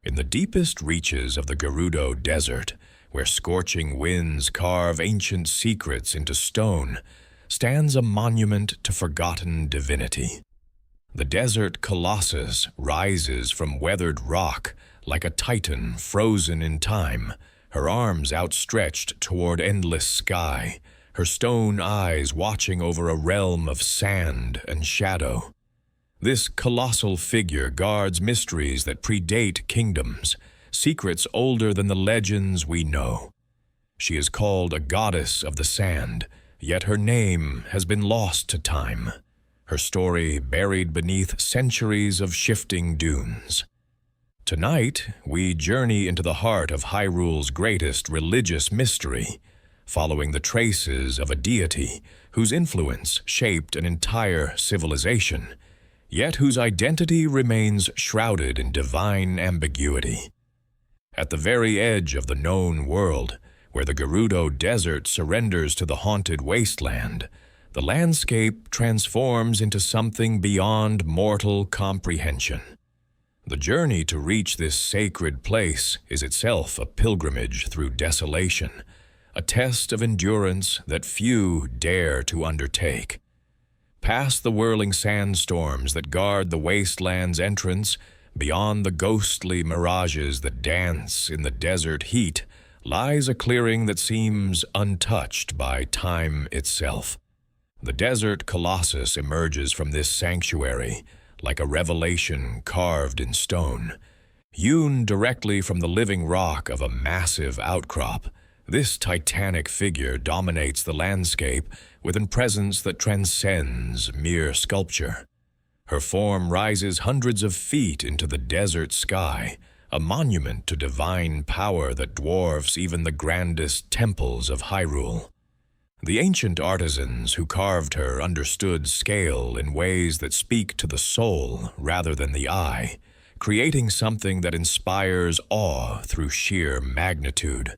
In the deepest reaches of the Gerudo Desert, where scorching winds carve ancient secrets into stone, stands a monument to forgotten divinity. The desert colossus rises from weathered rock like a titan frozen in time, her arms outstretched toward endless sky, her stone eyes watching over a realm of sand and shadow. This colossal figure guards mysteries that predate kingdoms, secrets older than the legends we know. She is called a goddess of the sand, yet her name has been lost to time, her story buried beneath centuries of shifting dunes. Tonight, we journey into the heart of Hyrule's greatest religious mystery, following the traces of a deity whose influence shaped an entire civilization, yet whose identity remains shrouded in divine ambiguity. At the very edge of the known world, where the Gerudo Desert surrenders to the haunted wasteland, the landscape transforms into something beyond mortal comprehension. The journey to reach this sacred place is itself a pilgrimage through desolation, a test of endurance that few dare to undertake. Past the whirling sandstorms that guard the wasteland's entrance, beyond the ghostly mirages that dance in the desert heat, lies a clearing that seems untouched by time itself. The desert colossus emerges from this sanctuary like a revelation carved in stone. Hewn directly from the living rock of a massive outcrop, this titanic figure dominates the landscape with a presence that transcends mere sculpture. Her form rises hundreds of feet into the desert sky, a monument to divine power that dwarfs even the grandest temples of Hyrule. The ancient artisans who carved her understood scale in ways that speak to the soul rather than the eye, creating something that inspires awe through sheer magnitude.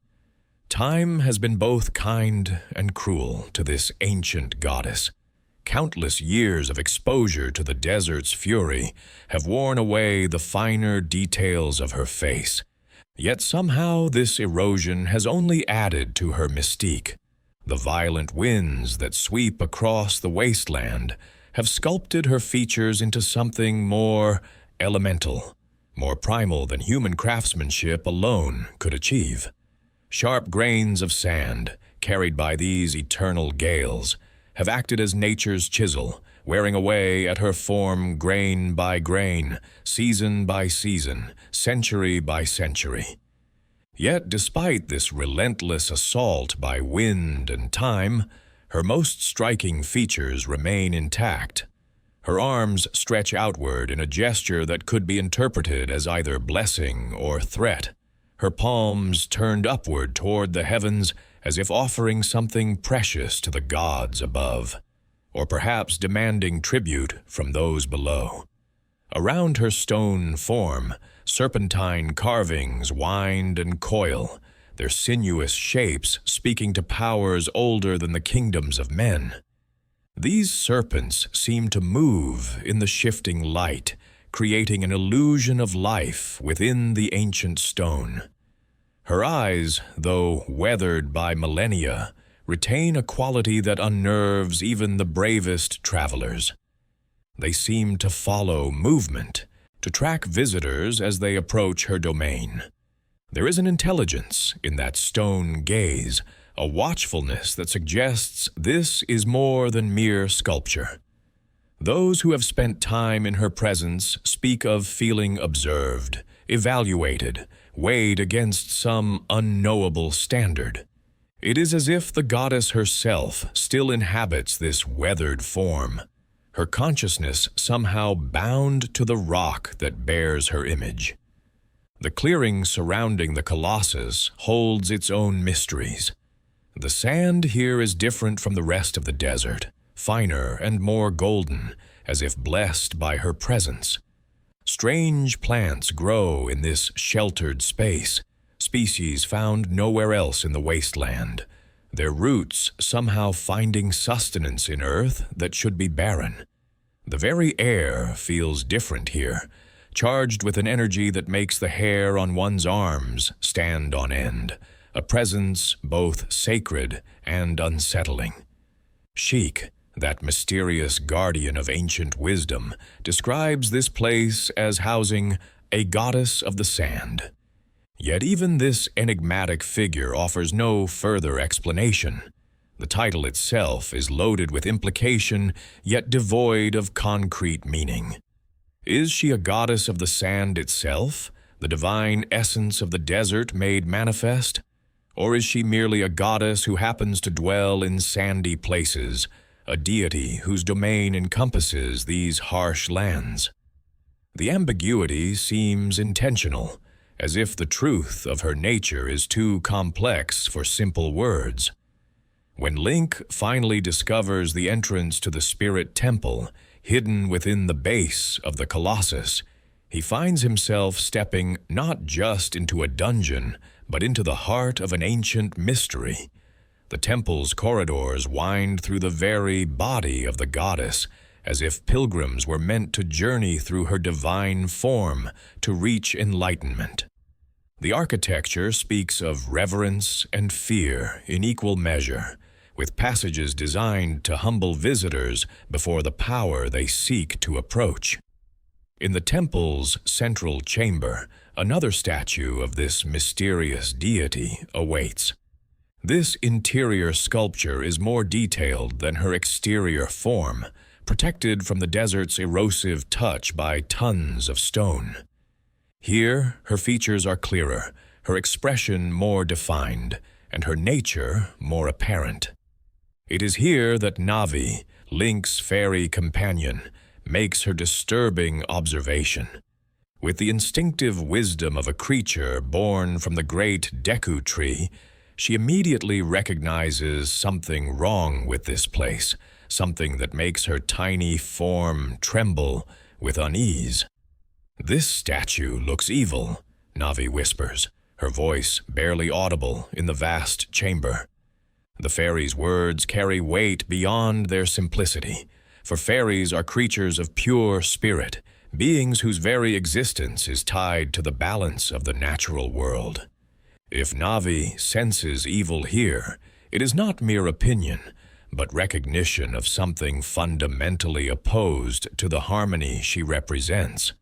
Time has been both kind and cruel to this ancient goddess. Countless years of exposure to the desert's fury have worn away the finer details of her face. Yet somehow this erosion has only added to her mystique. The violent winds that sweep across the wasteland have sculpted her features into something more elemental, more primal than human craftsmanship alone could achieve. Sharp grains of sand, carried by these eternal gales, have acted as nature's chisel, wearing away at her form grain by grain, season by season, century by century. Yet despite this relentless assault by wind and time, her most striking features remain intact. Her arms stretch outward in a gesture that could be interpreted as either blessing or threat. Her palms turned upward toward the heavens as if offering something precious to the gods above, or perhaps demanding tribute from those below. Around her stone form, serpentine carvings wind and coil, their sinuous shapes speaking to powers older than the kingdoms of men. These serpents seem to move in the shifting light, creating an illusion of life within the ancient stone. Her eyes, though weathered by millennia, retain a quality that unnerves even the bravest travelers. They seem to follow movement, to track visitors as they approach her domain. There is an intelligence in that stone gaze, a watchfulness that suggests this is more than mere sculpture. Those who have spent time in her presence speak of feeling observed, evaluated, weighed against some unknowable standard. It is as if the goddess herself still inhabits this weathered form, her consciousness somehow bound to the rock that bears her image. The clearing surrounding the colossus holds its own mysteries. The sand here is different from the rest of the desert, finer and more golden, as if blessed by her presence. Strange plants grow in this sheltered space, species found nowhere else in the wasteland, their roots somehow finding sustenance in earth that should be barren. The very air feels different here, charged with an energy that makes the hair on one's arms stand on end, a presence both sacred and unsettling. Sheik, that mysterious guardian of ancient wisdom, describes this place as housing a goddess of the sand. Yet even this enigmatic figure offers no further explanation. The title itself is loaded with implication, yet devoid of concrete meaning. Is she a goddess of the sand itself, the divine essence of the desert made manifest? Or is she merely a goddess who happens to dwell in sandy places, a deity whose domain encompasses these harsh lands? The ambiguity seems intentional, as if the truth of her nature is too complex for simple words. When Link finally discovers the entrance to the spirit temple, hidden within the base of the Colossus, he finds himself stepping not just into a dungeon, but into the heart of an ancient mystery. The temple's corridors wind through the very body of the goddess, as if pilgrims were meant to journey through her divine form to reach enlightenment. The architecture speaks of reverence and fear in equal measure, with passages designed to humble visitors before the power they seek to approach. In the temple's central chamber, another statue of this mysterious deity awaits. This interior sculpture is more detailed than her exterior form, protected from the desert's erosive touch by tons of stone. Here, her features are clearer, her expression more defined, and her nature more apparent. It is here that Navi, Link's fairy companion, makes her disturbing observation. With the instinctive wisdom of a creature born from the great Deku tree, she immediately recognizes something wrong with this place, something that makes her tiny form tremble with unease. "This statue looks evil," Navi whispers, her voice barely audible in the vast chamber. The fairy's words carry weight beyond their simplicity, for fairies are creatures of pure spirit, beings whose very existence is tied to the balance of the natural world. If Navi senses evil here, it is not mere opinion, but recognition of something fundamentally opposed to the harmony she represents.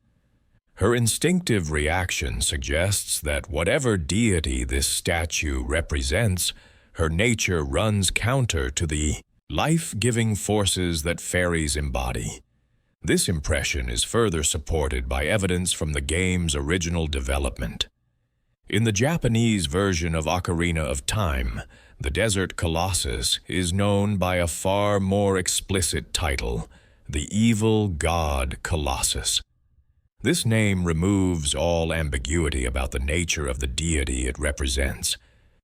Her instinctive reaction suggests that whatever deity this statue represents, her nature runs counter to the life-giving forces that fairies embody. This impression is further supported by evidence from the game's original development. In the Japanese version of Ocarina of Time, the Desert Colossus is known by a far more explicit title, the Evil God Colossus. This name removes all ambiguity about the nature of the deity it represents.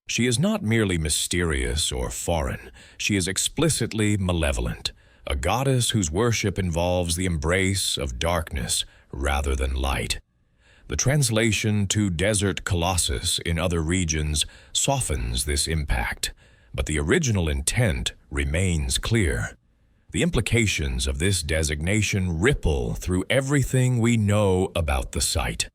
She is not merely mysterious or foreign, she is explicitly malevolent, a goddess whose worship involves the embrace of darkness rather than light. The translation to Desert Colossus in other regions softens this impact, but the original intent remains clear. The implications of this designation ripple through everything we know about the site.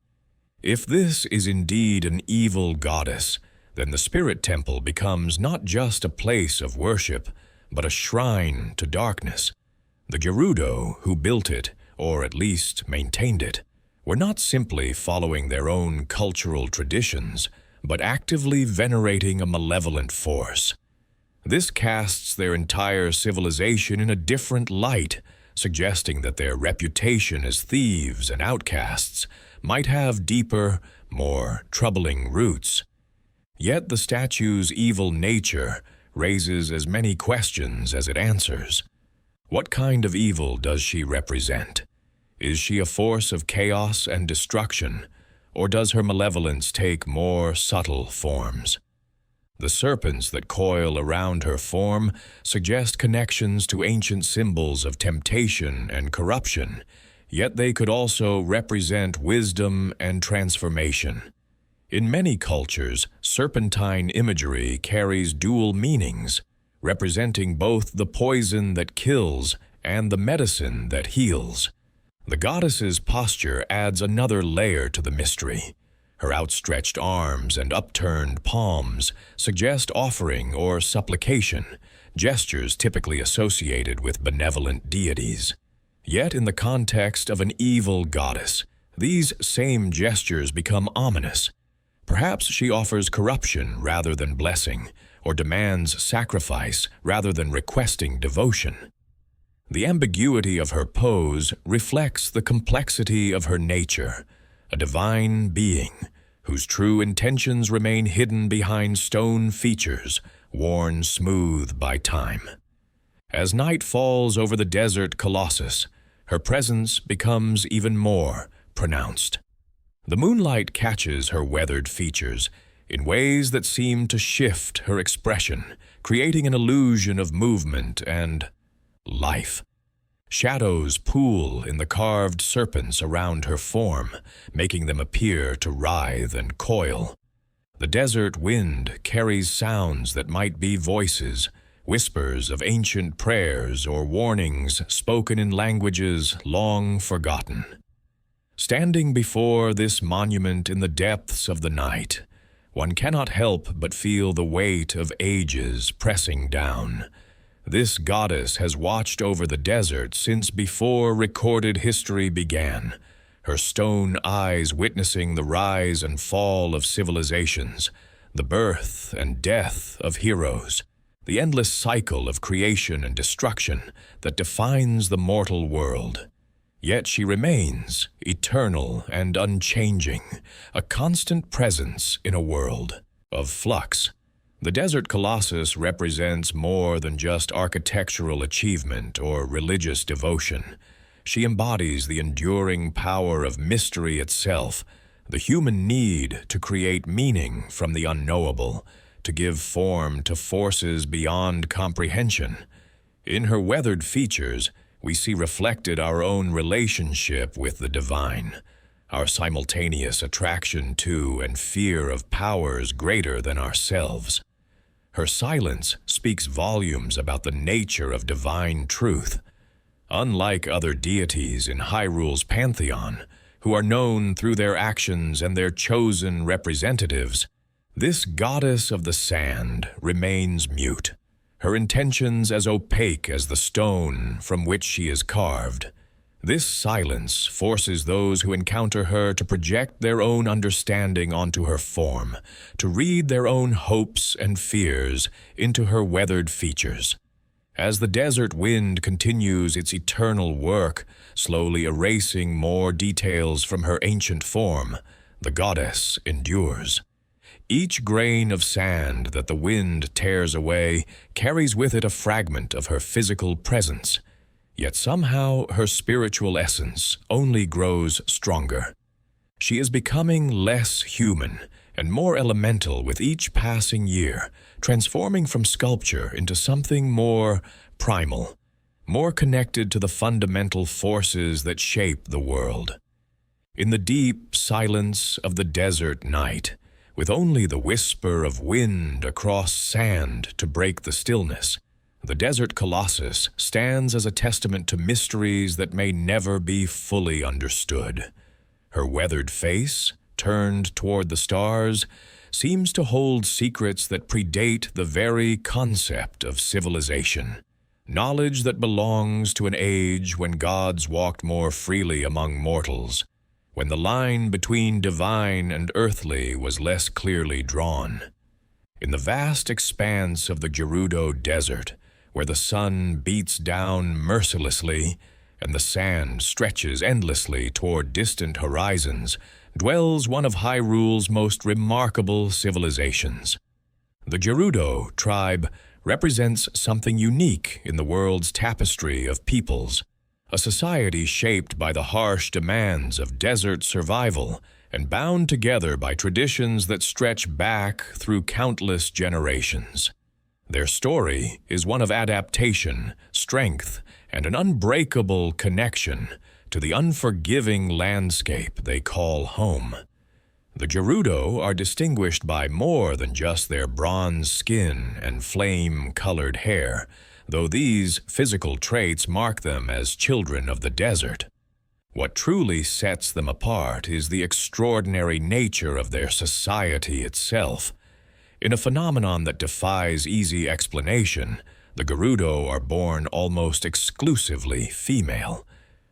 If this is indeed an evil goddess, then the Spirit Temple becomes not just a place of worship, but a shrine to darkness. The Gerudo who built it, or at least maintained it, were not simply following their own cultural traditions, but actively venerating a malevolent force. This casts their entire civilization in a different light, suggesting that their reputation as thieves and outcasts might have deeper, more troubling roots. Yet the statue's evil nature raises as many questions as it answers. What kind of evil does she represent? Is she a force of chaos and destruction, or does her malevolence take more subtle forms? The serpents that coil around her form suggest connections to ancient symbols of temptation and corruption, yet they could also represent wisdom and transformation. In many cultures, serpentine imagery carries dual meanings, representing both the poison that kills and the medicine that heals. The goddess's posture adds another layer to the mystery. Her outstretched arms and upturned palms suggest offering or supplication, gestures typically associated with benevolent deities. Yet in the context of an evil goddess, these same gestures become ominous. Perhaps she offers corruption rather than blessing, or demands sacrifice rather than requesting devotion. The ambiguity of her pose reflects the complexity of her nature, a divine being whose true intentions remain hidden behind stone features worn smooth by time. As night falls over the desert colossus, her presence becomes even more pronounced. The moonlight catches her weathered features in ways that seem to shift her expression, creating an illusion of movement and life. Shadows pool in the carved serpents around her form, making them appear to writhe and coil. The desert wind carries sounds that might be voices, whispers of ancient prayers or warnings spoken in languages long forgotten. Standing before this monument in the depths of the night, one cannot help but feel the weight of ages pressing down. This goddess has watched over the desert since before recorded history began, her stone eyes witnessing the rise and fall of civilizations, the birth and death of heroes, the endless cycle of creation and destruction that defines the mortal world. Yet she remains eternal and unchanging, a constant presence in a world of flux. The desert colossus represents more than just architectural achievement or religious devotion. She embodies the enduring power of mystery itself, the human need to create meaning from the unknowable, to give form to forces beyond comprehension. In her weathered features, we see reflected our own relationship with the divine, our simultaneous attraction to and fear of powers greater than ourselves. Her silence speaks volumes about the nature of divine truth. Unlike other deities in Hyrule's pantheon, who are known through their actions and their chosen representatives, this goddess of the sand remains mute, her intentions as opaque as the stone from which she is carved. This silence forces those who encounter her to project their own understanding onto her form, to read their own hopes and fears into her weathered features. As the desert wind continues its eternal work, slowly erasing more details from her ancient form, the goddess endures. Each grain of sand that the wind tears away carries with it a fragment of her physical presence. Yet somehow her spiritual essence only grows stronger. She is becoming less human and more elemental with each passing year, transforming from sculpture into something more primal, more connected to the fundamental forces that shape the world. In the deep silence of the desert night, with only the whisper of wind across sand to break the stillness, the desert colossus stands as a testament to mysteries that may never be fully understood. Her weathered face, turned toward the stars, seems to hold secrets that predate the very concept of civilization, knowledge that belongs to an age when gods walked more freely among mortals, when the line between divine and earthly was less clearly drawn. In the vast expanse of the Gerudo Desert, where the sun beats down mercilessly and the sand stretches endlessly toward distant horizons, dwells one of Hyrule's most remarkable civilizations. The Gerudo tribe represents something unique in the world's tapestry of peoples, a society shaped by the harsh demands of desert survival and bound together by traditions that stretch back through countless generations. Their story is one of adaptation, strength, and an unbreakable connection to the unforgiving landscape they call home. The Gerudo are distinguished by more than just their bronze skin and flame-colored hair, though these physical traits mark them as children of the desert. What truly sets them apart is the extraordinary nature of their society itself. In a phenomenon that defies easy explanation, the Gerudo are born almost exclusively female.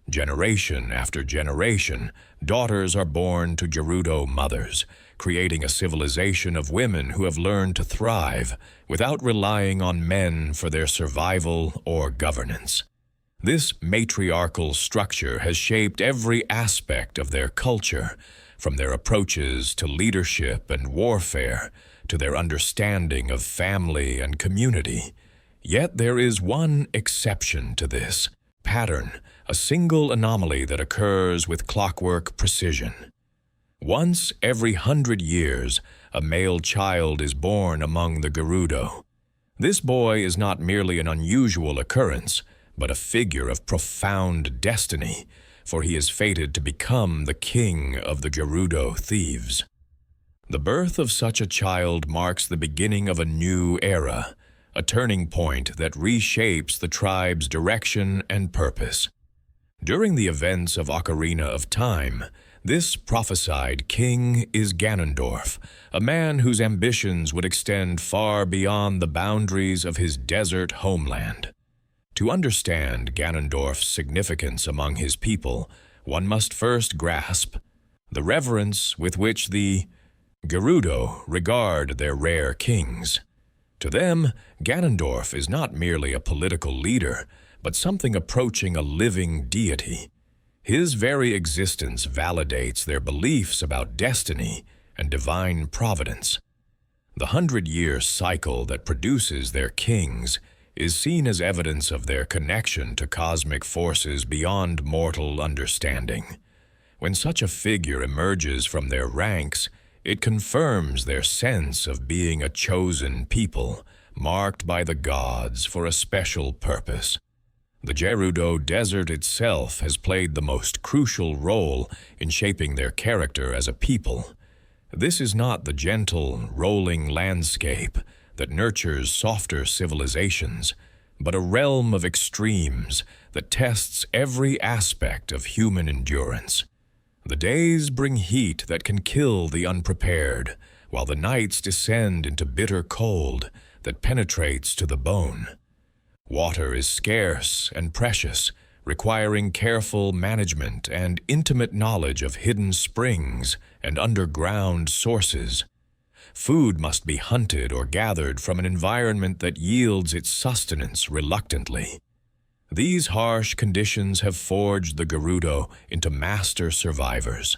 Generation after generation, daughters are born to Gerudo mothers, creating a civilization of women who have learned to thrive without relying on men for their survival or governance. This matriarchal structure has shaped every aspect of their culture, from their approaches to leadership and warfare, to their understanding of family and community. Yet there is one exception to this pattern, a single anomaly that occurs with clockwork precision. Once every 100 years, a male child is born among the Gerudo. This boy is not merely an unusual occurrence, but a figure of profound destiny, for he is fated to become the king of the Gerudo thieves. The birth of such a child marks the beginning of a new era, a turning point that reshapes the tribe's direction and purpose. During the events of Ocarina of Time, this prophesied king is Ganondorf, a man whose ambitions would extend far beyond the boundaries of his desert homeland. To understand Ganondorf's significance among his people, one must first grasp the reverence with which the Gerudo regard their rare kings. To them, Ganondorf is not merely a political leader, but something approaching a living deity. His very existence validates their beliefs about destiny and divine providence. The 100-year cycle that produces their kings is seen as evidence of their connection to cosmic forces beyond mortal understanding. When such a figure emerges from their ranks, it confirms their sense of being a chosen people, marked by the gods for a special purpose. The Gerudo Desert itself has played the most crucial role in shaping their character as a people. This is not the gentle, rolling landscape that nurtures softer civilizations, but a realm of extremes that tests every aspect of human endurance. The days bring heat that can kill the unprepared, while the nights descend into bitter cold that penetrates to the bone. Water is scarce and precious, requiring careful management and intimate knowledge of hidden springs and underground sources. Food must be hunted or gathered from an environment that yields its sustenance reluctantly. These harsh conditions have forged the Gerudo into master survivors.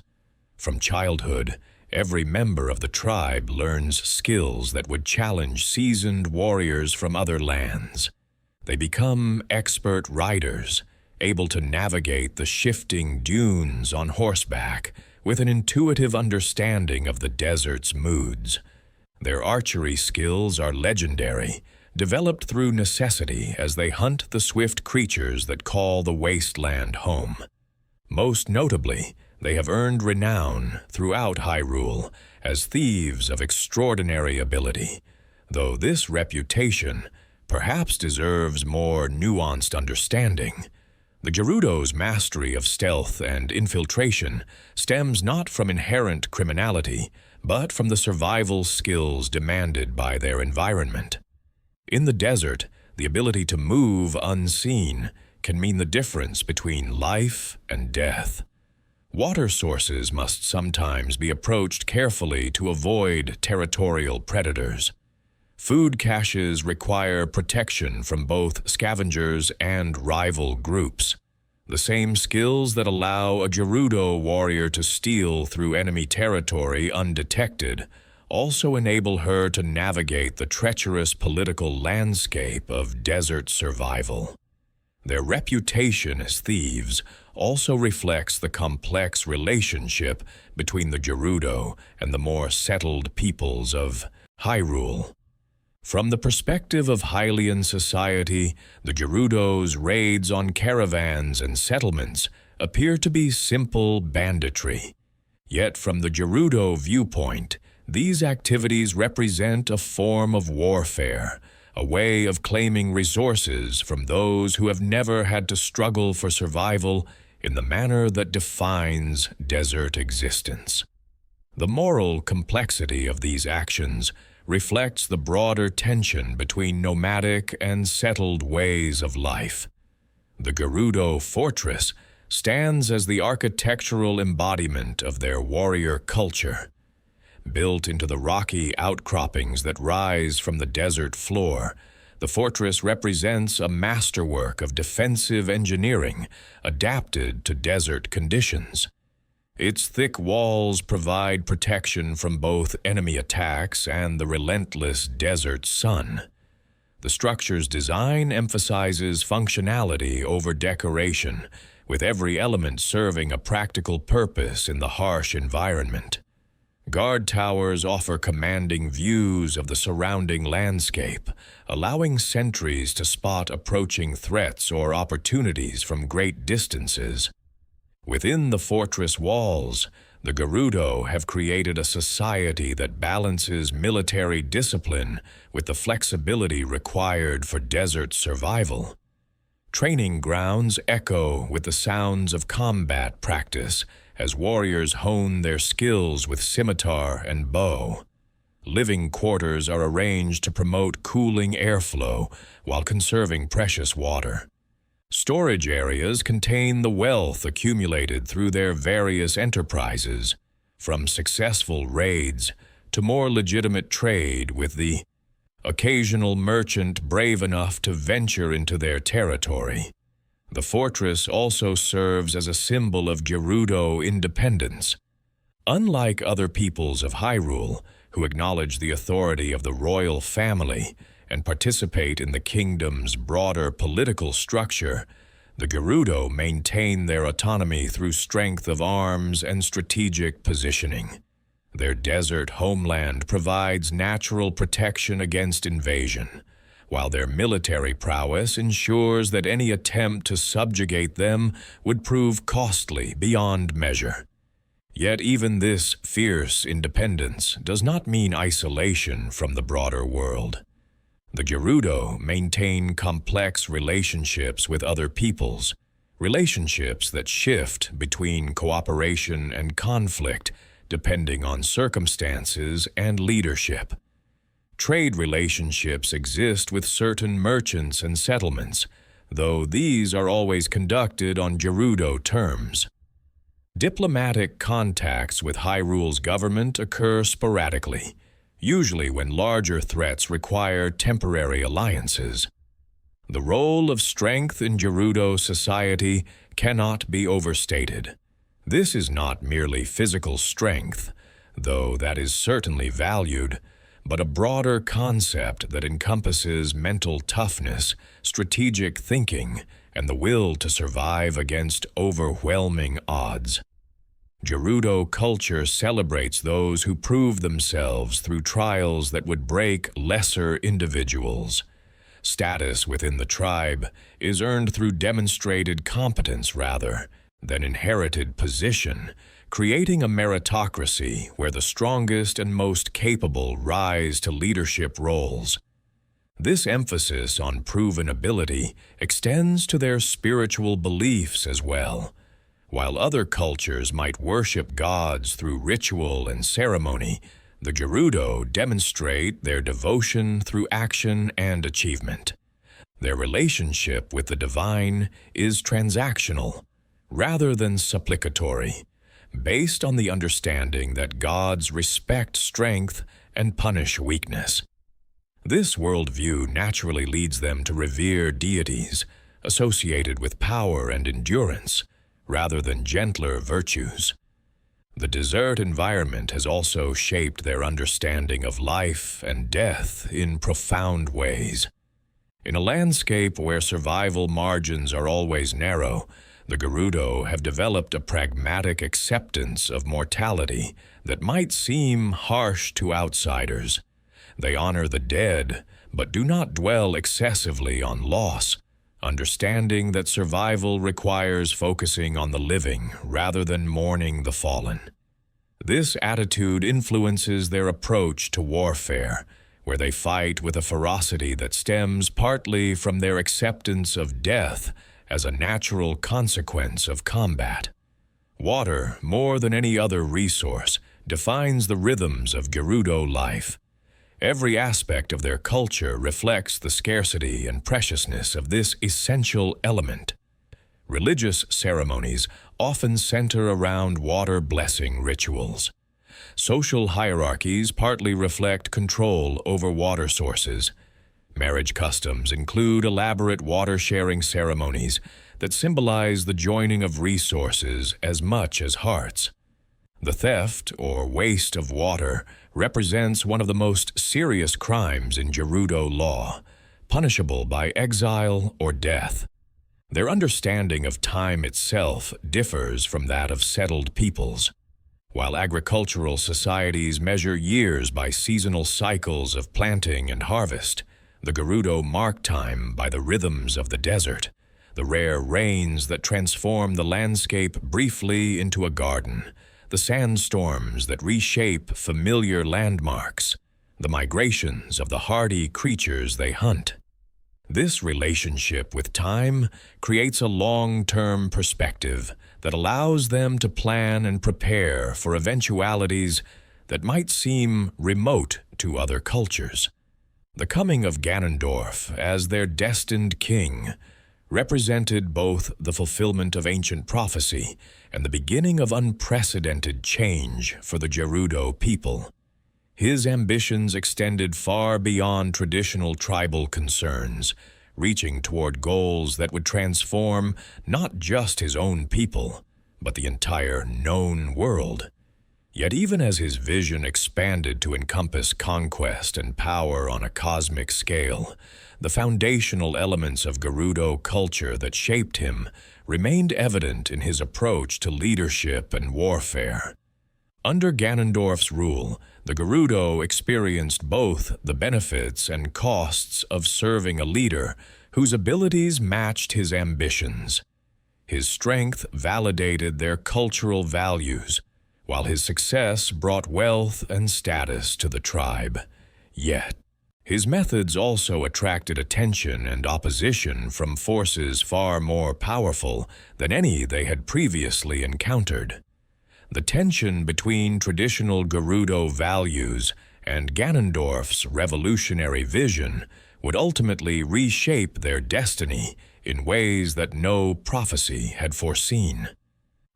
From childhood, every member of the tribe learns skills that would challenge seasoned warriors from other lands. They become expert riders, able to navigate the shifting dunes on horseback with an intuitive understanding of the desert's moods. Their archery skills are legendary, developed through necessity as they hunt the swift creatures that call the wasteland home. Most notably, they have earned renown throughout Hyrule as thieves of extraordinary ability, though this reputation perhaps deserves more nuanced understanding. The Gerudo's mastery of stealth and infiltration stems not from inherent criminality, but from the survival skills demanded by their environment. In the desert, the ability to move unseen can mean the difference between life and death. Water sources must sometimes be approached carefully to avoid territorial predators. Food caches require protection from both scavengers and rival groups. The same skills that allow a Gerudo warrior to steal through enemy territory undetected also enable her to navigate the treacherous political landscape of desert survival. Their reputation as thieves also reflects the complex relationship between the Gerudo and the more settled peoples of Hyrule. From the perspective of Hylian society, the Gerudo's raids on caravans and settlements appear to be simple banditry. Yet from the Gerudo viewpoint, these activities represent a form of warfare, a way of claiming resources from those who have never had to struggle for survival in the manner that defines desert existence. The moral complexity of these actions reflects the broader tension between nomadic and settled ways of life. The Gerudo fortress stands as the architectural embodiment of their warrior culture. Built into the rocky outcroppings that rise from the desert floor, the fortress represents a masterwork of defensive engineering adapted to desert conditions. Its thick walls provide protection from both enemy attacks and the relentless desert sun. The structure's design emphasizes functionality over decoration, with every element serving a practical purpose in the harsh environment. Guard towers offer commanding views of the surrounding landscape, allowing sentries to spot approaching threats or opportunities from great distances. Within the fortress walls, the Gerudo have created a society that balances military discipline with the flexibility required for desert survival. Training grounds echo with the sounds of combat practice as warriors hone their skills with scimitar and bow. Living quarters are arranged to promote cooling airflow while conserving precious water. Storage areas contain the wealth accumulated through their various enterprises, from successful raids to more legitimate trade with the occasional merchant brave enough to venture into their territory. The fortress also serves as a symbol of Gerudo independence. Unlike other peoples of Hyrule, who acknowledge the authority of the royal family and participate in the kingdom's broader political structure, the Gerudo maintain their autonomy through strength of arms and strategic positioning. Their desert homeland provides natural protection against invasion, while their military prowess ensures that any attempt to subjugate them would prove costly beyond measure. Yet even this fierce independence does not mean isolation from the broader world. The Gerudo maintain complex relationships with other peoples, relationships that shift between cooperation and conflict depending on circumstances and leadership. Trade relationships exist with certain merchants and settlements, though these are always conducted on Gerudo terms. Diplomatic contacts with Hyrule's government occur sporadically, usually when larger threats require temporary alliances. The role of strength in Gerudo society cannot be overstated. This is not merely physical strength, though that is certainly valued, but a broader concept that encompasses mental toughness, strategic thinking, and the will to survive against overwhelming odds. Gerudo culture celebrates those who prove themselves through trials that would break lesser individuals. Status within the tribe is earned through demonstrated competence rather than inherited position, creating a meritocracy where the strongest and most capable rise to leadership roles. This emphasis on proven ability extends to their spiritual beliefs as well. While other cultures might worship gods through ritual and ceremony, the Gerudo demonstrate their devotion through action and achievement. Their relationship with the divine is transactional, rather than supplicatory, based on the understanding that gods respect strength and punish weakness. This worldview naturally leads them to revere deities associated with power and endurance, rather than gentler virtues. The desert environment has also shaped their understanding of life and death in profound ways. In a landscape where survival margins are always narrow, the Gerudo have developed a pragmatic acceptance of mortality that might seem harsh to outsiders. They honor the dead, but do not dwell excessively on loss, understanding that survival requires focusing on the living rather than mourning the fallen. This attitude influences their approach to warfare, where they fight with a ferocity that stems partly from their acceptance of death as a natural consequence of combat. Water, more than any other resource, defines the rhythms of Gerudo life. Every aspect of their culture reflects the scarcity and preciousness of this essential element. Religious ceremonies often center around water blessing rituals. Social hierarchies partly reflect control over water sources. Marriage customs include elaborate water-sharing ceremonies that symbolize the joining of resources as much as hearts. The theft or waste of water represents one of the most serious crimes in Gerudo law, punishable by exile or death. Their understanding of time itself differs from that of settled peoples. While agricultural societies measure years by seasonal cycles of planting and harvest, the Gerudo mark time by the rhythms of the desert, the rare rains that transform the landscape briefly into a garden, the sandstorms that reshape familiar landmarks, the migrations of the hardy creatures they hunt. This relationship with time creates a long-term perspective that allows them to plan and prepare for eventualities that might seem remote to other cultures. The coming of Ganondorf as their destined king represented both the fulfillment of ancient prophecy and the beginning of unprecedented change for the Gerudo people. His ambitions extended far beyond traditional tribal concerns, reaching toward goals that would transform not just his own people, but the entire known world. Yet even as his vision expanded to encompass conquest and power on a cosmic scale, the foundational elements of Gerudo culture that shaped him remained evident in his approach to leadership and warfare. Under Ganondorf's rule, the Gerudo experienced both the benefits and costs of serving a leader whose abilities matched his ambitions. His strength validated their cultural values, while his success brought wealth and status to the tribe. Yet, his methods also attracted attention and opposition from forces far more powerful than any they had previously encountered. The tension between traditional Gerudo values and Ganondorf's revolutionary vision would ultimately reshape their destiny in ways that no prophecy had foreseen.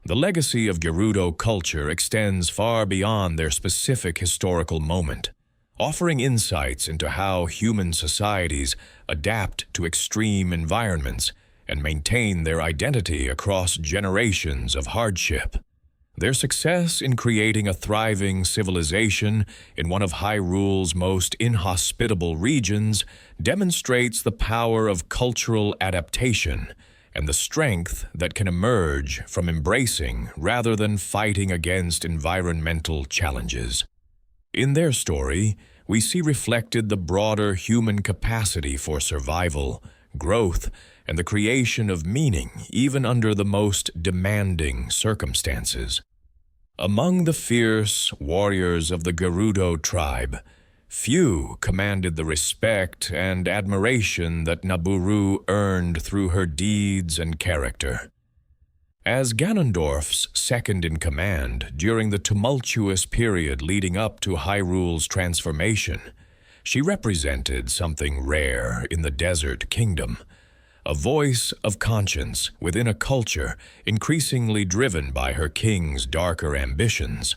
The legacy of Gerudo culture extends far beyond their specific historical moment, offering insights into how human societies adapt to extreme environments and maintain their identity across generations of hardship. Their success in creating a thriving civilization in one of Hyrule's most inhospitable regions demonstrates the power of cultural adaptation and the strength that can emerge from embracing rather than fighting against environmental challenges. In their story, we see reflected the broader human capacity for survival, growth, and the creation of meaning even under the most demanding circumstances. Among the fierce warriors of the Gerudo tribe, few commanded the respect and admiration that Nabooru earned through her deeds and character. As Ganondorf's second-in-command during the tumultuous period leading up to Hyrule's transformation, she represented something rare in the Desert Kingdom, a voice of conscience within a culture increasingly driven by her king's darker ambitions.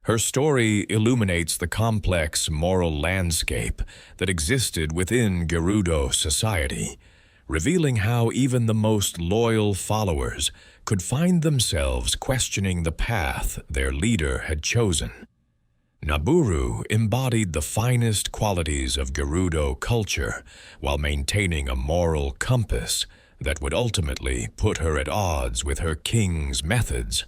Her story illuminates the complex moral landscape that existed within Gerudo society, revealing how even the most loyal followers could find themselves questioning the path their leader had chosen. Nabooru embodied the finest qualities of Gerudo culture while maintaining a moral compass that would ultimately put her at odds with her king's methods.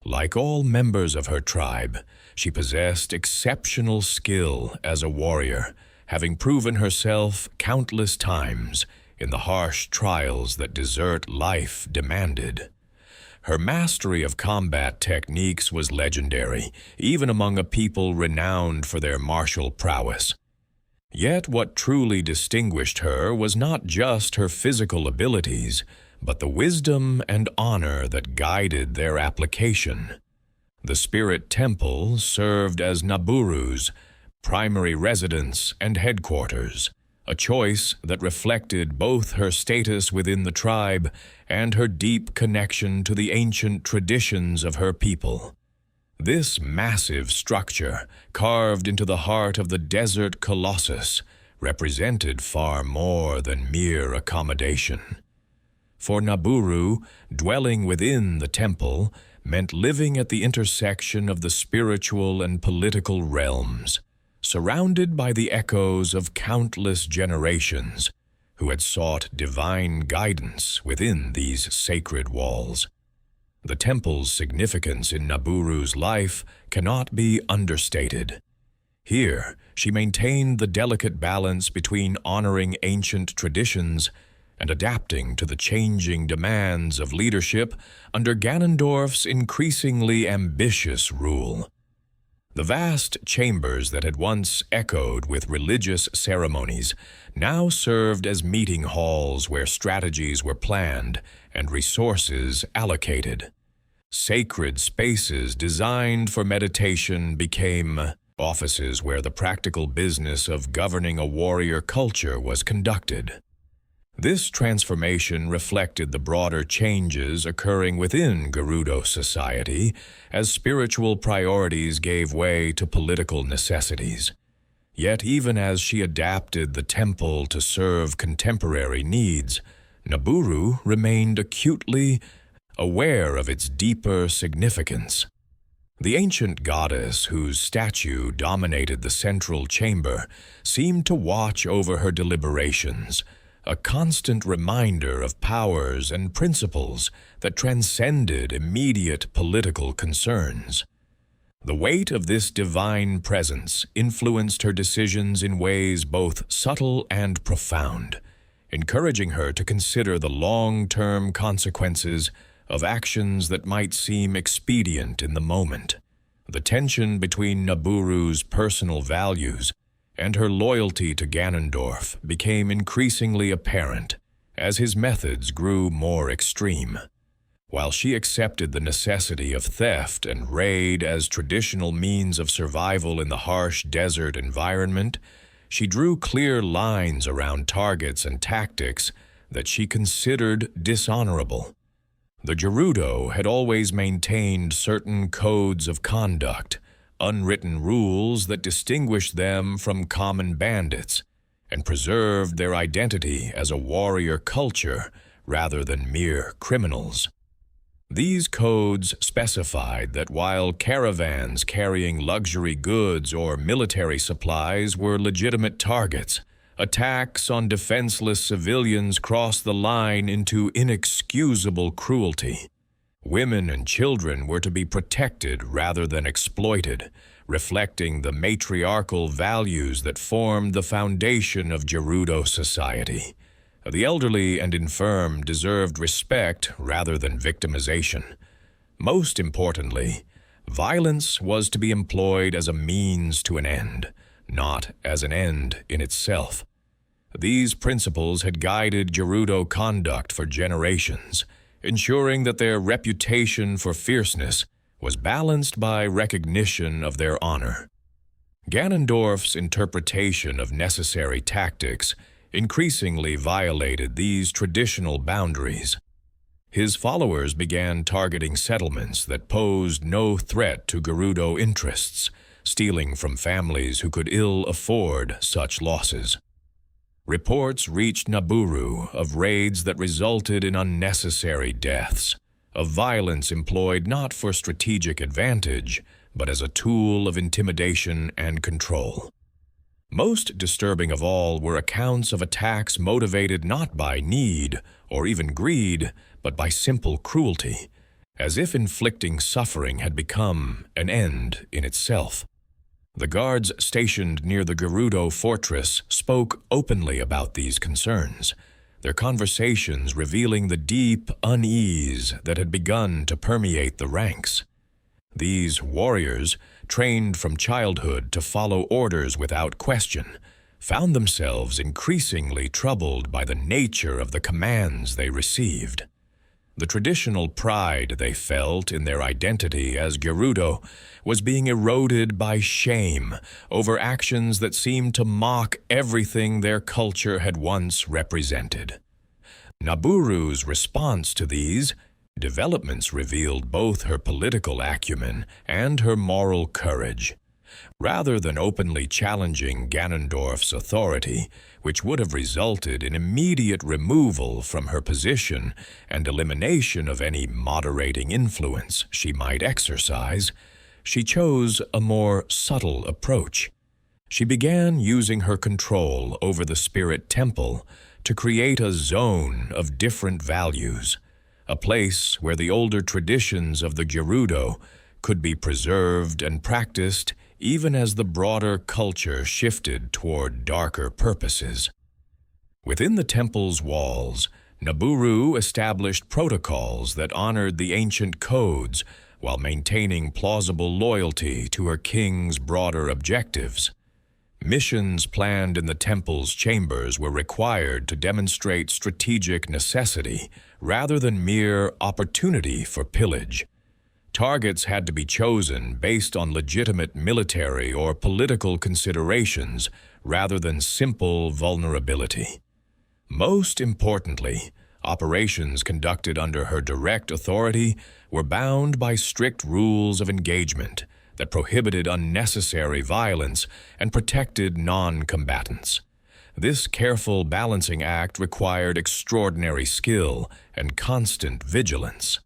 Like all members of her tribe, she possessed exceptional skill as a warrior, having proven herself countless times in the harsh trials that desert life demanded. Her mastery of combat techniques was legendary, even among a people renowned for their martial prowess. Yet what truly distinguished her was not just her physical abilities, but the wisdom and honor that guided their application. The spirit temple served as Naburu's primary residence and headquarters, a choice that reflected both her status within the tribe and her deep connection to the ancient traditions of her people. This massive structure, carved into the heart of the desert colossus, represented far more than mere accommodation. For Naburu, dwelling within the temple meant living at the intersection of the spiritual and political realms, surrounded by the echoes of countless generations who had sought divine guidance within these sacred walls. The temple's significance in Naburu's life cannot be understated. Here, she maintained the delicate balance between honoring ancient traditions and adapting to the changing demands of leadership under Ganondorf's increasingly ambitious rule. The vast chambers that had once echoed with religious ceremonies now served as meeting halls where strategies were planned and resources allocated. Sacred spaces designed for meditation became offices where the practical business of governing a warrior culture was conducted. This transformation reflected the broader changes occurring within Gerudo society as spiritual priorities gave way to political necessities. Yet even as she adapted the temple to serve contemporary needs, Naburu remained acutely aware of its deeper significance. The ancient goddess whose statue dominated the central chamber seemed to watch over her deliberations, a constant reminder of powers and principles that transcended immediate political concerns. The weight of this divine presence influenced her decisions in ways both subtle and profound, encouraging her to consider the long-term consequences of actions that might seem expedient in the moment. The tension between Naburu's personal values and her loyalty to Ganondorf became increasingly apparent as his methods grew more extreme. While she accepted the necessity of theft and raid as traditional means of survival in the harsh desert environment, she drew clear lines around targets and tactics that she considered dishonorable. The Gerudo had always maintained certain codes of conduct, unwritten rules that distinguished them from common bandits, and preserved their identity as a warrior culture rather than mere criminals. These codes specified that while caravans carrying luxury goods or military supplies were legitimate targets, attacks on defenseless civilians crossed the line into inexcusable cruelty. Women and children were to be protected rather than exploited, reflecting the matriarchal values that formed the foundation of Gerudo society. The elderly and infirm deserved respect rather than victimization. Most importantly, violence was to be employed as a means to an end, not as an end in itself. These principles had guided Gerudo conduct for generations, ensuring that their reputation for fierceness was balanced by recognition of their honor. Ganondorf's interpretation of necessary tactics increasingly violated these traditional boundaries. His followers began targeting settlements that posed no threat to Gerudo interests, stealing from families who could ill afford such losses. Reports reached Naburu of raids that resulted in unnecessary deaths, of violence employed not for strategic advantage, but as a tool of intimidation and control. Most disturbing of all were accounts of attacks motivated not by need or even greed, but by simple cruelty, as if inflicting suffering had become an end in itself. The guards stationed near the Gerudo fortress spoke openly about these concerns, their conversations revealing the deep unease that had begun to permeate the ranks. These warriors, trained from childhood to follow orders without question, found themselves increasingly troubled by the nature of the commands they received. The traditional pride they felt in their identity as Gerudo was being eroded by shame over actions that seemed to mock everything their culture had once represented. Naburu's response to these developments revealed both her political acumen and her moral courage. Rather than openly challenging Ganondorf's authority, which would have resulted in immediate removal from her position and elimination of any moderating influence she might exercise, she chose a more subtle approach. She began using her control over the Spirit Temple to create a zone of different values, a place where the older traditions of the Gerudo could be preserved and practiced even as the broader culture shifted toward darker purposes. Within the temple's walls, Naburu established protocols that honored the ancient codes while maintaining plausible loyalty to her king's broader objectives. Missions planned in the temple's chambers were required to demonstrate strategic necessity rather than mere opportunity for pillage. Targets had to be chosen based on legitimate military or political considerations rather than simple vulnerability. Most importantly, operations conducted under her direct authority were bound by strict rules of engagement that prohibited unnecessary violence and protected non-combatants. This careful balancing act required extraordinary skill and constant vigilance.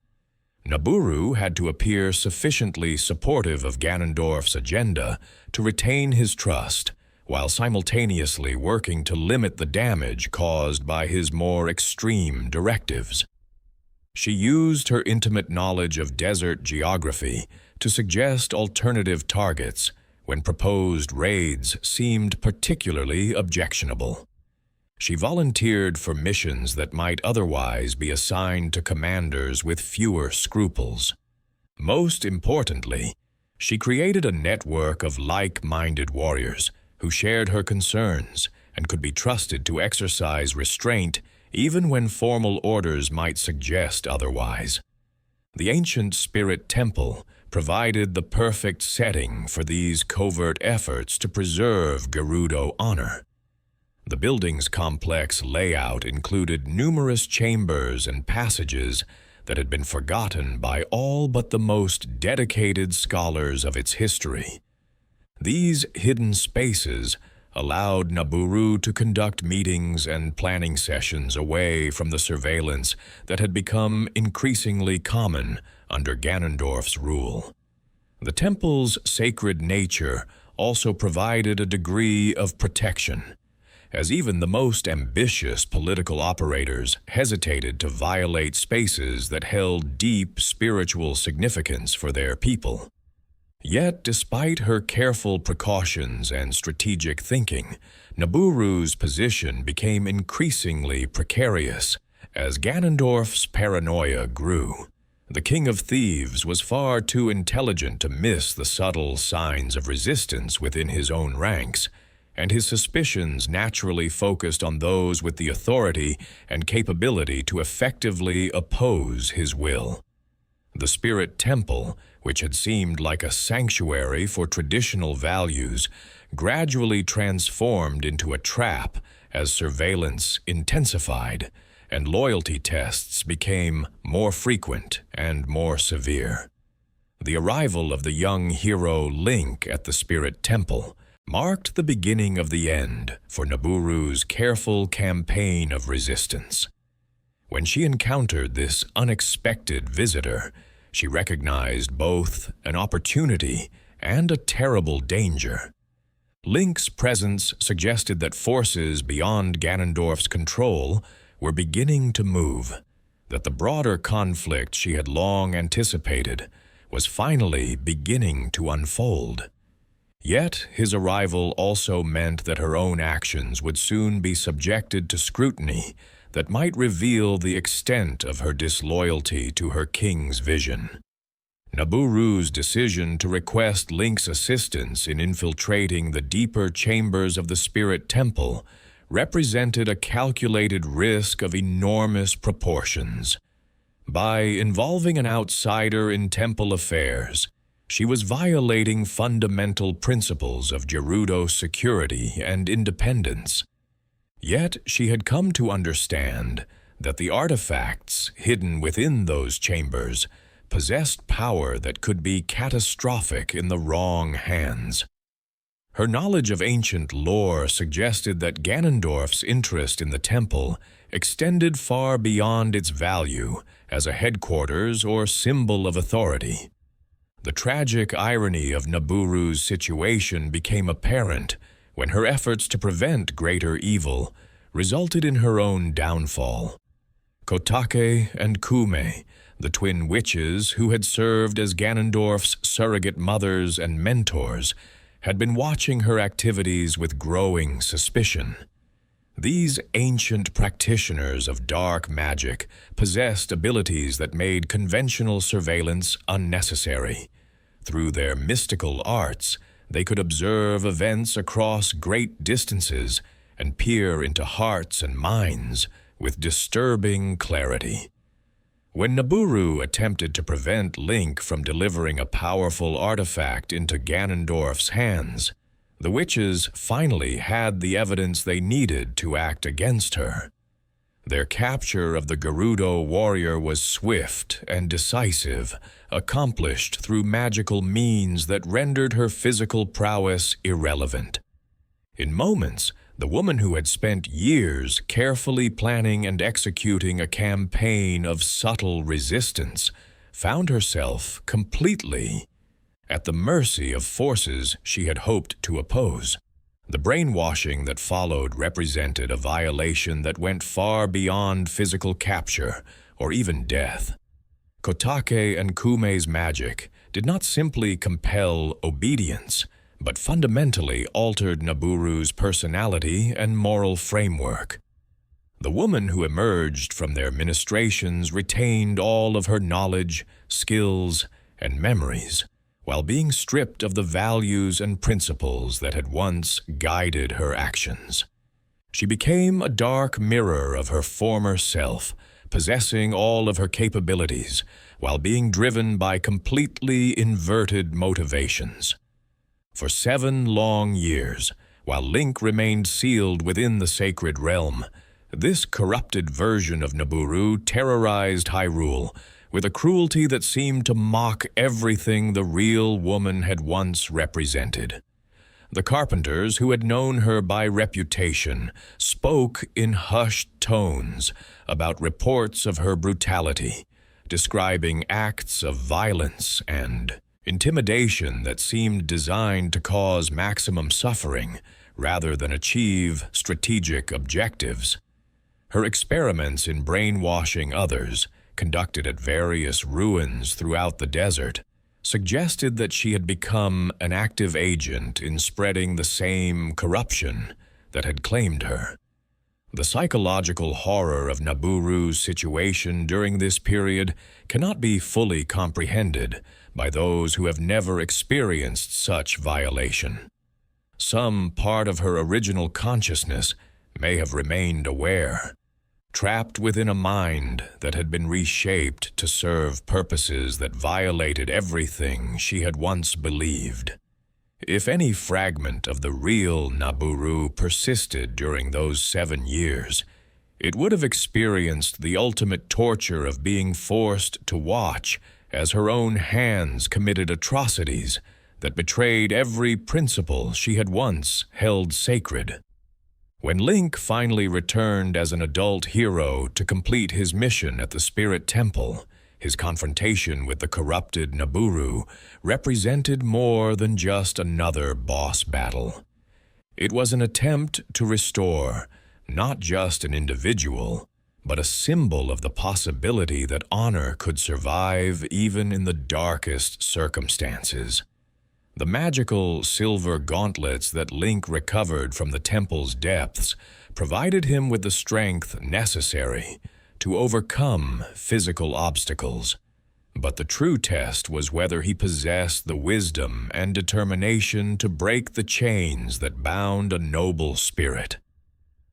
Naburu had to appear sufficiently supportive of Ganondorf's agenda to retain his trust, while simultaneously working to limit the damage caused by his more extreme directives. She used her intimate knowledge of desert geography to suggest alternative targets when proposed raids seemed particularly objectionable. She volunteered for missions that might otherwise be assigned to commanders with fewer scruples. Most importantly, she created a network of like-minded warriors who shared her concerns and could be trusted to exercise restraint even when formal orders might suggest otherwise. The ancient Spirit Temple provided the perfect setting for these covert efforts to preserve Gerudo honor. The building's complex layout included numerous chambers and passages that had been forgotten by all but the most dedicated scholars of its history. These hidden spaces allowed Naburu to conduct meetings and planning sessions away from the surveillance that had become increasingly common under Ganondorf's rule. The temple's sacred nature also provided a degree of protection, as even the most ambitious political operators hesitated to violate spaces that held deep spiritual significance for their people. Yet, despite her careful precautions and strategic thinking, Naburu's position became increasingly precarious as Ganondorf's paranoia grew. The King of Thieves was far too intelligent to miss the subtle signs of resistance within his own ranks, and his suspicions naturally focused on those with the authority and capability to effectively oppose his will. The Spirit Temple, which had seemed like a sanctuary for traditional values, gradually transformed into a trap as surveillance intensified and loyalty tests became more frequent and more severe. The arrival of the young hero Link at the Spirit Temple marked the beginning of the end for Naburu's careful campaign of resistance. When she encountered this unexpected visitor, she recognized both an opportunity and a terrible danger. Link's presence suggested that forces beyond Ganondorf's control were beginning to move, that the broader conflict she had long anticipated was finally beginning to unfold. Yet his arrival also meant that her own actions would soon be subjected to scrutiny that might reveal the extent of her disloyalty to her king's vision. Naburu's decision to request Link's assistance in infiltrating the deeper chambers of the Spirit Temple represented a calculated risk of enormous proportions. By involving an outsider in temple affairs, she was violating fundamental principles of Gerudo security and independence. Yet she had come to understand that the artifacts hidden within those chambers possessed power that could be catastrophic in the wrong hands. Her knowledge of ancient lore suggested that Ganondorf's interest in the temple extended far beyond its value as a headquarters or symbol of authority. The tragic irony of Naburu's situation became apparent when her efforts to prevent greater evil resulted in her own downfall. Kotake and Kume, the twin witches who had served as Ganondorf's surrogate mothers and mentors, had been watching her activities with growing suspicion. These ancient practitioners of dark magic possessed abilities that made conventional surveillance unnecessary. Through their mystical arts, they could observe events across great distances and peer into hearts and minds with disturbing clarity. When Naburu attempted to prevent Link from delivering a powerful artifact into Ganondorf's hands, the witches finally had the evidence they needed to act against her. Their capture of the Gerudo warrior was swift and decisive, accomplished through magical means that rendered her physical prowess irrelevant. In moments, the woman who had spent years carefully planning and executing a campaign of subtle resistance found herself completely at the mercy of forces she had hoped to oppose. The brainwashing that followed represented a violation that went far beyond physical capture or even death. Kotake and Kume's magic did not simply compel obedience, but fundamentally altered Naburu's personality and moral framework. The woman who emerged from their ministrations retained all of her knowledge, skills, and memories, while being stripped of the values and principles that had once guided her actions. She became a dark mirror of her former self, possessing all of her capabilities, while being driven by completely inverted motivations. For 7 long years, while Link remained sealed within the sacred realm, this corrupted version of Naburu terrorized Hyrule with a cruelty that seemed to mock everything the real woman had once represented. The carpenters, who had known her by reputation, spoke in hushed tones about reports of her brutality, describing acts of violence and intimidation that seemed designed to cause maximum suffering rather than achieve strategic objectives. Her experiments in brainwashing others, conducted at various ruins throughout the desert, suggested that she had become an active agent in spreading the same corruption that had claimed her. The psychological horror of Naburu's situation during this period cannot be fully comprehended by those who have never experienced such violation. Some part of her original consciousness may have remained aware, trapped within a mind that had been reshaped to serve purposes that violated everything she had once believed. If any fragment of the real Naburu persisted during those 7 years, it would have experienced the ultimate torture of being forced to watch as her own hands committed atrocities that betrayed every principle she had once held sacred. When Link finally returned as an adult hero to complete his mission at the Spirit Temple, his confrontation with the corrupted Naburu represented more than just another boss battle. It was an attempt to restore not just an individual, but a symbol of the possibility that honor could survive even in the darkest circumstances. The magical silver gauntlets that Link recovered from the temple's depths provided him with the strength necessary to overcome physical obstacles. But the true test was whether he possessed the wisdom and determination to break the chains that bound a noble spirit.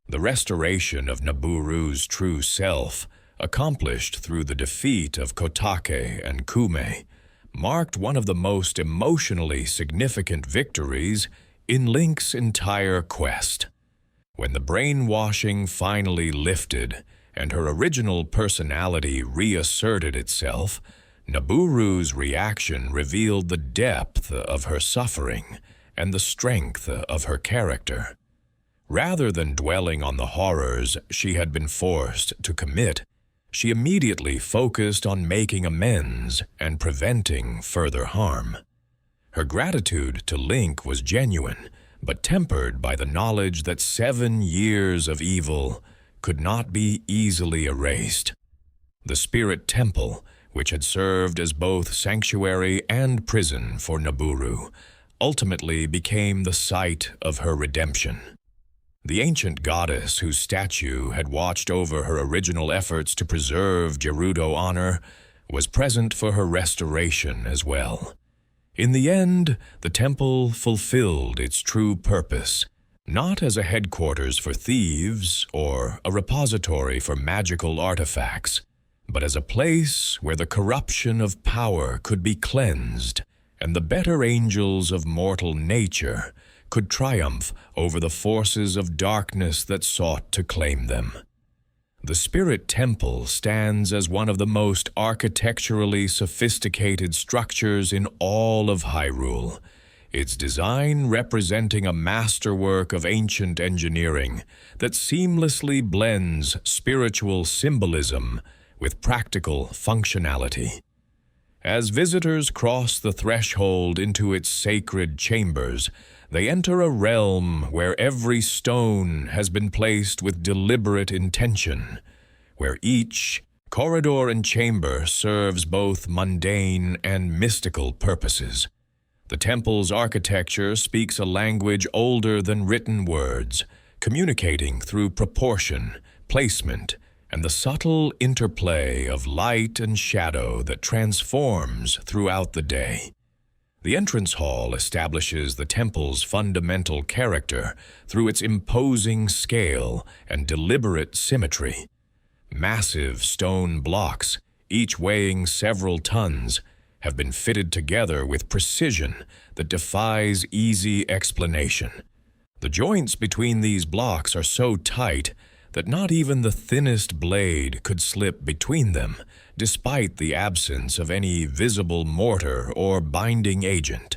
The restoration of Naburu's true self accomplished through the defeat of Kotake and Kume, marked one of the most emotionally significant victories in Link's entire quest. When the brainwashing finally lifted and her original personality reasserted itself, Naburu's reaction revealed the depth of her suffering and the strength of her character. Rather than dwelling on the horrors she had been forced to commit, she immediately focused on making amends and preventing further harm. Her gratitude to Link was genuine, but tempered by the knowledge that 7 years of evil could not be easily erased. The Spirit Temple, which had served as both sanctuary and prison for Naburu, ultimately became the site of her redemption. The ancient goddess whose statue had watched over her original efforts to preserve Gerudo honor was present for her restoration as well. In the end, the temple fulfilled its true purpose, not as a headquarters for thieves or a repository for magical artifacts, but as a place where the corruption of power could be cleansed and the better angels of mortal nature could triumph over the forces of darkness that sought to claim them. The Spirit Temple stands as one of the most architecturally sophisticated structures in all of Hyrule, its design representing a masterwork of ancient engineering that seamlessly blends spiritual symbolism with practical functionality. As visitors cross the threshold into its sacred chambers, they enter a realm where every stone has been placed with deliberate intention, where each corridor and chamber serves both mundane and mystical purposes. The temple's architecture speaks a language older than written words, communicating through proportion, placement, and the subtle interplay of light and shadow that transforms throughout the day. The entrance hall establishes the temple's fundamental character through its imposing scale and deliberate symmetry. Massive stone blocks, each weighing several tons, have been fitted together with precision that defies easy explanation. The joints between these blocks are so tight that not even the thinnest blade could slip between them, despite the absence of any visible mortar or binding agent.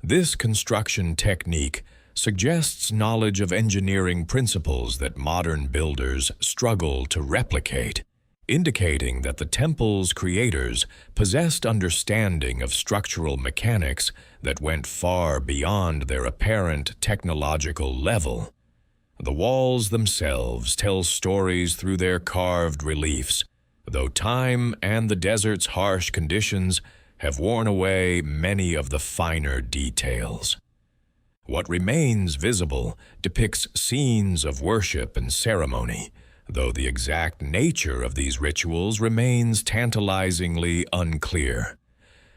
This construction technique suggests knowledge of engineering principles that modern builders struggle to replicate, indicating that the temple's creators possessed understanding of structural mechanics that went far beyond their apparent technological level. The walls themselves tell stories through their carved reliefs, though time and the desert's harsh conditions have worn away many of the finer details. What remains visible depicts scenes of worship and ceremony, though the exact nature of these rituals remains tantalizingly unclear.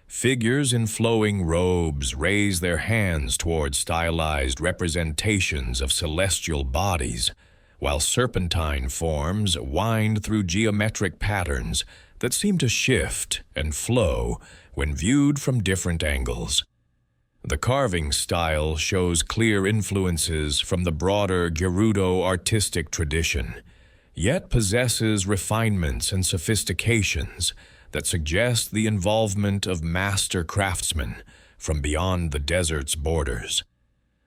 Figures in flowing robes raise their hands toward stylized representations of celestial bodies, while serpentine forms wind through geometric patterns that seem to shift and flow when viewed from different angles. The carving style shows clear influences from the broader Gerudo artistic tradition, yet possesses refinements and sophistications that suggest the involvement of master craftsmen from beyond the desert's borders.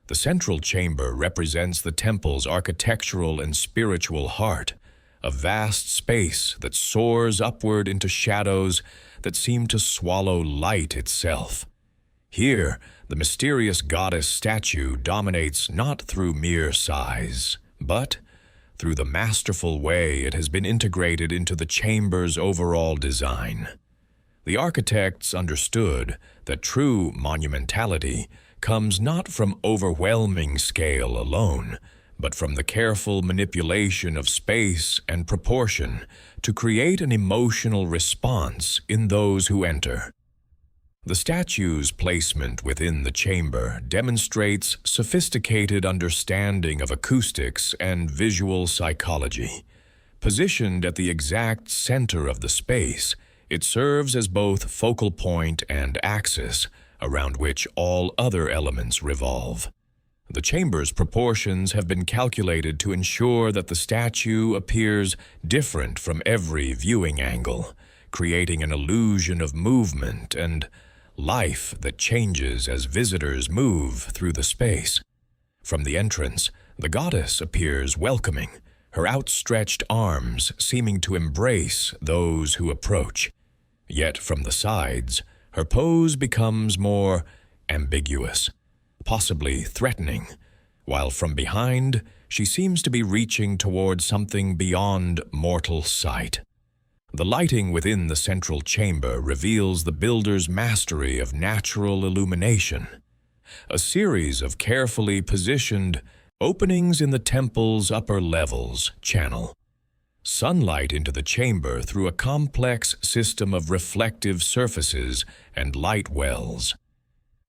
The central chamber represents the temple's architectural and spiritual heart, a vast space that soars upward into shadows that seem to swallow light itself. Here, the mysterious goddess statue dominates not through mere size, but through the masterful way it has been integrated into the chamber's overall design. The architects understood that true monumentality comes not from overwhelming scale alone, but from the careful manipulation of space and proportion to create an emotional response in those who enter. The statue's placement within the chamber demonstrates sophisticated understanding of acoustics and visual psychology, Positioned at the exact center of the space, it serves as both focal point and axis, around which all other elements revolve. The chamber's proportions have been calculated to ensure that the statue appears different from every viewing angle, creating an illusion of movement and life that changes as visitors move through the space. From the entrance, the goddess appears welcoming, her outstretched arms seeming to embrace those who approach. Yet from the sides, her pose becomes more ambiguous, possibly threatening, while from behind, she seems to be reaching toward something beyond mortal sight. The lighting within the central chamber reveals the builder's mastery of natural illumination. A series of carefully positioned openings in the temple's upper levels channel sunlight into the chamber through a complex system of reflective surfaces and light wells.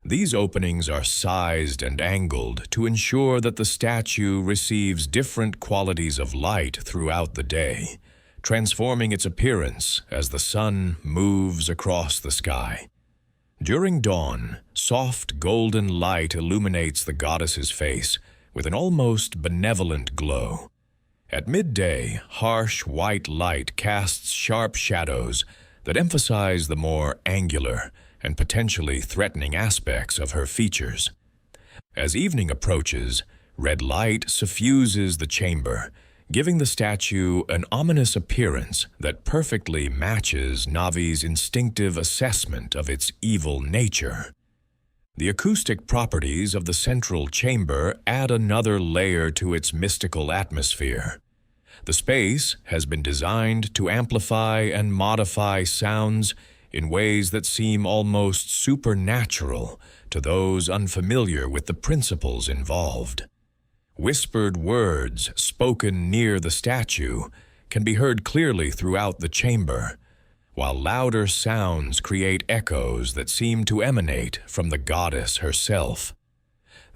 These openings are sized and angled to ensure that the statue receives different qualities of light throughout the day, transforming its appearance as the sun moves across the sky. During dawn, soft golden light illuminates the goddess's face with an almost benevolent glow. At midday, harsh white light casts sharp shadows that emphasize the more angular and potentially threatening aspects of her features. As evening approaches, red light suffuses the chamber, giving the statue an ominous appearance that perfectly matches Navi's instinctive assessment of its evil nature. The acoustic properties of the central chamber add another layer to its mystical atmosphere. The space has been designed to amplify and modify sounds in ways that seem almost supernatural to those unfamiliar with the principles involved. Whispered words spoken near the statue can be heard clearly throughout the chamber, while louder sounds create echoes that seem to emanate from the goddess herself.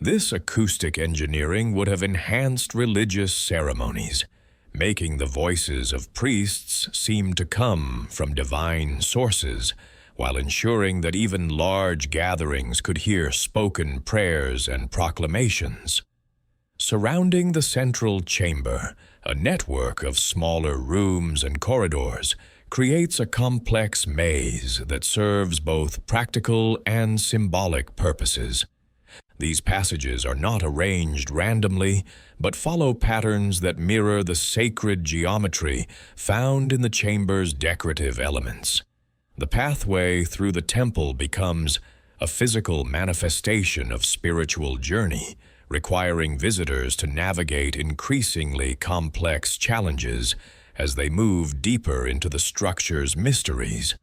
This acoustic engineering would have enhanced religious ceremonies, making the voices of priests seem to come from divine sources, while ensuring that even large gatherings could hear spoken prayers and proclamations. Surrounding the central chamber, a network of smaller rooms and corridors creates a complex maze that serves both practical and symbolic purposes. These passages are not arranged randomly, but follow patterns that mirror the sacred geometry found in the chamber's decorative elements. The pathway through the temple becomes a physical manifestation of spiritual journey, requiring visitors to navigate increasingly complex challenges as they move deeper into the structure's mysteries.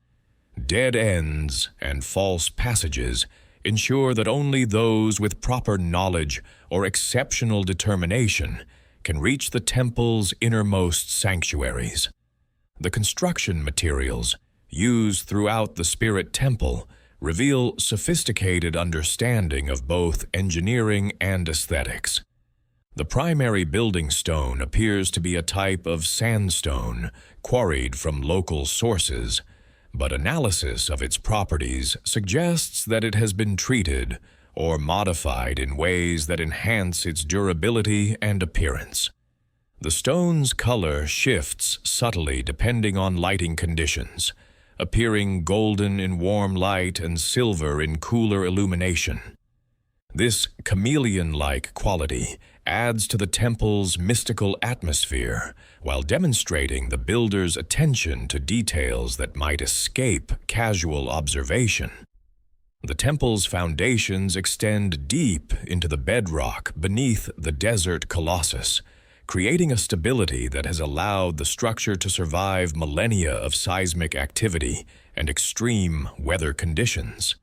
Dead ends and false passages ensure that only those with proper knowledge or exceptional determination can reach the temple's innermost sanctuaries. The construction materials used throughout the Spirit Temple reveal sophisticated understanding of both engineering and aesthetics. The primary building stone appears to be a type of sandstone quarried from local sources, but analysis of its properties suggests that it has been treated or modified in ways that enhance its durability and appearance. The stone's color shifts subtly depending on lighting conditions, appearing golden in warm light and silver in cooler illumination. This chameleon-like quality adds to the temple's mystical atmosphere while demonstrating the builder's attention to details that might escape casual observation. The temple's foundations extend deep into the bedrock beneath the desert colossus, creating a stability that has allowed the structure to survive millennia of seismic activity and extreme weather conditions.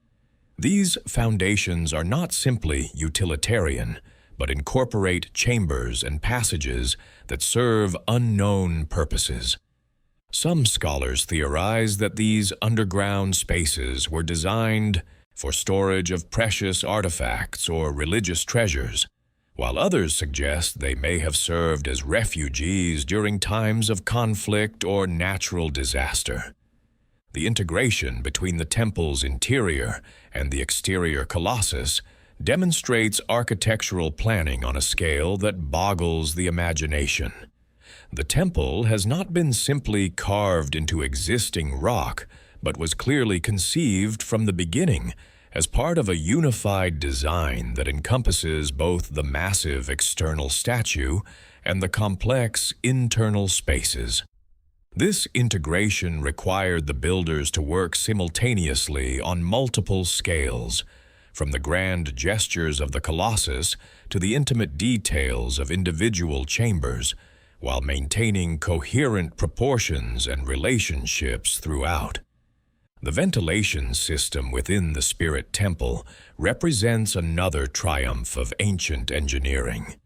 These foundations are not simply utilitarian, but incorporate chambers and passages that serve unknown purposes. Some scholars theorize that these underground spaces were designed for storage of precious artifacts or religious treasures, while others suggest they may have served as refugees during times of conflict or natural disaster. The integration between the temple's interior and the exterior colossus demonstrates architectural planning on a scale that boggles the imagination. The temple has not been simply carved into existing rock, but was clearly conceived from the beginning as part of a unified design that encompasses both the massive external statue and the complex internal spaces. This integration required the builders to work simultaneously on multiple scales, from the grand gestures of the Colossus to the intimate details of individual chambers, while maintaining coherent proportions and relationships throughout. The ventilation system within the Spirit Temple represents another triumph of ancient engineering.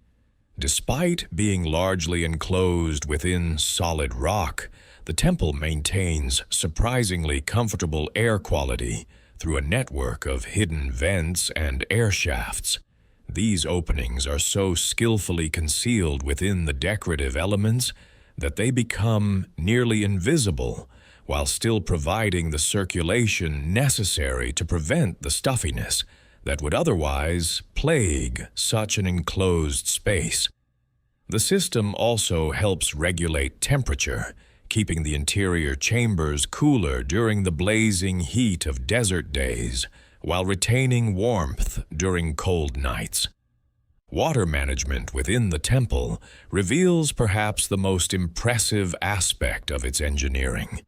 Despite being largely enclosed within solid rock, the temple maintains surprisingly comfortable air quality through a network of hidden vents and air shafts. These openings are so skillfully concealed within the decorative elements that they become nearly invisible, while still providing the circulation necessary to prevent the stuffiness that would otherwise plague such an enclosed space. The system also helps regulate temperature, keeping the interior chambers cooler during the blazing heat of desert days, while retaining warmth during cold nights. Water management within the temple reveals perhaps the most impressive aspect of its engineering.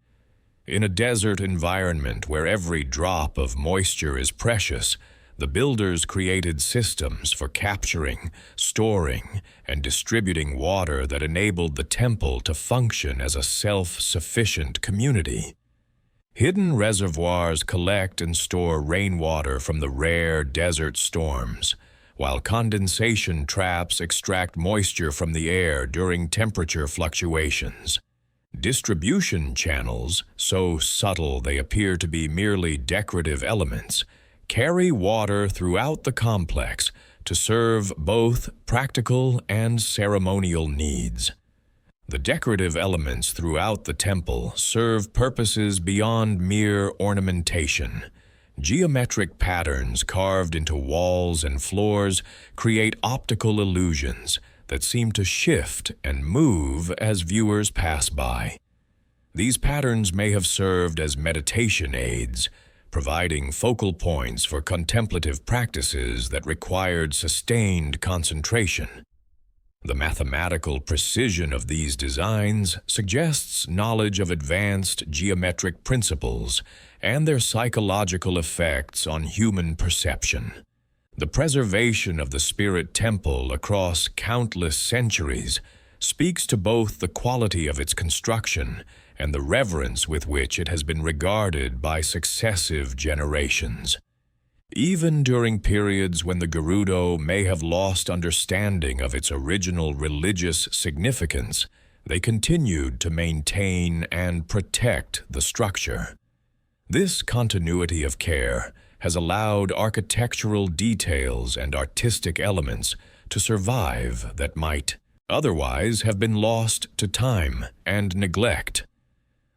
In a desert environment where every drop of moisture is precious, the builders created systems for capturing, storing, and distributing water that enabled the temple to function as a self-sufficient community. Hidden reservoirs collect and store rainwater from the rare desert storms, while condensation traps extract moisture from the air during temperature fluctuations. Distribution channels, so subtle they appear to be merely decorative elements, carry water throughout the complex to serve both practical and ceremonial needs. The decorative elements throughout the temple serve purposes beyond mere ornamentation. Geometric patterns carved into walls and floors create optical illusions that seem to shift and move as viewers pass by. These patterns may have served as meditation aids, providing focal points for contemplative practices that required sustained concentration. The mathematical precision of these designs suggests knowledge of advanced geometric principles and their psychological effects on human perception. The preservation of the Spirit Temple across countless centuries speaks to both the quality of its construction and the reverence with which it has been regarded by successive generations. Even during periods when the Gerudo may have lost understanding of its original religious significance, they continued to maintain and protect the structure. This continuity of care has allowed architectural details and artistic elements to survive that might otherwise have been lost to time and neglect.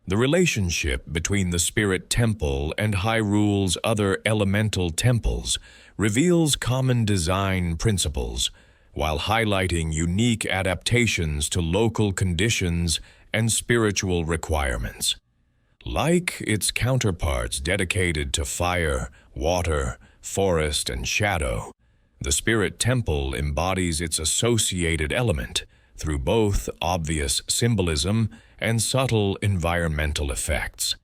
The relationship between the Spirit Temple and Hyrule's other elemental temples reveals common design principles, while highlighting unique adaptations to local conditions and spiritual requirements. Like its counterparts dedicated to fire, water, forest, and shadow, the Spirit Temple embodies its associated element through both obvious symbolism and subtle environmental effects.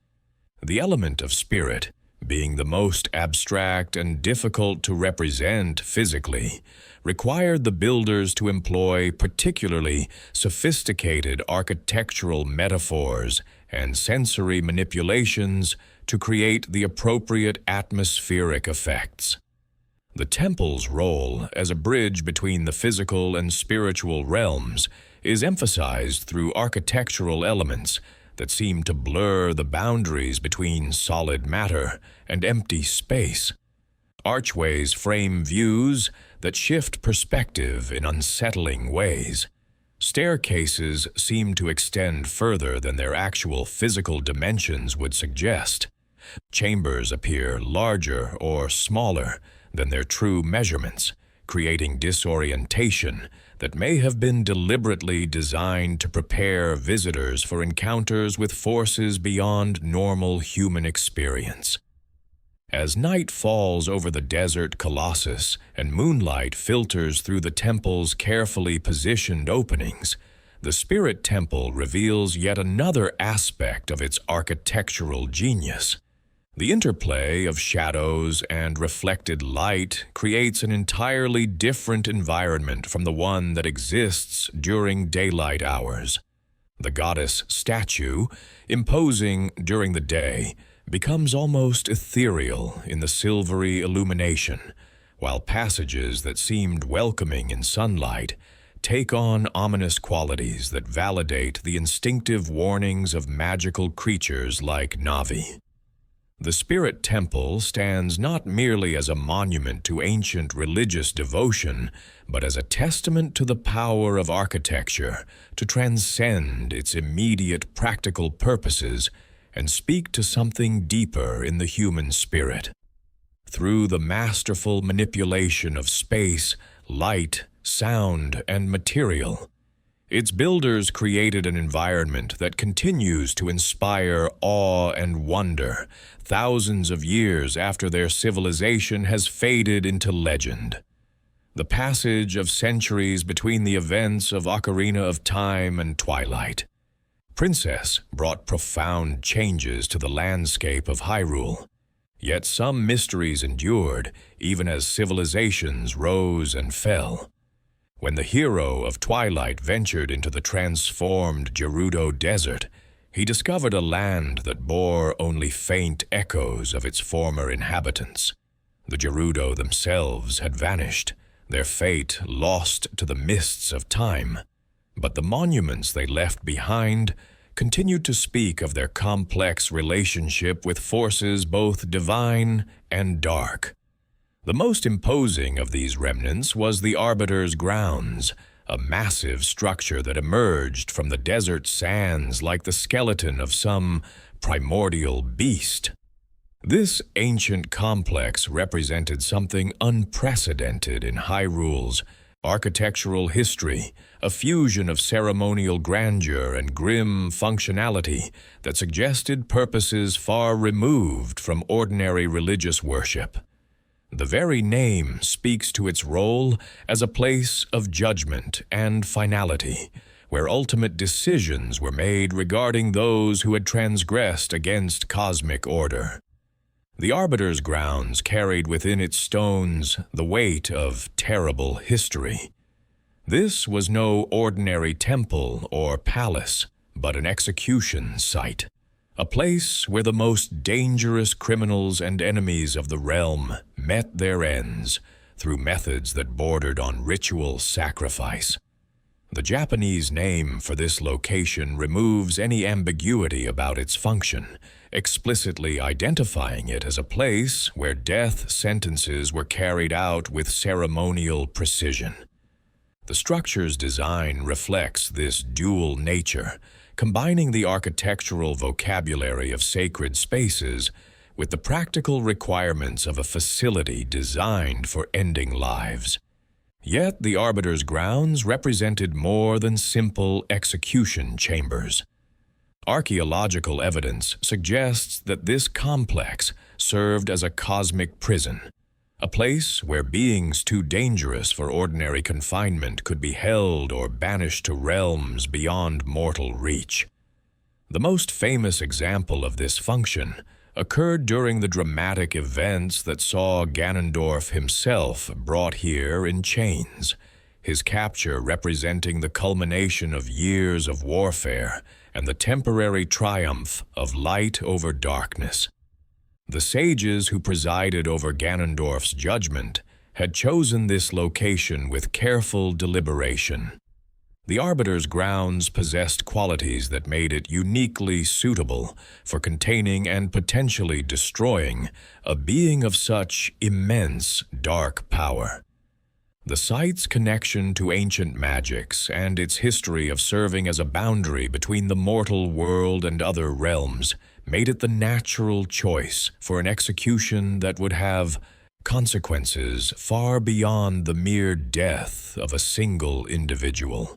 The element of spirit, being the most abstract and difficult to represent physically, required the builders to employ particularly sophisticated architectural metaphors and sensory manipulations to create the appropriate atmospheric effects. The temple's role as a bridge between the physical and spiritual realms is emphasized through architectural elements that seem to blur the boundaries between solid matter and empty space. Archways frame views that shift perspective in unsettling ways. Staircases seem to extend further than their actual physical dimensions would suggest. Chambers appear larger or smaller than their true measurements, creating disorientation that may have been deliberately designed to prepare visitors for encounters with forces beyond normal human experience. As night falls over the desert colossus and moonlight filters through the temple's carefully positioned openings, the Spirit Temple reveals yet another aspect of its architectural genius. The interplay of shadows and reflected light creates an entirely different environment from the one that exists during daylight hours. The goddess statue, imposing during the day, becomes almost ethereal in the silvery illumination, while passages that seemed welcoming in sunlight take on ominous qualities that validate the instinctive warnings of magical creatures like Navi. The Spirit Temple stands not merely as a monument to ancient religious devotion, but as a testament to the power of architecture to transcend its immediate practical purposes and speak to something deeper in the human spirit. Through the masterful manipulation of space, light, sound, and material, its builders created an environment that continues to inspire awe and wonder thousands of years after their civilization has faded into legend. The passage of centuries between the events of Ocarina of Time and Twilight Princess brought profound changes to the landscape of Hyrule, yet some mysteries endured even as civilizations rose and fell. When the hero of Twilight ventured into the transformed Gerudo Desert, he discovered a land that bore only faint echoes of its former inhabitants. The Gerudo themselves had vanished, their fate lost to the mists of time. But the monuments they left behind continued to speak of their complex relationship with forces both divine and dark. The most imposing of these remnants was the Arbiter's Grounds, a massive structure that emerged from the desert sands like the skeleton of some primordial beast. This ancient complex represented something unprecedented in Hyrule's architectural history, a fusion of ceremonial grandeur and grim functionality that suggested purposes far removed from ordinary religious worship. The very name speaks to its role as a place of judgment and finality, where ultimate decisions were made regarding those who had transgressed against cosmic order. The Arbiter's Grounds carried within its stones the weight of terrible history. This was no ordinary temple or palace, but an execution site, a place where the most dangerous criminals and enemies of the realm met their ends through methods that bordered on ritual sacrifice. The Japanese name for this location removes any ambiguity about its function, explicitly identifying it as a place where death sentences were carried out with ceremonial precision. The structure's design reflects this dual nature, combining the architectural vocabulary of sacred spaces with the practical requirements of a facility designed for ending lives. Yet the Arbiter's Grounds represented more than simple execution chambers. Archaeological evidence suggests that this complex served as a cosmic prison, a place where beings too dangerous for ordinary confinement could be held or banished to realms beyond mortal reach. The most famous example of this function occurred during the dramatic events that saw Ganondorf himself brought here in chains, his capture representing the culmination of years of warfare and the temporary triumph of light over darkness. The sages who presided over Ganondorf's judgment had chosen this location with careful deliberation. The Arbiter's grounds possessed qualities that made it uniquely suitable for containing and potentially destroying a being of such immense dark power. The site's connection to ancient magics and its history of serving as a boundary between the mortal world and other realms made it the natural choice for an execution that would have consequences far beyond the mere death of a single individual.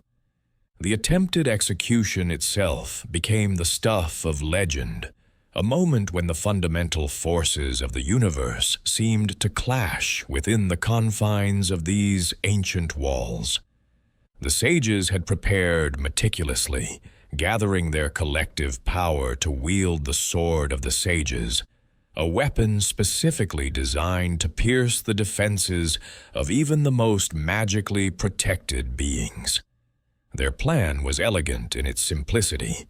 The attempted execution itself became the stuff of legend, a moment when the fundamental forces of the universe seemed to clash within the confines of these ancient walls. The sages had prepared meticulously, gathering their collective power to wield the Sword of the Sages, a weapon specifically designed to pierce the defenses of even the most magically protected beings. Their plan was elegant in its simplicity: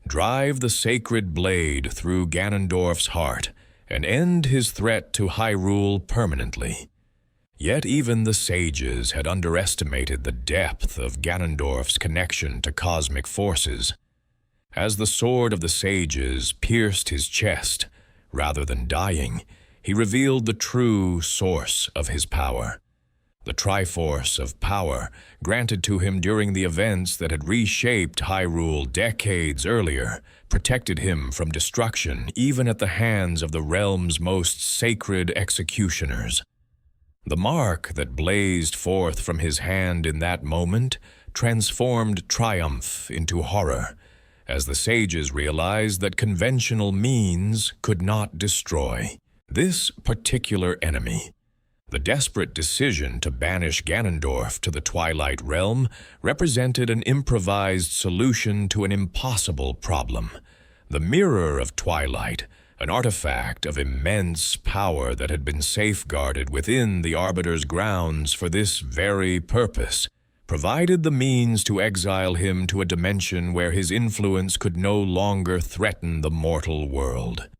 drive the sacred blade through Ganondorf's heart and end his threat to Hyrule permanently. Yet even the sages had underestimated the depth of Ganondorf's connection to cosmic forces. As the Sword of the Sages pierced his chest, rather than dying, he revealed the true source of his power. The Triforce of power, granted to him during the events that had reshaped Hyrule decades earlier, protected him from destruction even at the hands of the realm's most sacred executioners. The mark that blazed forth from his hand in that moment transformed triumph into horror, as the sages realized that conventional means could not destroy this particular enemy. The desperate decision to banish Ganondorf to the Twilight Realm represented an improvised solution to an impossible problem. The Mirror of Twilight, an artifact of immense power that had been safeguarded within the Arbiter's grounds for this very purpose, provided the means to exile him to a dimension where his influence could no longer threaten the mortal world.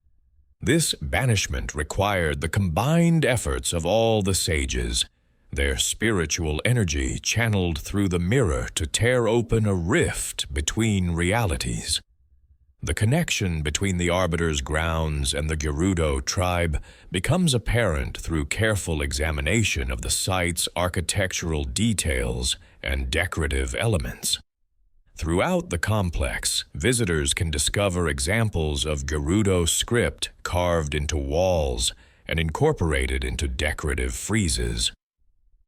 This banishment required the combined efforts of all the sages, their spiritual energy channeled through the mirror to tear open a rift between realities. The connection between the Arbiter's grounds and the Gerudo tribe becomes apparent through careful examination of the site's architectural details and decorative elements. Throughout the complex, visitors can discover examples of Gerudo script carved into walls and incorporated into decorative friezes.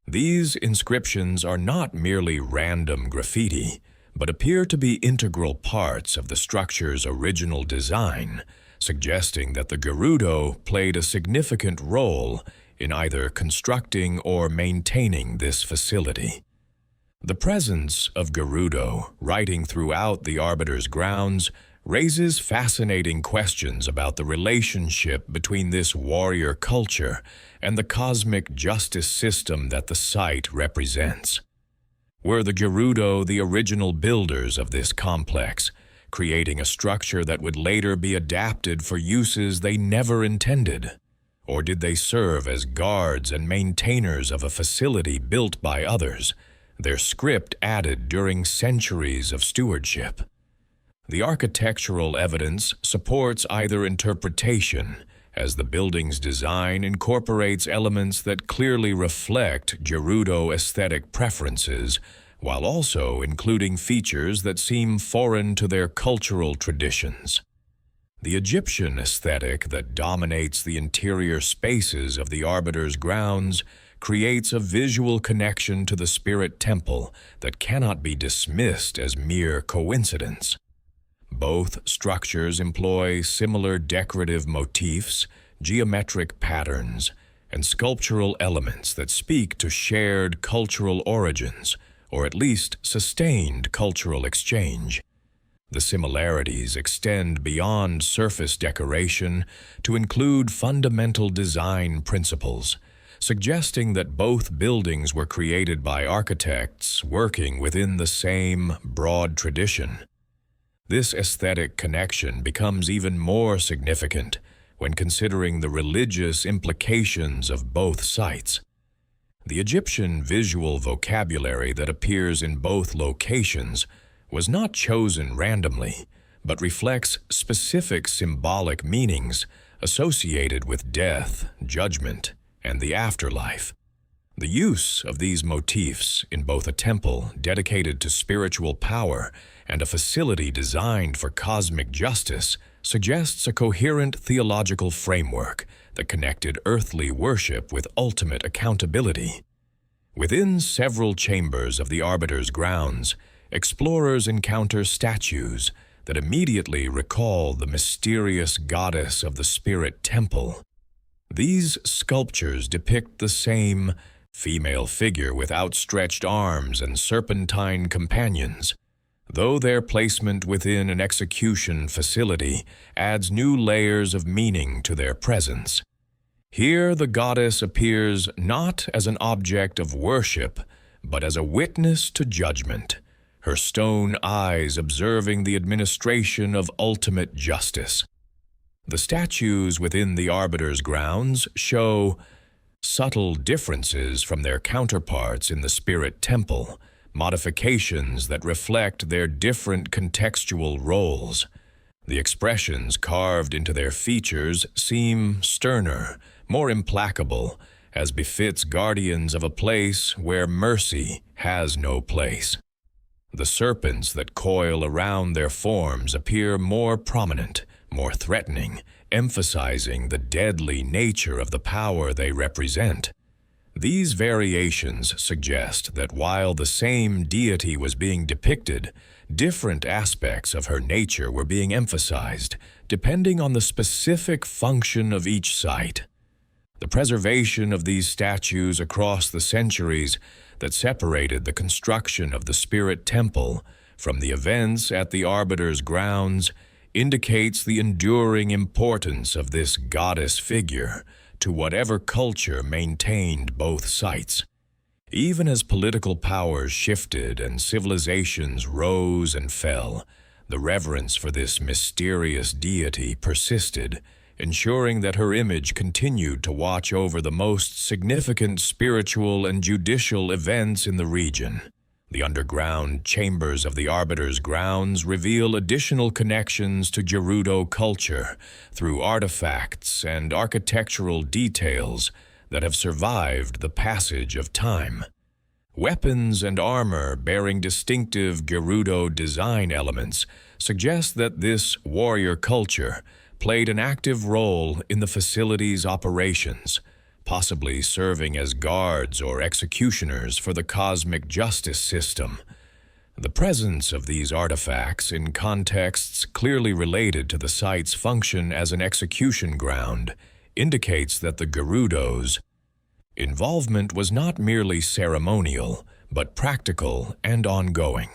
These inscriptions are not merely random graffiti, but appear to be integral parts of the structure's original design, suggesting that the Gerudo played a significant role in either constructing or maintaining this facility. The presence of Gerudo, riding throughout the Arbiter's grounds, raises fascinating questions about the relationship between this warrior culture and the cosmic justice system that the site represents. Were the Gerudo the original builders of this complex, creating a structure that would later be adapted for uses they never intended? Or did they serve as guards and maintainers of a facility built by others, their script added during centuries of stewardship? The architectural evidence supports either interpretation, as the building's design incorporates elements that clearly reflect Gerudo aesthetic preferences, while also including features that seem foreign to their cultural traditions. The Egyptian aesthetic that dominates the interior spaces of the Arbiter's grounds creates a visual connection to the spirit temple that cannot be dismissed as mere coincidence. Both structures employ similar decorative motifs, geometric patterns, and sculptural elements that speak to shared cultural origins, or at least sustained cultural exchange. The similarities extend beyond surface decoration to include fundamental design principles, suggesting that both buildings were created by architects working within the same broad tradition. This aesthetic connection becomes even more significant when considering the religious implications of both sites. The Egyptian visual vocabulary that appears in both locations was not chosen randomly, but reflects specific symbolic meanings associated with death, judgment, and the afterlife. The use of these motifs in both a temple dedicated to spiritual power and a facility designed for cosmic justice suggests a coherent theological framework that connected earthly worship with ultimate accountability. Within several chambers of the Arbiter's grounds, explorers encounter statues that immediately recall the mysterious goddess of the spirit temple. These sculptures depict the same female figure with outstretched arms and serpentine companions, though their placement within an execution facility adds new layers of meaning to their presence. Here the goddess appears not as an object of worship, but as a witness to judgment, her stone eyes observing the administration of ultimate justice. The statues within the Arbiter's grounds show subtle differences from their counterparts in the spirit temple, modifications that reflect their different contextual roles. The expressions carved into their features seem sterner, more implacable, as befits guardians of a place where mercy has no place. The serpents that coil around their forms appear more prominent, more threatening, emphasizing the deadly nature of the power they represent. These variations suggest that while the same deity was being depicted, different aspects of her nature were being emphasized, depending on the specific function of each site. The preservation of these statues across the centuries that separated the construction of the spirit temple from the events at the Arbiter's grounds indicates the enduring importance of this goddess figure to whatever culture maintained both sites. Even as political powers shifted and civilizations rose and fell, the reverence for this mysterious deity persisted, ensuring that her image continued to watch over the most significant spiritual and judicial events in the region. The underground chambers of the Arbiter's grounds reveal additional connections to Gerudo culture through artifacts and architectural details that have survived the passage of time. Weapons and armor bearing distinctive Gerudo design elements suggest that this warrior culture played an active role in the facility's operations, possibly serving as guards or executioners for the cosmic justice system. The presence of these artifacts in contexts clearly related to the site's function as an execution ground indicates that the Gerudo's involvement was not merely ceremonial, but practical and ongoing.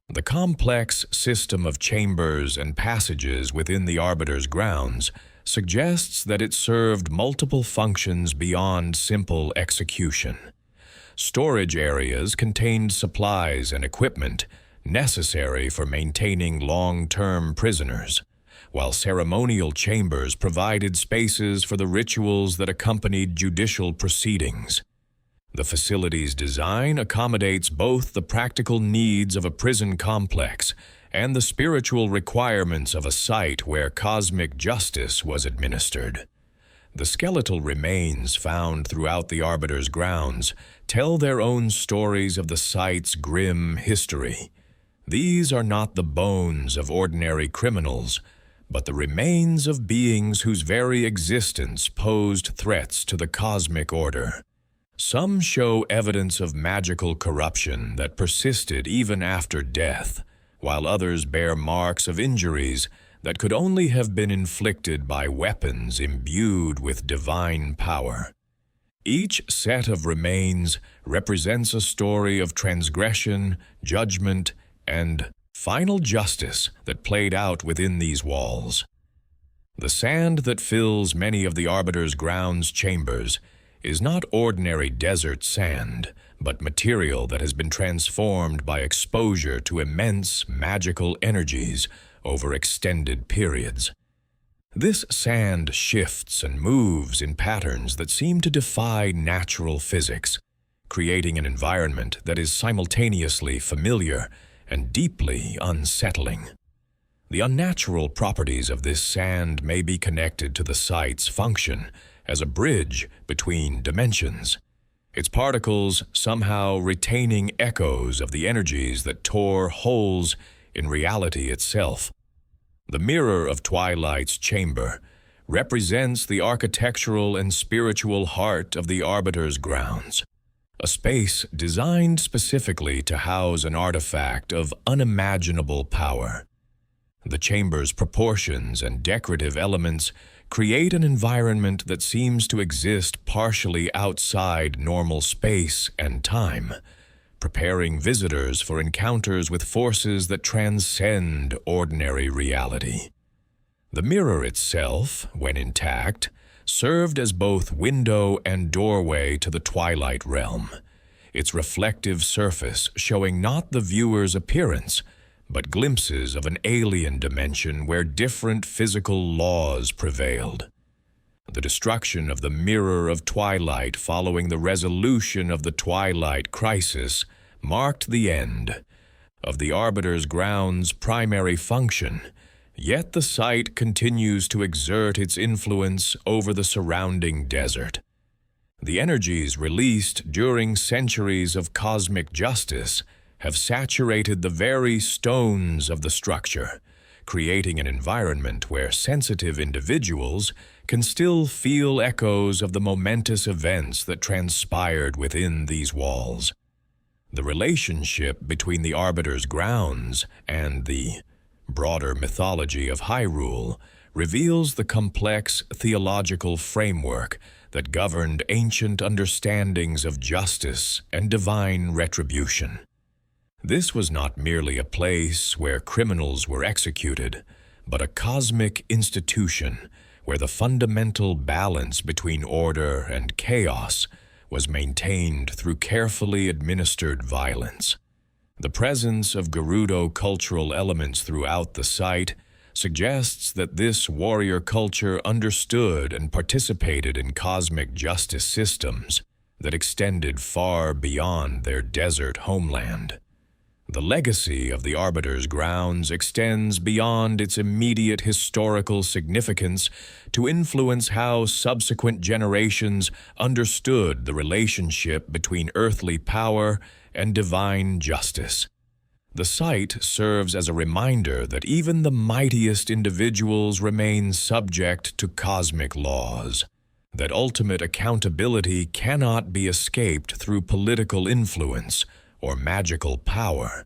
The complex system of chambers and passages within the Arbiter's grounds suggests that it served multiple functions beyond simple execution. Storage areas contained supplies and equipment necessary for maintaining long-term prisoners, while ceremonial chambers provided spaces for the rituals that accompanied judicial proceedings. The facility's design accommodates both the practical needs of a prison complex and the spiritual requirements of a site where cosmic justice was administered. The skeletal remains found throughout the Arbiter's grounds tell their own stories of the site's grim history. These are not the bones of ordinary criminals, but the remains of beings whose very existence posed threats to the cosmic order. Some show evidence of magical corruption that persisted even after death, while others bear marks of injuries that could only have been inflicted by weapons imbued with divine power. Each set of remains represents a story of transgression, judgment, and final justice that played out within these walls. The sand that fills many of the Arbiter's grounds chambers is not ordinary desert sand, but material that has been transformed by exposure to immense magical energies over extended periods. This sand shifts and moves in patterns that seem to defy natural physics, creating an environment that is simultaneously familiar and deeply unsettling. The unnatural properties of this sand may be connected to the site's function as a bridge between dimensions, its particles somehow retaining echoes of the energies that tore holes in reality itself. The mirror of Twilight's chamber represents the architectural and spiritual heart of the Arbiter's grounds, a space designed specifically to house an artifact of unimaginable power. The chamber's proportions and decorative elements create an environment that seems to exist partially outside normal space and time, preparing visitors for encounters with forces that transcend ordinary reality. The mirror itself, when intact, served as both window and doorway to the Twilight realm, its reflective surface showing not the viewer's appearance, but glimpses of an alien dimension where different physical laws prevailed. The destruction of the Mirror of Twilight following the resolution of the Twilight Crisis marked the end of the Arbiter's grounds' primary function, yet the site continues to exert its influence over the surrounding desert. The energies released during centuries of cosmic justice have saturated the very stones of the structure, creating an environment where sensitive individuals can still feel echoes of the momentous events that transpired within these walls. The relationship between the Arbiter's grounds and the broader mythology of Hyrule reveals the complex theological framework that governed ancient understandings of justice and divine retribution. This was not merely a place where criminals were executed, but a cosmic institution where the fundamental balance between order and chaos was maintained through carefully administered violence. The presence of Gerudo cultural elements throughout the site suggests that this warrior culture understood and participated in cosmic justice systems that extended far beyond their desert homeland. The legacy of the Arbiter's grounds extends beyond its immediate historical significance to influence how subsequent generations understood the relationship between earthly power and divine justice. The site serves as a reminder that even the mightiest individuals remain subject to cosmic laws, that ultimate accountability cannot be escaped through political influence or magical power.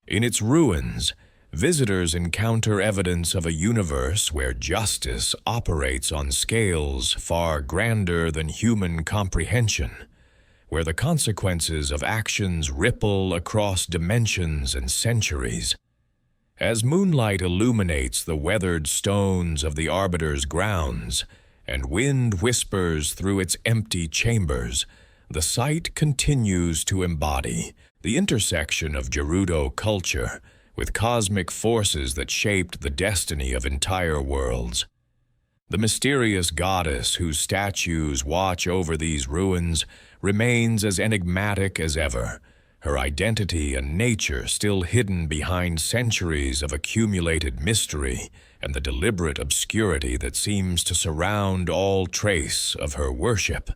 In its ruins, visitors encounter evidence of a universe where justice operates on scales far grander than human comprehension, where the consequences of actions ripple across dimensions and centuries. As moonlight illuminates the weathered stones of the Arbiter's grounds, and wind whispers through its empty chambers, the site continues to embody the intersection of Gerudo culture with cosmic forces that shaped the destiny of entire worlds. The mysterious goddess whose statues watch over these ruins remains as enigmatic as ever, her identity and nature still hidden behind centuries of accumulated mystery and the deliberate obscurity that seems to surround all trace of her worship.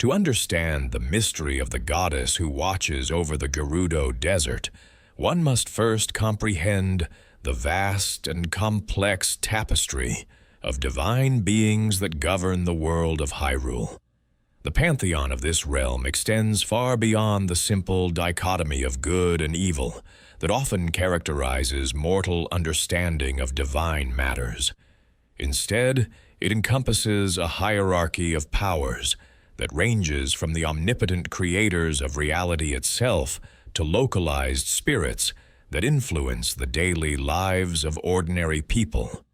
To understand the mystery of the goddess who watches over the Gerudo Desert, one must first comprehend the vast and complex tapestry of divine beings that govern the world of Hyrule. The pantheon of this realm extends far beyond the simple dichotomy of good and evil that often characterizes mortal understanding of divine matters. Instead, it encompasses a hierarchy of powers that ranges from the omnipotent creators of reality itself to localized spirits that influence the daily lives of ordinary people.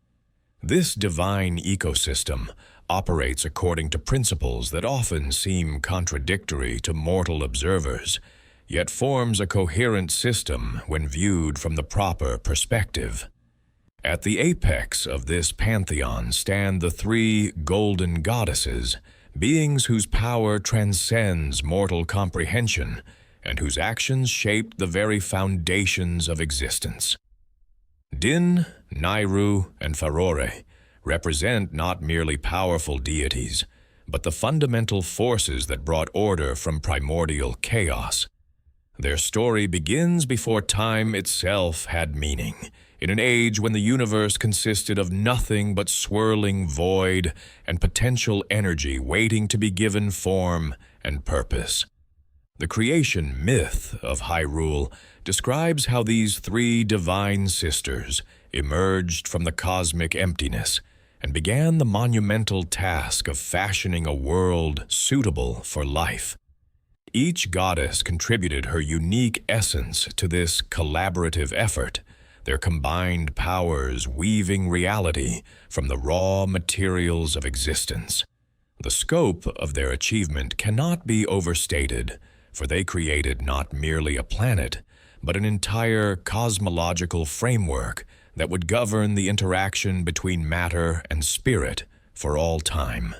This divine ecosystem operates according to principles that often seem contradictory to mortal observers, yet forms a coherent system when viewed from the proper perspective. At the apex of this pantheon stand the three golden goddesses, beings whose power transcends mortal comprehension and whose actions shaped the very foundations of existence. Din, Nayru, and Farore represent not merely powerful deities, but the fundamental forces that brought order from primordial chaos. Their story begins before time itself had meaning, in an age when the universe consisted of nothing but swirling void and potential energy waiting to be given form and purpose. The creation myth of Hyrule describes how these three divine sisters emerged from the cosmic emptiness and began the monumental task of fashioning a world suitable for life. Each goddess contributed her unique essence to this collaborative effort, their combined powers weaving reality from the raw materials of existence. The scope of their achievement cannot be overstated, for they created not merely a planet, but an entire cosmological framework that would govern the interaction between matter and spirit for all time.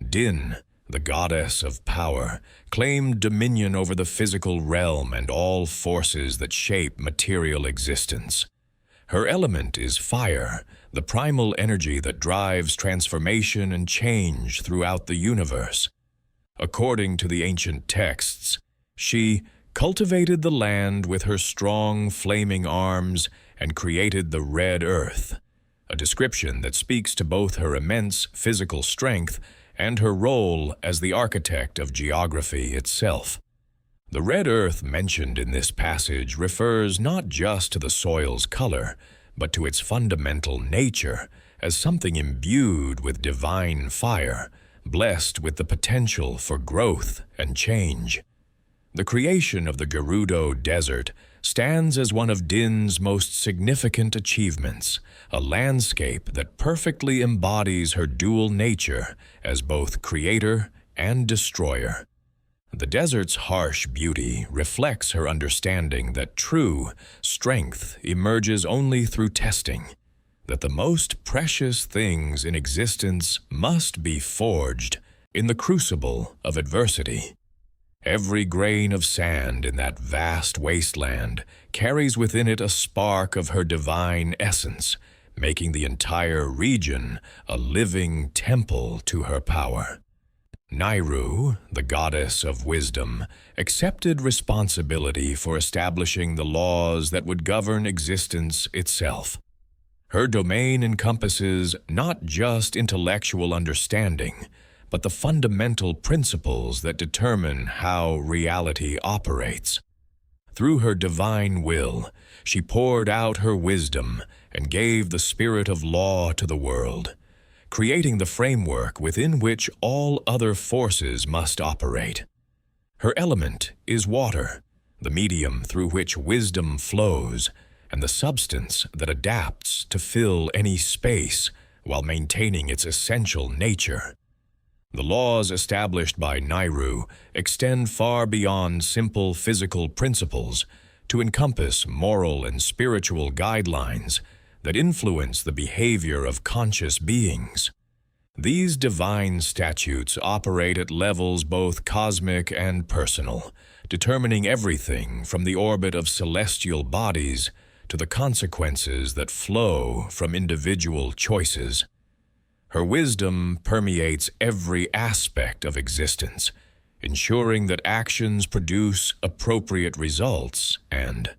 Din, the goddess of power, claimed dominion over the physical realm and all forces that shape material existence. Her element is fire, the primal energy that drives transformation and change throughout the universe. According to the ancient texts, she cultivated the land with her strong, flaming arms and created the red earth, a description that speaks to both her immense physical strength and her role as the architect of geography itself. The red earth mentioned in this passage refers not just to the soil's color, but to its fundamental nature as something imbued with divine fire, blessed with the potential for growth and change. The creation of the Gerudo Desert stands as one of Din's most significant achievements, a landscape that perfectly embodies her dual nature as both creator and destroyer. The desert's harsh beauty reflects her understanding that true strength emerges only through testing, that the most precious things in existence must be forged in the crucible of adversity. Every grain of sand in that vast wasteland carries within it a spark of her divine essence, making the entire region a living temple to her power. Nayru, the goddess of wisdom, accepted responsibility for establishing the laws that would govern existence itself. Her domain encompasses not just intellectual understanding, but the fundamental principles that determine how reality operates. Through her divine will, she poured out her wisdom and gave the spirit of law to the world, creating the framework within which all other forces must operate. Her element is water, the medium through which wisdom flows, and the substance that adapts to fill any space while maintaining its essential nature. The laws established by Nayru extend far beyond simple physical principles to encompass moral and spiritual guidelines that influence the behavior of conscious beings. These divine statutes operate at levels both cosmic and personal, determining everything from the orbit of celestial bodies to the consequences that flow from individual choices. Her wisdom permeates every aspect of existence, ensuring that actions produce appropriate results and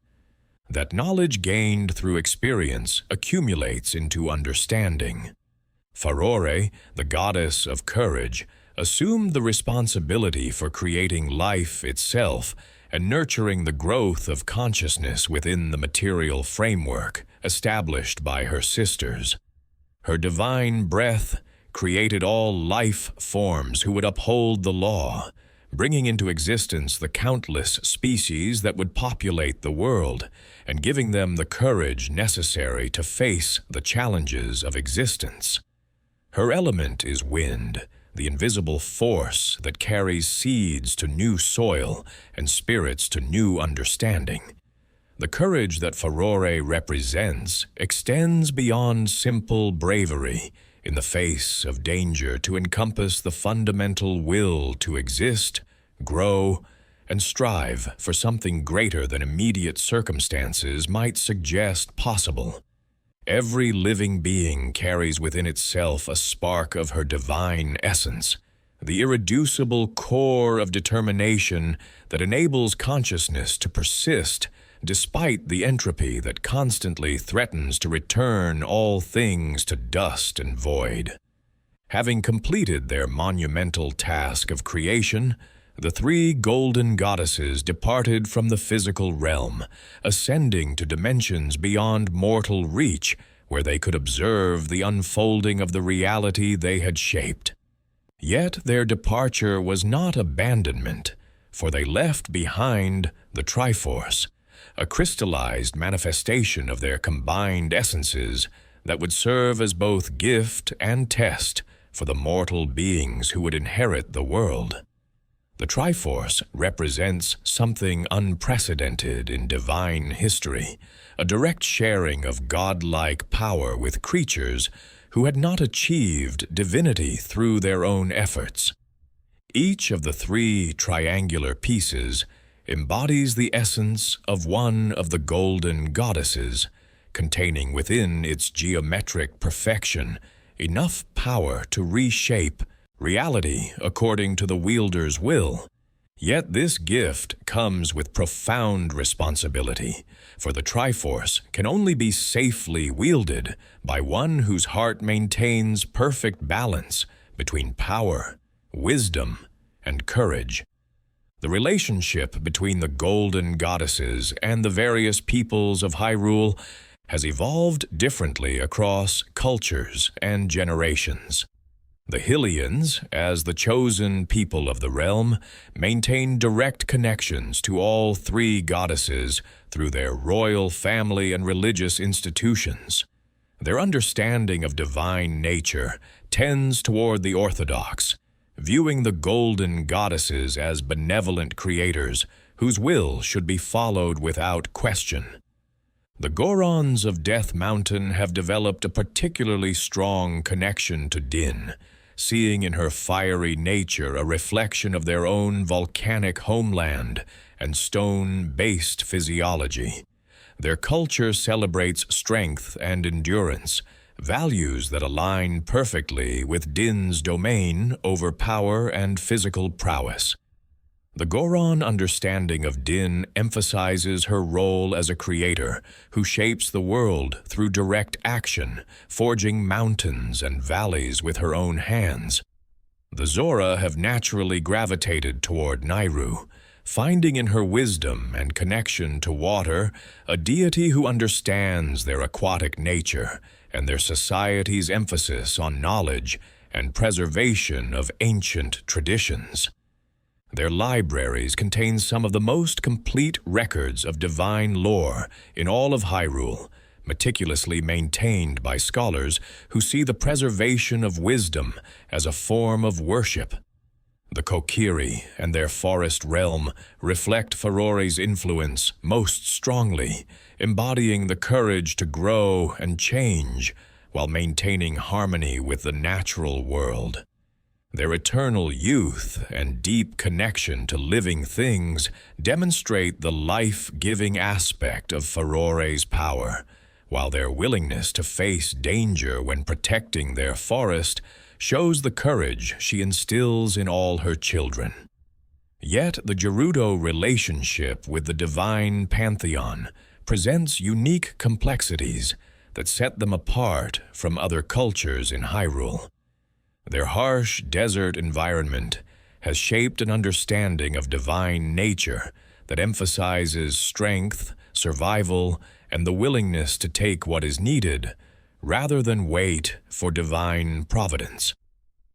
that knowledge gained through experience accumulates into understanding. Farore, the goddess of courage, assumed the responsibility for creating life itself and nurturing the growth of consciousness within the material framework established by her sisters. Her divine breath created all life forms who would uphold the law, bringing into existence the countless species that would populate the world and giving them the courage necessary to face the challenges of existence. Her element is wind, the invisible force that carries seeds to new soil and spirits to new understanding. The courage that Farore represents extends beyond simple bravery, in the face of danger to encompass the fundamental will to exist, grow, and strive for something greater than immediate circumstances might suggest possible. Every living being carries within itself a spark of her divine essence, the irreducible core of determination that enables consciousness to persist despite the entropy that constantly threatens to return all things to dust and void. Having completed their monumental task of creation, the three golden goddesses departed from the physical realm, ascending to dimensions beyond mortal reach, where they could observe the unfolding of the reality they had shaped. Yet their departure was not abandonment, for they left behind the Triforce, a crystallized manifestation of their combined essences that would serve as both gift and test for the mortal beings who would inherit the world. The Triforce represents something unprecedented in divine history, a direct sharing of godlike power with creatures who had not achieved divinity through their own efforts. Each of the three triangular pieces embodies the essence of one of the golden goddesses, containing within its geometric perfection enough power to reshape reality according to the wielder's will. Yet this gift comes with profound responsibility, for the Triforce can only be safely wielded by one whose heart maintains perfect balance between power, wisdom, and courage. The relationship between the golden goddesses and the various peoples of Hyrule has evolved differently across cultures and generations. The Hylians, as the chosen people of the realm, maintain direct connections to all three goddesses through their royal family and religious institutions. Their understanding of divine nature tends toward the orthodox, viewing the golden goddesses as benevolent creators whose will should be followed without question. The Gorons of Death Mountain have developed a particularly strong connection to Din, seeing in her fiery nature a reflection of their own volcanic homeland and stone-based physiology. Their culture celebrates strength and endurance, values that align perfectly with Din's domain over power and physical prowess. The Goron understanding of Din emphasizes her role as a creator who shapes the world through direct action, forging mountains and valleys with her own hands. The Zora have naturally gravitated toward Nayru, finding in her wisdom and connection to water a deity who understands their aquatic nature and their society's emphasis on knowledge and preservation of ancient traditions. Their libraries contain some of the most complete records of divine lore in all of Hyrule, meticulously maintained by scholars who see the preservation of wisdom as a form of worship. The Kokiri and their forest realm reflect Farore's influence most strongly, embodying the courage to grow and change while maintaining harmony with the natural world. Their eternal youth and deep connection to living things demonstrate the life-giving aspect of Farore's power, while their willingness to face danger when protecting their forest shows the courage she instills in all her children. Yet the Gerudo relationship with the divine pantheon presents unique complexities that set them apart from other cultures in Hyrule. Their harsh desert environment has shaped an understanding of divine nature that emphasizes strength, survival, and the willingness to take what is needed, rather than wait for divine providence.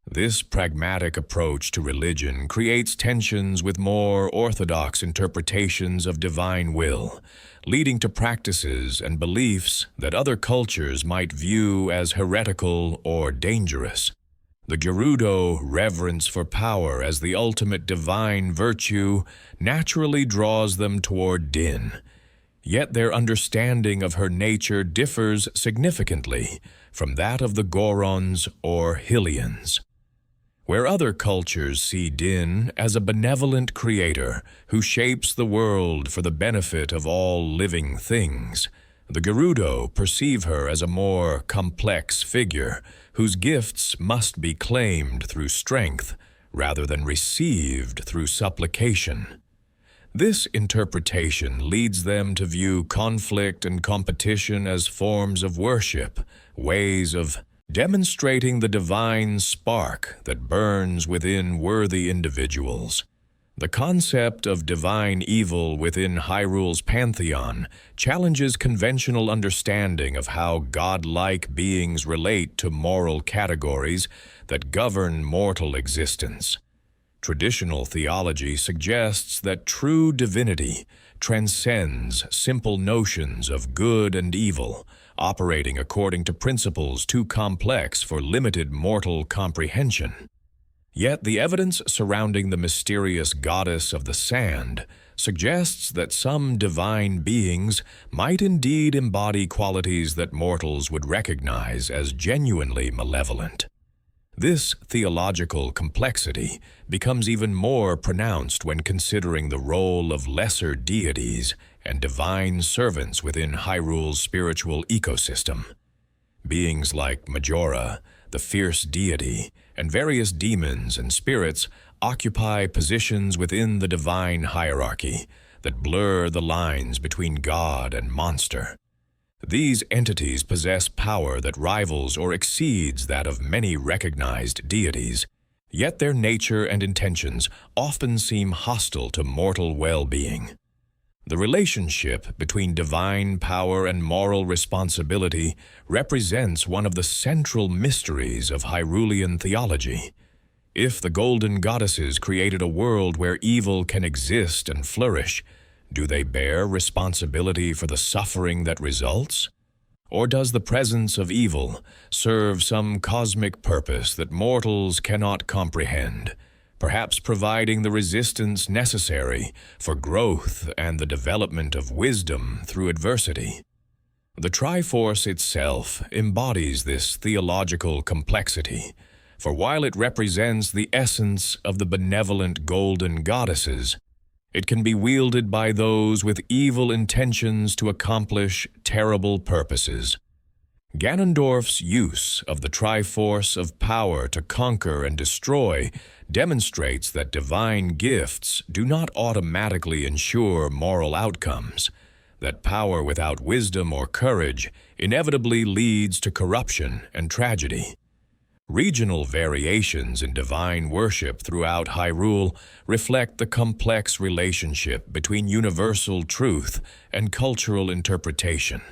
This pragmatic approach to religion creates tensions with more orthodox interpretations of divine will, leading to practices and beliefs that other cultures might view as heretical or dangerous. The Gerudo reverence for power as the ultimate divine virtue naturally draws them toward Din, Yet their understanding of her nature differs significantly from that of the Gorons or Hylians. Where other cultures see Din as a benevolent creator who shapes the world for the benefit of all living things, the Gerudo perceive her as a more complex figure whose gifts must be claimed through strength rather than received through supplication. This interpretation leads them to view conflict and competition as forms of worship, ways of demonstrating the divine spark that burns within worthy individuals. The concept of divine evil within Hyrule's pantheon challenges conventional understanding of how godlike beings relate to moral categories that govern mortal existence. Traditional theology suggests that true divinity transcends simple notions of good and evil, operating according to principles too complex for limited mortal comprehension. Yet the evidence surrounding the mysterious goddess of the sand suggests that some divine beings might indeed embody qualities that mortals would recognize as genuinely malevolent. This theological complexity becomes even more pronounced when considering the role of lesser deities and divine servants within Hyrule's spiritual ecosystem. Beings like Majora, the fierce deity, and various demons and spirits occupy positions within the divine hierarchy that blur the lines between god and monster. These entities possess power that rivals or exceeds that of many recognized deities, yet their nature and intentions often seem hostile to mortal well-being. The relationship between divine power and moral responsibility represents one of the central mysteries of Hyrulean theology. If the golden goddesses created a world where evil can exist and flourish, do they bear responsibility for the suffering that results? Or does the presence of evil serve some cosmic purpose that mortals cannot comprehend, perhaps providing the resistance necessary for growth and the development of wisdom through adversity? The Triforce itself embodies this theological complexity, for while it represents the essence of the benevolent golden goddesses, it can be wielded by those with evil intentions to accomplish terrible purposes. Ganondorf's use of the Triforce of power to conquer and destroy demonstrates that divine gifts do not automatically ensure moral outcomes, that power without wisdom or courage inevitably leads to corruption and tragedy. Regional variations in divine worship throughout Hyrule reflect the complex relationship between universal truth and cultural interpretation.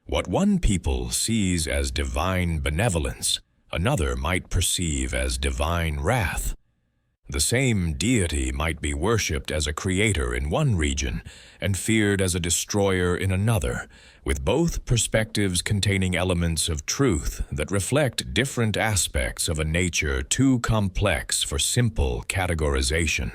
What one people sees as divine benevolence, another might perceive as divine wrath. The same deity might be worshipped as a creator in one region and feared as a destroyer in another, with both perspectives containing elements of truth that reflect different aspects of a nature too complex for simple categorization.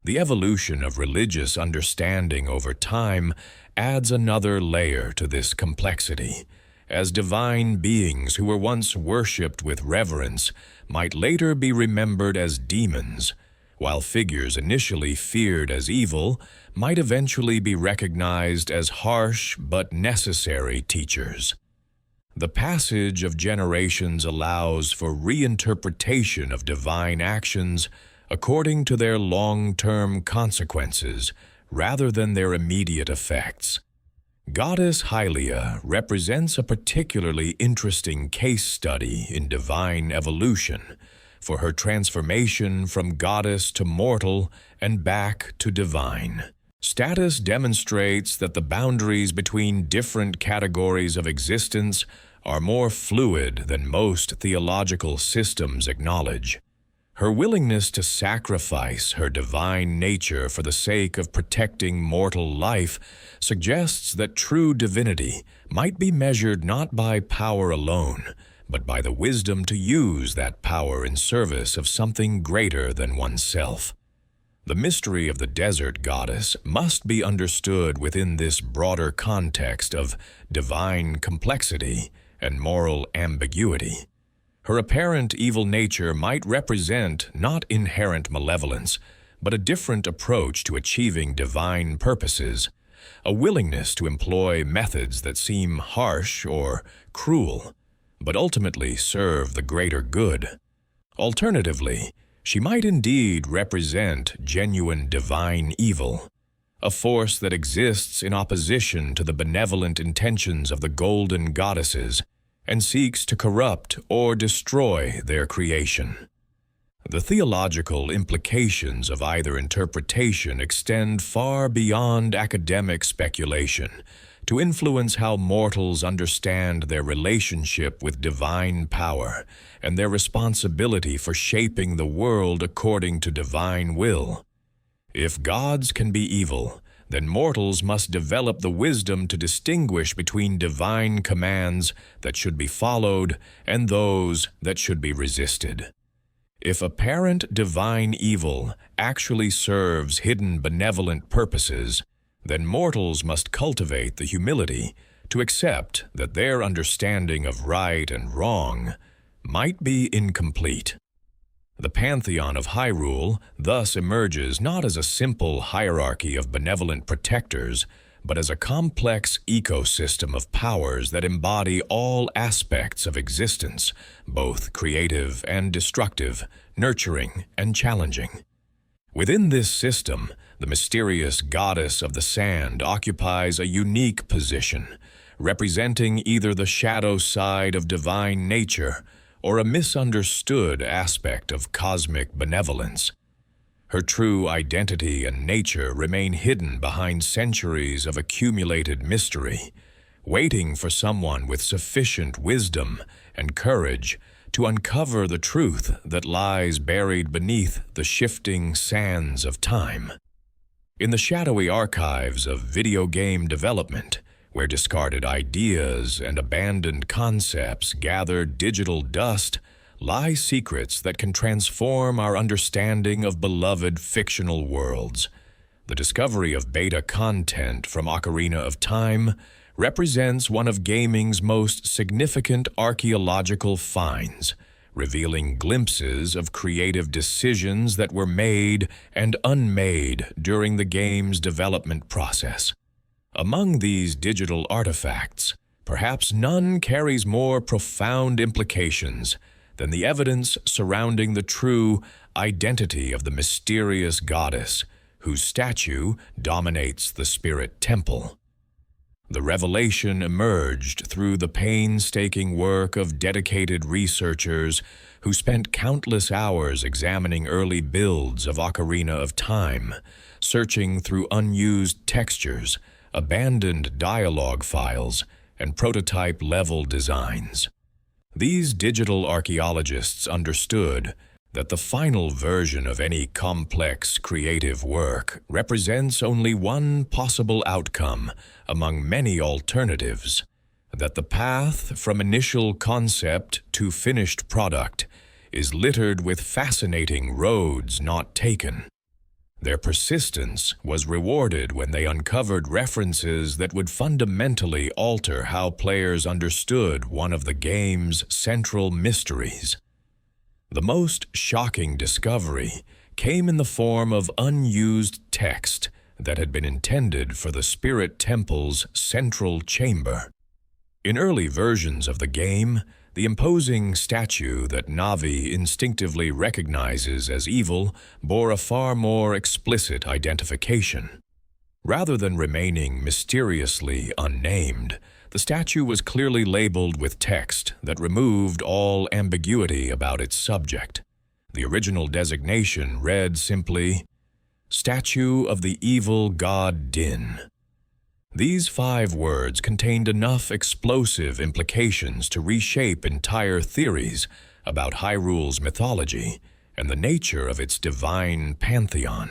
The evolution of religious understanding over time adds another layer to this complexity, as divine beings who were once worshipped with reverence might later be remembered as demons, while figures initially feared as evil might eventually be recognized as harsh but necessary teachers. The passage of generations allows for reinterpretation of divine actions according to their long-term consequences rather than their immediate effects. Goddess Hylia represents a particularly interesting case study in divine evolution, for her transformation from goddess to mortal and back to divine. Status demonstrates that the boundaries between different categories of existence are more fluid than most theological systems acknowledge. Her willingness to sacrifice her divine nature for the sake of protecting mortal life suggests that true divinity might be measured not by power alone, but by the wisdom to use that power in service of something greater than oneself. The mystery of the desert goddess must be understood within this broader context of divine complexity and moral ambiguity. Her apparent evil nature might represent not inherent malevolence, but a different approach to achieving divine purposes, a willingness to employ methods that seem harsh or cruel, but ultimately serve the greater good. Alternatively, she might indeed represent genuine divine evil, a force that exists in opposition to the benevolent intentions of the golden goddesses and seeks to corrupt or destroy their creation. The theological implications of either interpretation extend far beyond academic speculation to influence how mortals understand their relationship with divine power and their responsibility for shaping the world according to divine will. If gods can be evil, then mortals must develop the wisdom to distinguish between divine commands that should be followed and those that should be resisted. If apparent divine evil actually serves hidden benevolent purposes, then mortals must cultivate the humility to accept that their understanding of right and wrong might be incomplete. The pantheon of Hyrule thus emerges not as a simple hierarchy of benevolent protectors, but as a complex ecosystem of powers that embody all aspects of existence, both creative and destructive, nurturing and challenging. Within this system, the mysterious goddess of the sand occupies a unique position, representing either the shadow side of divine nature or a misunderstood aspect of cosmic benevolence. Her true identity and nature remain hidden behind centuries of accumulated mystery, waiting for someone with sufficient wisdom and courage to uncover the truth that lies buried beneath the shifting sands of time. In the shadowy archives of video game development, where discarded ideas and abandoned concepts gather digital dust, lie secrets that can transform our understanding of beloved fictional worlds. The discovery of beta content from Ocarina of Time represents one of gaming's most significant archaeological finds, revealing glimpses of creative decisions that were made and unmade during the game's development process. Among these digital artifacts, perhaps none carries more profound implications than the evidence surrounding the true identity of the mysterious goddess, whose statue dominates the spirit temple. The revelation emerged through the painstaking work of dedicated researchers who spent countless hours examining early builds of Ocarina of Time, searching through unused textures, abandoned dialogue files, and prototype-level designs. These digital archaeologists understood that the final version of any complex creative work represents only one possible outcome among many alternatives, that the path from initial concept to finished product is littered with fascinating roads not taken. Their persistence was rewarded when they uncovered references that would fundamentally alter how players understood one of the game's central mysteries. The most shocking discovery came in the form of unused text that had been intended for the Spirit Temple's central chamber. In early versions of the game, the imposing statue that Navi instinctively recognizes as evil bore a far more explicit identification. Rather than remaining mysteriously unnamed, the statue was clearly labeled with text that removed all ambiguity about its subject. The original designation read simply, "Statue of the Evil God Din." These 5 words contained enough explosive implications to reshape entire theories about Hyrule's mythology and the nature of its divine pantheon.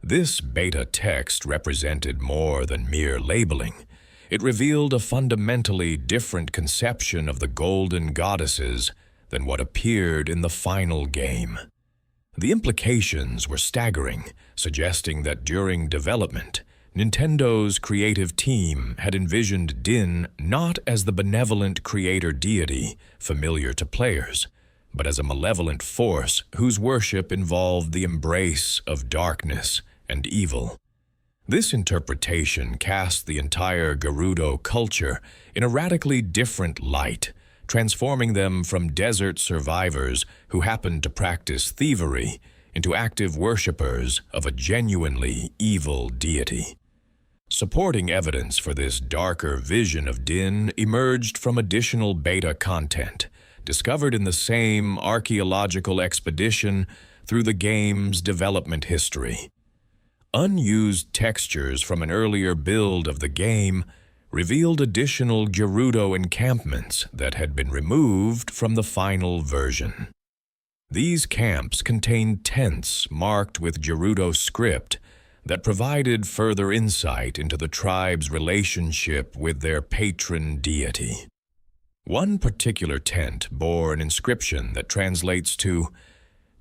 This beta text represented more than mere labeling. It revealed a fundamentally different conception of the golden goddesses than what appeared in the final game. The implications were staggering, suggesting that during development, Nintendo's creative team had envisioned Din not as the benevolent creator deity familiar to players, but as a malevolent force whose worship involved the embrace of darkness and evil. This interpretation cast the entire Gerudo culture in a radically different light, transforming them from desert survivors who happened to practice thievery into active worshippers of a genuinely evil deity. Supporting evidence for this darker vision of Din emerged from additional beta content, discovered in the same archaeological expedition through the game's development history. Unused textures from an earlier build of the game revealed additional Gerudo encampments that had been removed from the final version. These camps contained tents marked with Gerudo script that provided further insight into the tribe's relationship with their patron deity. One particular tent bore an inscription that translates to,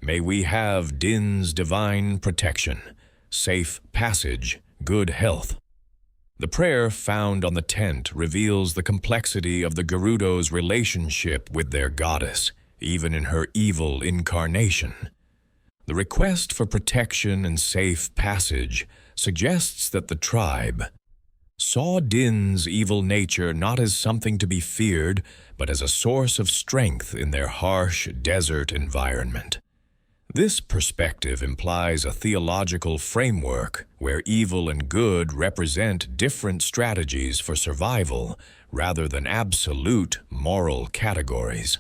"May we have Din's divine protection, safe passage, good health." The prayer found on the tent reveals the complexity of the Gerudo's relationship with their goddess, even in her evil incarnation. The request for protection and safe passage suggests that the tribe saw Din's evil nature not as something to be feared, but as a source of strength in their harsh desert environment. This perspective implies a theological framework where evil and good represent different strategies for survival rather than absolute moral categories.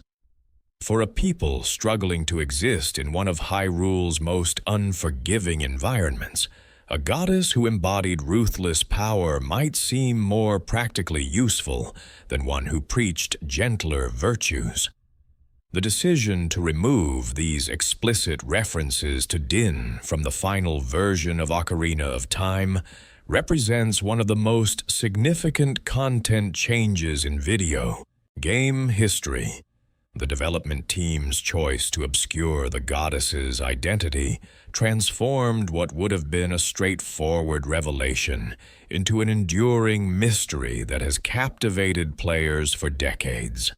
For a people struggling to exist in one of Hyrule's most unforgiving environments, a goddess who embodied ruthless power might seem more practically useful than one who preached gentler virtues. The decision to remove these explicit references to Din from the final version of Ocarina of Time represents one of the most significant content changes in video game history. The development team's choice to obscure the goddess's identity transformed what would have been a straightforward revelation into an enduring mystery that has captivated players for decades.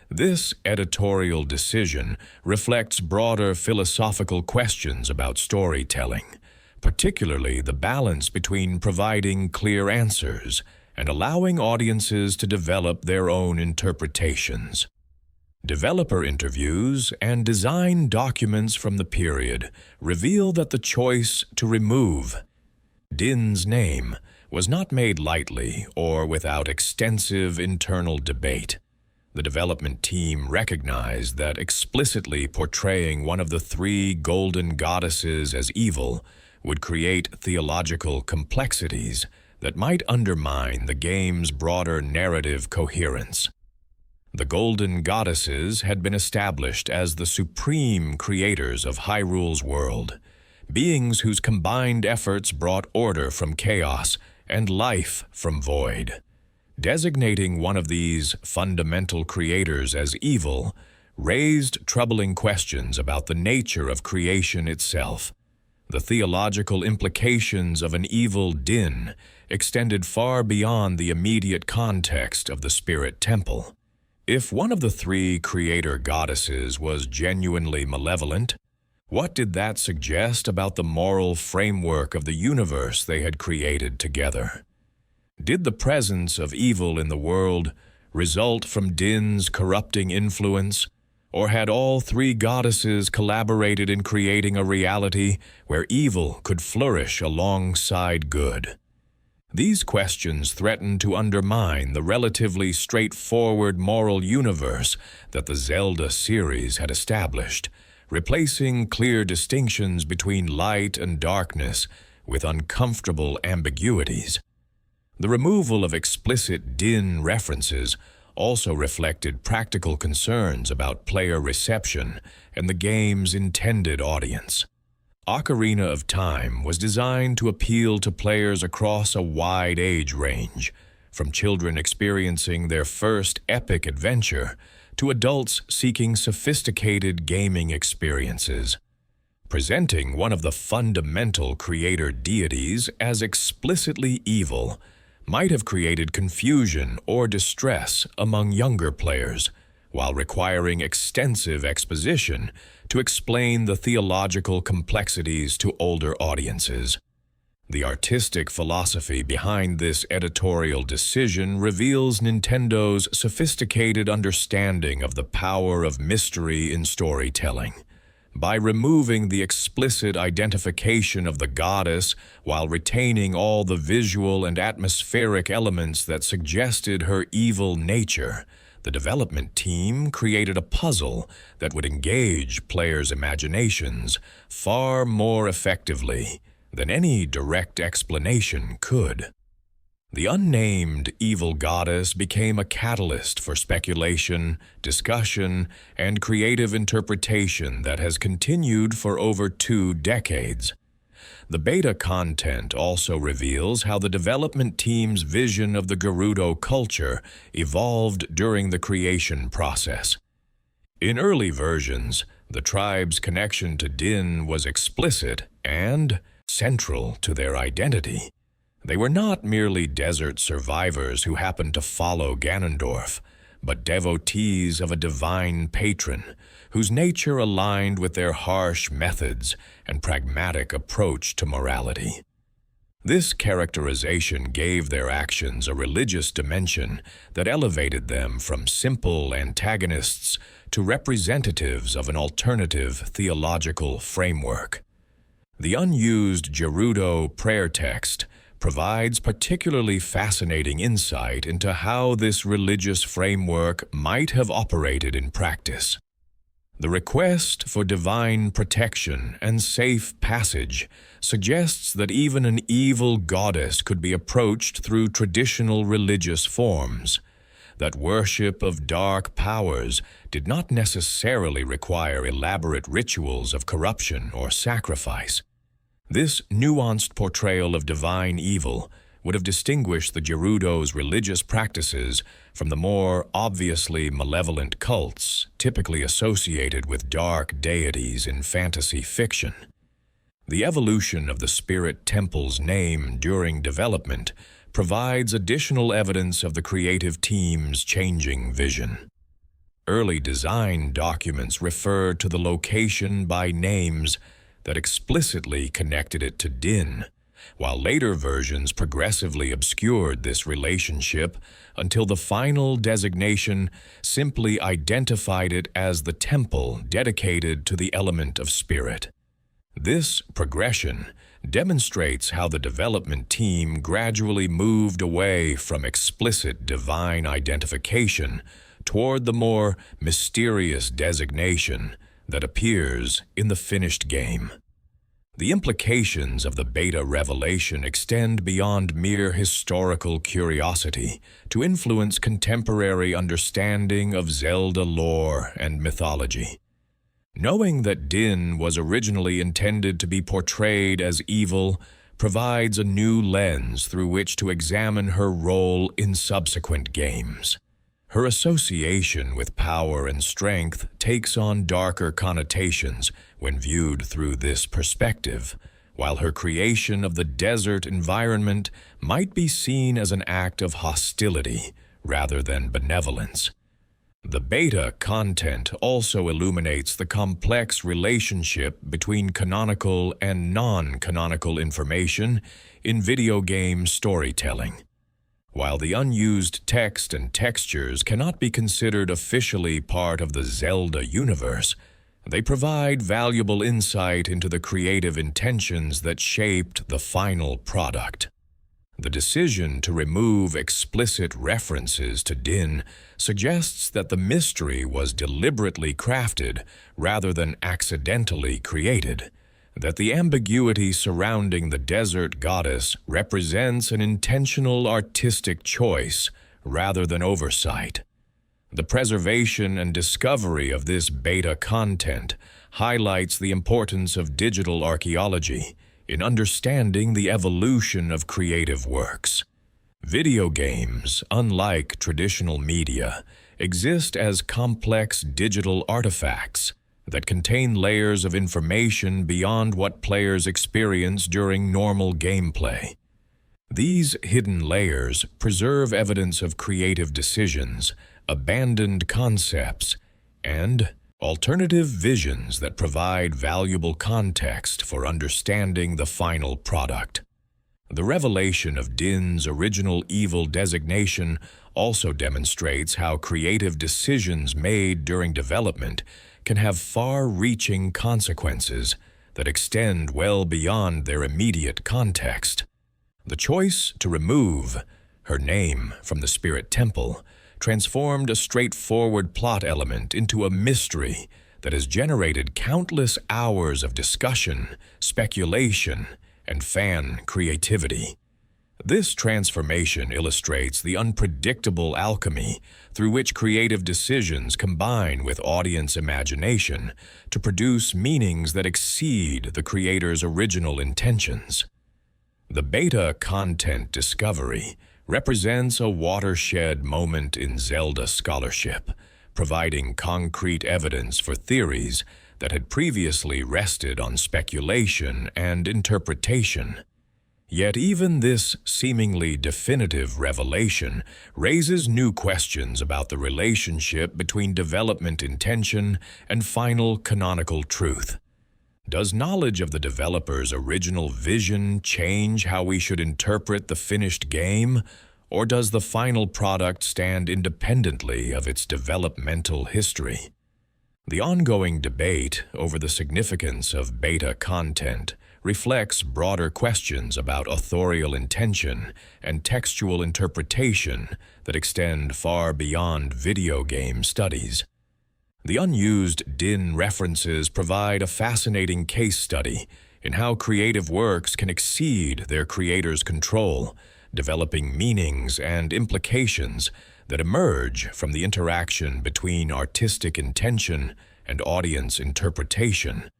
This editorial decision reflects broader philosophical questions about storytelling, particularly the balance between providing clear answers and allowing audiences to develop their own interpretations. Developer interviews and design documents from the period reveal that the choice to remove Din's name was not made lightly or without extensive internal debate. The development team recognized that explicitly portraying one of the three golden goddesses as evil would create theological complexities that might undermine the game's broader narrative coherence. The Golden Goddesses had been established as the supreme creators of Hyrule's world, beings whose combined efforts brought order from chaos and life from void. Designating one of these fundamental creators as evil raised troubling questions about the nature of creation itself. The theological implications of an evil Din extended far beyond the immediate context of the Spirit Temple. If one of the three creator goddesses was genuinely malevolent, what did that suggest about the moral framework of the universe they had created together? Did the presence of evil in the world result from Din's corrupting influence, or had all three goddesses collaborated in creating a reality where evil could flourish alongside good? These questions threaten to undermine the relatively straightforward moral universe that the Zelda series had established, replacing clear distinctions between light and darkness with uncomfortable ambiguities. The removal of explicit Din references also reflected practical concerns about player reception and the game's intended audience. Ocarina of Time was designed to appeal to players across a wide age range, from children experiencing their first epic adventure to adults seeking sophisticated gaming experiences. Presenting one of the fundamental creator deities as explicitly evil might have created confusion or distress among younger players, while requiring extensive exposition to explain the theological complexities to older audiences. The artistic philosophy behind this editorial decision reveals Nintendo's sophisticated understanding of the power of mystery in storytelling. By removing the explicit identification of the goddess while retaining all the visual and atmospheric elements that suggested her evil nature, the development team created a puzzle that would engage players' imaginations far more effectively than any direct explanation could. The unnamed evil goddess became a catalyst for speculation, discussion, and creative interpretation that has continued for over 2 decades. The beta content also reveals how the development team's vision of the Gerudo culture evolved during the creation process. In early versions, the tribe's connection to Din was explicit and central to their identity. They were not merely desert survivors who happened to follow Ganondorf, but devotees of a divine patron whose nature aligned with their harsh methods and pragmatic approach to morality. This characterization gave their actions a religious dimension that elevated them from simple antagonists to representatives of an alternative theological framework. The unused Gerudo prayer text provides particularly fascinating insight into how this religious framework might have operated in practice. The request for divine protection and safe passage suggests that even an evil goddess could be approached through traditional religious forms, that worship of dark powers did not necessarily require elaborate rituals of corruption or sacrifice. This nuanced portrayal of divine evil would have distinguished the Gerudo's religious practices from the more obviously malevolent cults typically associated with dark deities in fantasy fiction. The evolution of the spirit temple's name during development provides additional evidence of the creative team's changing vision. Early design documents refer to the location by names that explicitly connected it to Din, while later versions progressively obscured this relationship until the final designation simply identified it as the temple dedicated to the element of spirit. This progression demonstrates how the development team gradually moved away from explicit divine identification toward the more mysterious designation that appears in the finished game. The implications of the beta revelation extend beyond mere historical curiosity to influence contemporary understanding of Zelda lore and mythology. Knowing that Din was originally intended to be portrayed as evil provides a new lens through which to examine her role in subsequent games. Her association with power and strength takes on darker connotations when viewed through this perspective, while her creation of the desert environment might be seen as an act of hostility rather than benevolence. The beta content also illuminates the complex relationship between canonical and non-canonical information in video game storytelling. While the unused text and textures cannot be considered officially part of the Zelda universe, they provide valuable insight into the creative intentions that shaped the final product. The decision to remove explicit references to Din suggests that the mystery was deliberately crafted rather than accidentally created, that the ambiguity surrounding the desert goddess represents an intentional artistic choice rather than oversight. The preservation and discovery of this beta content highlights the importance of digital archaeology in understanding the evolution of creative works. Video games, unlike traditional media, exist as complex digital artifacts, that contain layers of information beyond what players experience during normal gameplay. These hidden layers preserve evidence of creative decisions, abandoned concepts, and alternative visions that provide valuable context for understanding the final product. The revelation of Din's original evil designation also demonstrates how creative decisions made during development can have far-reaching consequences that extend well beyond their immediate context. The choice to remove her name from the Spirit Temple transformed a straightforward plot element into a mystery that has generated countless hours of discussion, speculation, and fan creativity. This transformation illustrates the unpredictable alchemy through which creative decisions combine with audience imagination to produce meanings that exceed the creator's original intentions. The beta content discovery represents a watershed moment in Zelda scholarship, providing concrete evidence for theories that had previously rested on speculation and interpretation. Yet even this seemingly definitive revelation raises new questions about the relationship between development intention and final canonical truth. Does knowledge of the developer's original vision change how we should interpret the finished game, or does the final product stand independently of its developmental history? The ongoing debate over the significance of beta content reflects broader questions about authorial intention and textual interpretation that extend far beyond video game studies. The unused Din references provide a fascinating case study in how creative works can exceed their creator's control, developing meanings and implications that emerge from the interaction between artistic intention and audience interpretation,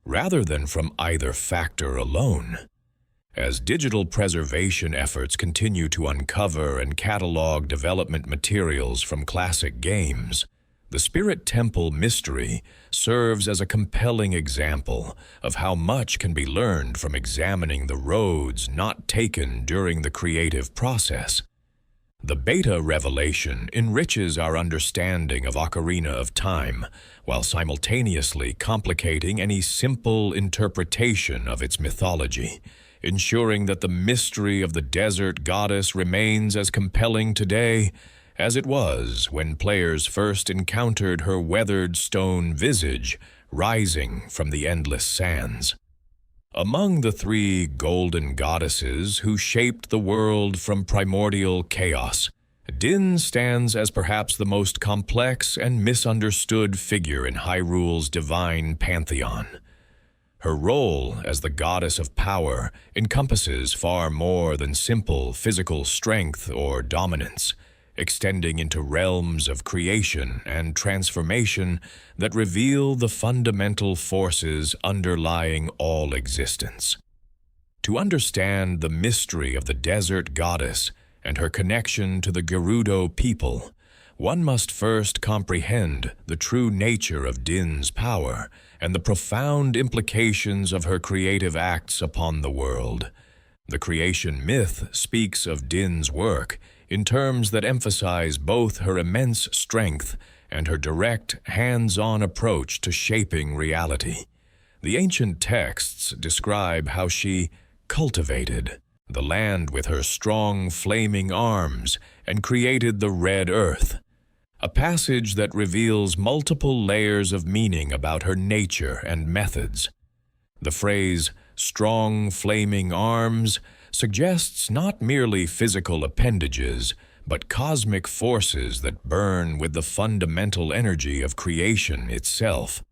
rather than from either factor alone. As digital preservation efforts continue to uncover and catalog development materials from classic games, the Spirit Temple mystery serves as a compelling example of how much can be learned from examining the roads not taken during the creative process. The beta revelation enriches our understanding of Ocarina of Time, while simultaneously complicating any simple interpretation of its mythology, ensuring that the mystery of the desert goddess remains as compelling today as it was when players first encountered her weathered stone visage rising from the endless sands. Among the three golden goddesses who shaped the world from primordial chaos, Din stands as perhaps the most complex and misunderstood figure in Hyrule's divine pantheon. Her role as the goddess of power encompasses far more than simple physical strength or dominance, extending into realms of creation and transformation that reveal the fundamental forces underlying all existence. To understand the mystery of the desert goddess and her connection to the Gerudo people, one must first comprehend the true nature of Din's power and the profound implications of her creative acts upon the world. The creation myth speaks of Din's work in terms that emphasize both her immense strength and her direct, hands-on approach to shaping reality. The ancient texts describe how she cultivated the land with her strong, flaming arms and created the red earth, a passage that reveals multiple layers of meaning about her nature and methods. The phrase, strong, flaming arms, suggests not merely physical appendages, but cosmic forces that burn with the fundamental energy of creation itself.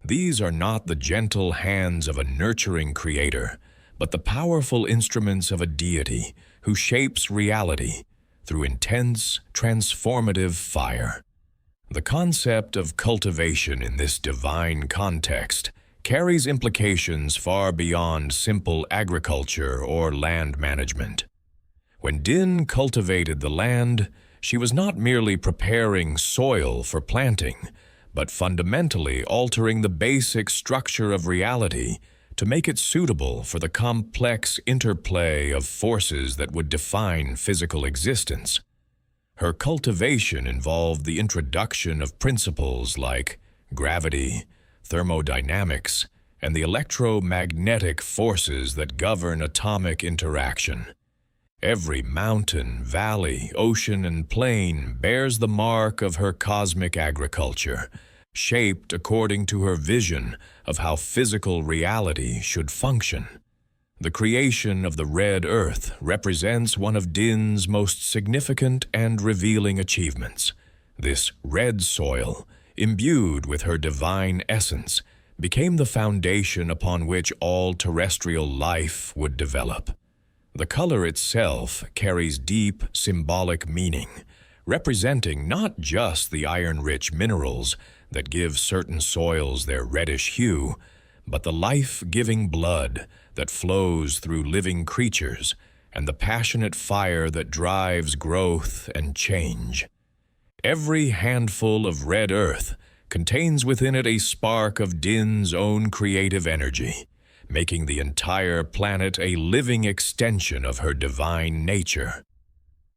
These are not the gentle hands of a nurturing creator, but the powerful instruments of a deity who shapes reality through intense, transformative fire. The concept of cultivation in this divine context carries implications far beyond simple agriculture or land management. When Din cultivated the land, she was not merely preparing soil for planting, but fundamentally altering the basic structure of reality to make it suitable for the complex interplay of forces that would define physical existence. Her cultivation involved the introduction of principles like gravity, thermodynamics, and the electromagnetic forces that govern atomic interaction. Every mountain, valley, ocean, and plain bears the mark of her cosmic agriculture, shaped according to her vision of how physical reality should function. The creation of the red earth represents one of Din's most significant and revealing achievements. This red soil, imbued with her divine essence, became the foundation upon which all terrestrial life would develop. The color itself carries deep symbolic meaning, representing not just the iron-rich minerals that give certain soils their reddish hue, but the life-giving blood that flows through living creatures and the passionate fire that drives growth and change. Every handful of red earth contains within it a spark of Din's own creative energy, making the entire planet a living extension of her divine nature.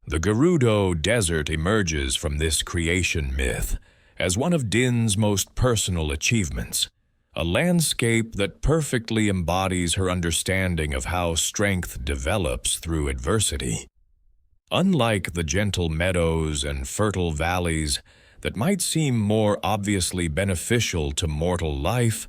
The Gerudo Desert emerges from this creation myth as one of Din's most personal achievements, a landscape that perfectly embodies her understanding of how strength develops through adversity. Unlike the gentle meadows and fertile valleys that might seem more obviously beneficial to mortal life,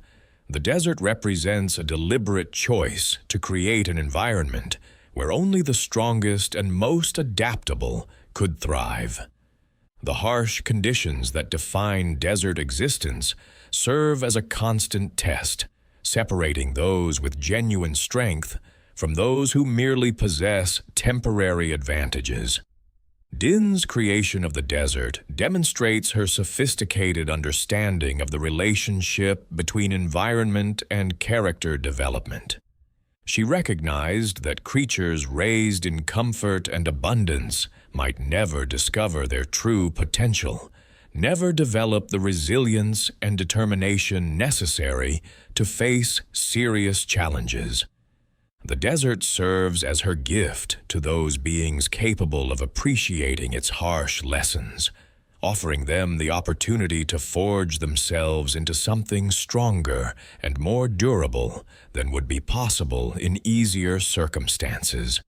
the desert represents a deliberate choice to create an environment where only the strongest and most adaptable could thrive. The harsh conditions that define desert existence serve as a constant test, separating those with genuine strength from those who merely possess temporary advantages. Din's creation of the desert demonstrates her sophisticated understanding of the relationship between environment and character development. She recognized that creatures raised in comfort and abundance might never discover their true potential, never develop the resilience and determination necessary to face serious challenges. The desert serves as her gift to those beings capable of appreciating its harsh lessons, offering them the opportunity to forge themselves into something stronger and more durable than would be possible in easier circumstances.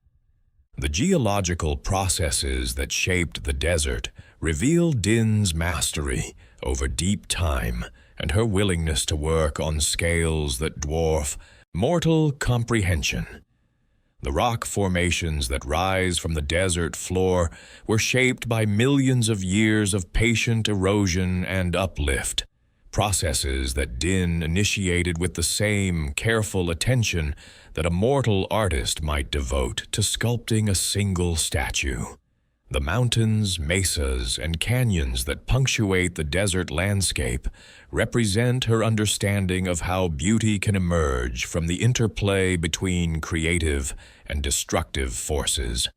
The geological processes that shaped the desert reveal Din's mastery over deep time and her willingness to work on scales that dwarf mortal comprehension. The rock formations that rise from the desert floor were shaped by millions of years of patient erosion and uplift, processes that Din initiated with the same careful attention that a mortal artist might devote to sculpting a single statue. The mountains, mesas, and canyons that punctuate the desert landscape represent her understanding of how beauty can emerge from the interplay between creative and destructive forces.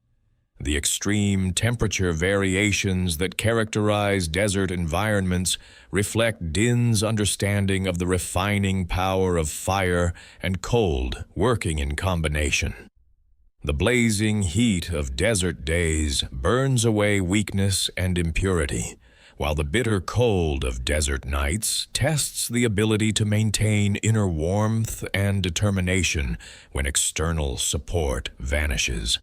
The extreme temperature variations that characterize desert environments reflect Din's understanding of the refining power of fire and cold working in combination. The blazing heat of desert days burns away weakness and impurity, while the bitter cold of desert nights tests the ability to maintain inner warmth and determination when external support vanishes.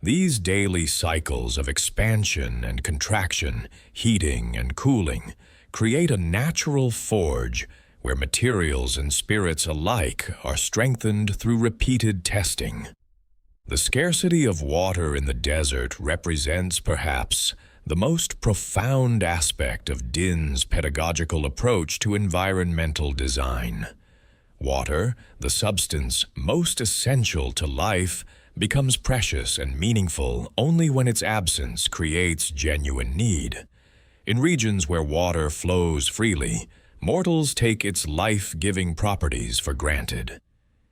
These daily cycles of expansion and contraction, heating and cooling, create a natural forge where materials and spirits alike are strengthened through repeated testing. The scarcity of water in the desert represents, perhaps, the most profound aspect of Din's pedagogical approach to environmental design. Water, the substance most essential to life, becomes precious and meaningful only when its absence creates genuine need. In regions where water flows freely, mortals take its life-giving properties for granted.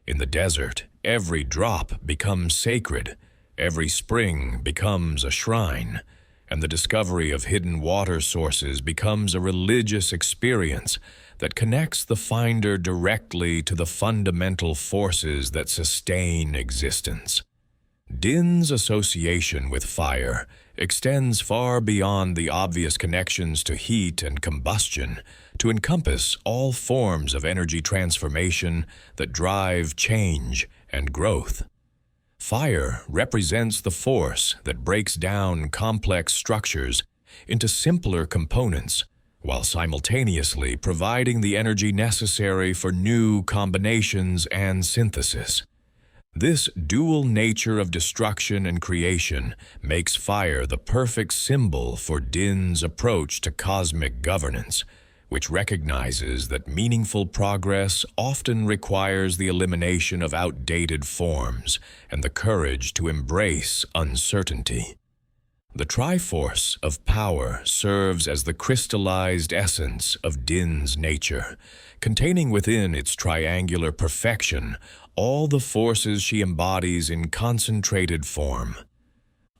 In the desert, every drop becomes sacred, every spring becomes a shrine, and the discovery of hidden water sources becomes a religious experience that connects the finder directly to the fundamental forces that sustain existence. Din's association with fire extends far beyond the obvious connections to heat and combustion to encompass all forms of energy transformation that drive change and growth. Fire represents the force that breaks down complex structures into simpler components, while simultaneously providing the energy necessary for new combinations and synthesis. This dual nature of destruction and creation makes fire the perfect symbol for Din's approach to cosmic governance, which recognizes that meaningful progress often requires the elimination of outdated forms and the courage to embrace uncertainty. The Triforce of power serves as the crystallized essence of Din's nature, containing within its triangular perfection all the forces she embodies in concentrated form.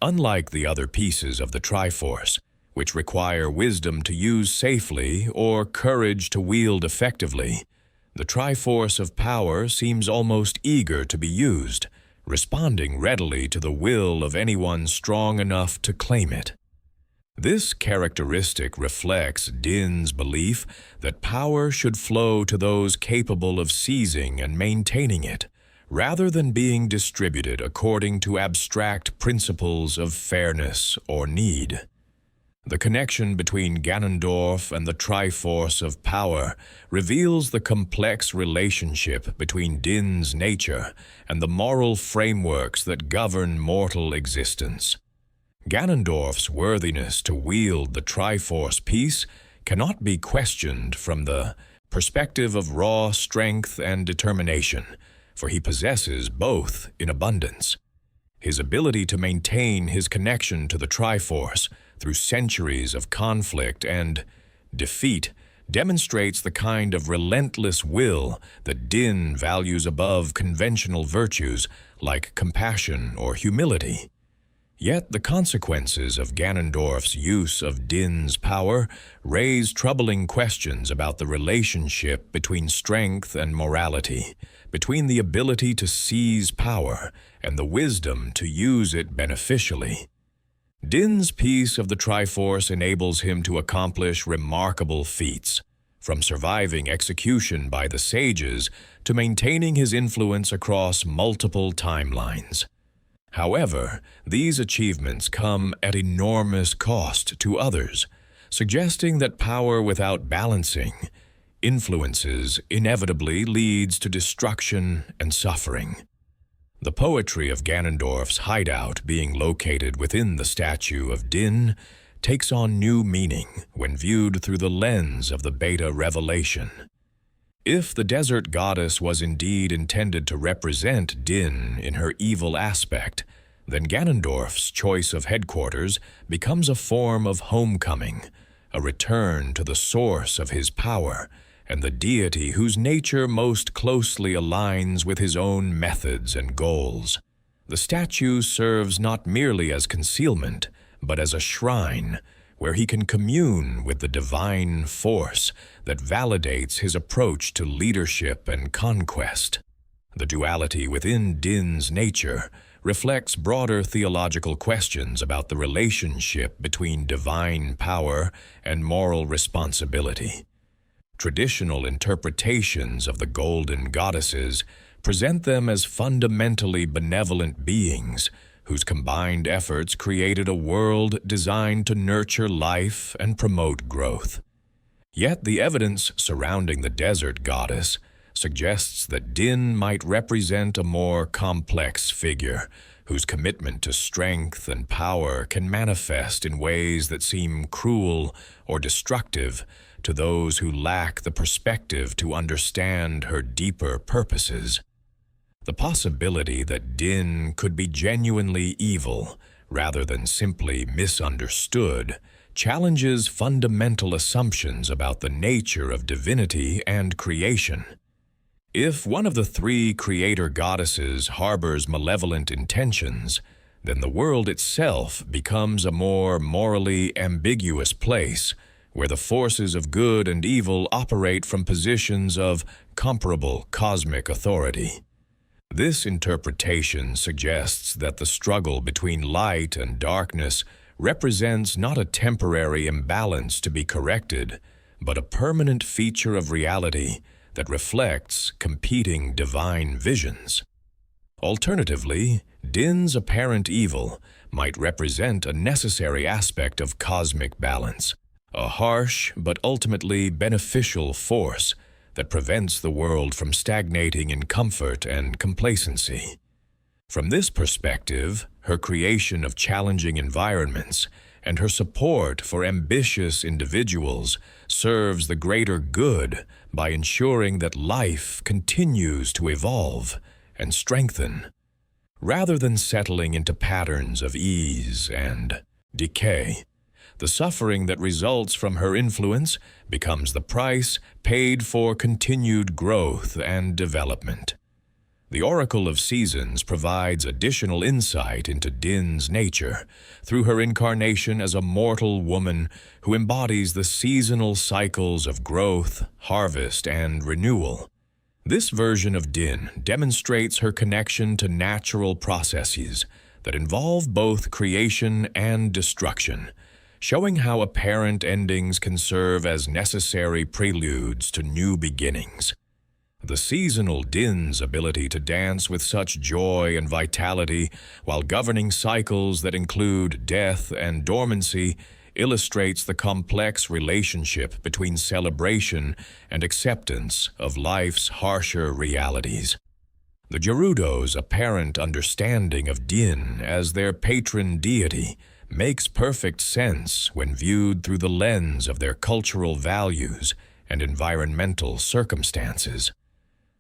Unlike the other pieces of the Triforce, which require wisdom to use safely or courage to wield effectively, the Triforce of power seems almost eager to be used, responding readily to the will of anyone strong enough to claim it. This characteristic reflects Din's belief that power should flow to those capable of seizing and maintaining it, rather than being distributed according to abstract principles of fairness or need. The connection between Ganondorf and the Triforce of power reveals the complex relationship between Din's nature and the moral frameworks that govern mortal existence. Ganondorf's worthiness to wield the Triforce piece cannot be questioned from the perspective of raw strength and determination, for he possesses both in abundance. His ability to maintain his connection to the Triforce through centuries of conflict and defeat demonstrates the kind of relentless will that Din values above conventional virtues like compassion or humility. Yet the consequences of Ganondorf's use of Din's power raise troubling questions about the relationship between strength and morality, between the ability to seize power and the wisdom to use it beneficially. Din's piece of the Triforce enables him to accomplish remarkable feats, from surviving execution by the sages to maintaining his influence across multiple timelines. However, these achievements come at enormous cost to others, suggesting that power without balancing influences inevitably leads to destruction and suffering. The poetry of Ganondorf's hideout being located within the statue of Din takes on new meaning when viewed through the lens of the Beta revelation. If the desert goddess was indeed intended to represent Din in her evil aspect, then Ganondorf's choice of headquarters becomes a form of homecoming, a return to the source of his power, and the deity whose nature most closely aligns with his own methods and goals. The statue serves not merely as concealment, but as a shrine where he can commune with the divine force that validates his approach to leadership and conquest. The duality within Din's nature reflects broader theological questions about the relationship between divine power and moral responsibility. Traditional interpretations of the golden goddesses present them as fundamentally benevolent beings whose combined efforts created a world designed to nurture life and promote growth. Yet the evidence surrounding the desert goddess suggests that Din might represent a more complex figure whose commitment to strength and power can manifest in ways that seem cruel or destructive to those who lack the perspective to understand her deeper purposes. The possibility that Din could be genuinely evil, rather than simply misunderstood, challenges fundamental assumptions about the nature of divinity and creation. If one of the three creator goddesses harbors malevolent intentions, then the world itself becomes a more morally ambiguous place, where the forces of good and evil operate from positions of comparable cosmic authority. This interpretation suggests that the struggle between light and darkness represents not a temporary imbalance to be corrected, but a permanent feature of reality that reflects competing divine visions. Alternatively, Din's apparent evil might represent a necessary aspect of cosmic balance, a harsh but ultimately beneficial force that prevents the world from stagnating in comfort and complacency. From this perspective, her creation of challenging environments and her support for ambitious individuals serves the greater good by ensuring that life continues to evolve and strengthen, rather than settling into patterns of ease and decay. The suffering that results from her influence becomes the price paid for continued growth and development. The Oracle of Seasons provides additional insight into Din's nature through her incarnation as a mortal woman who embodies the seasonal cycles of growth, harvest, and renewal. This version of Din demonstrates her connection to natural processes that involve both creation and destruction, showing how apparent endings can serve as necessary preludes to new beginnings. The seasonal Din's ability to dance with such joy and vitality while governing cycles that include death and dormancy illustrates the complex relationship between celebration and acceptance of life's harsher realities. The Gerudo's apparent understanding of Din as their patron deity makes perfect sense when viewed through the lens of their cultural values and environmental circumstances.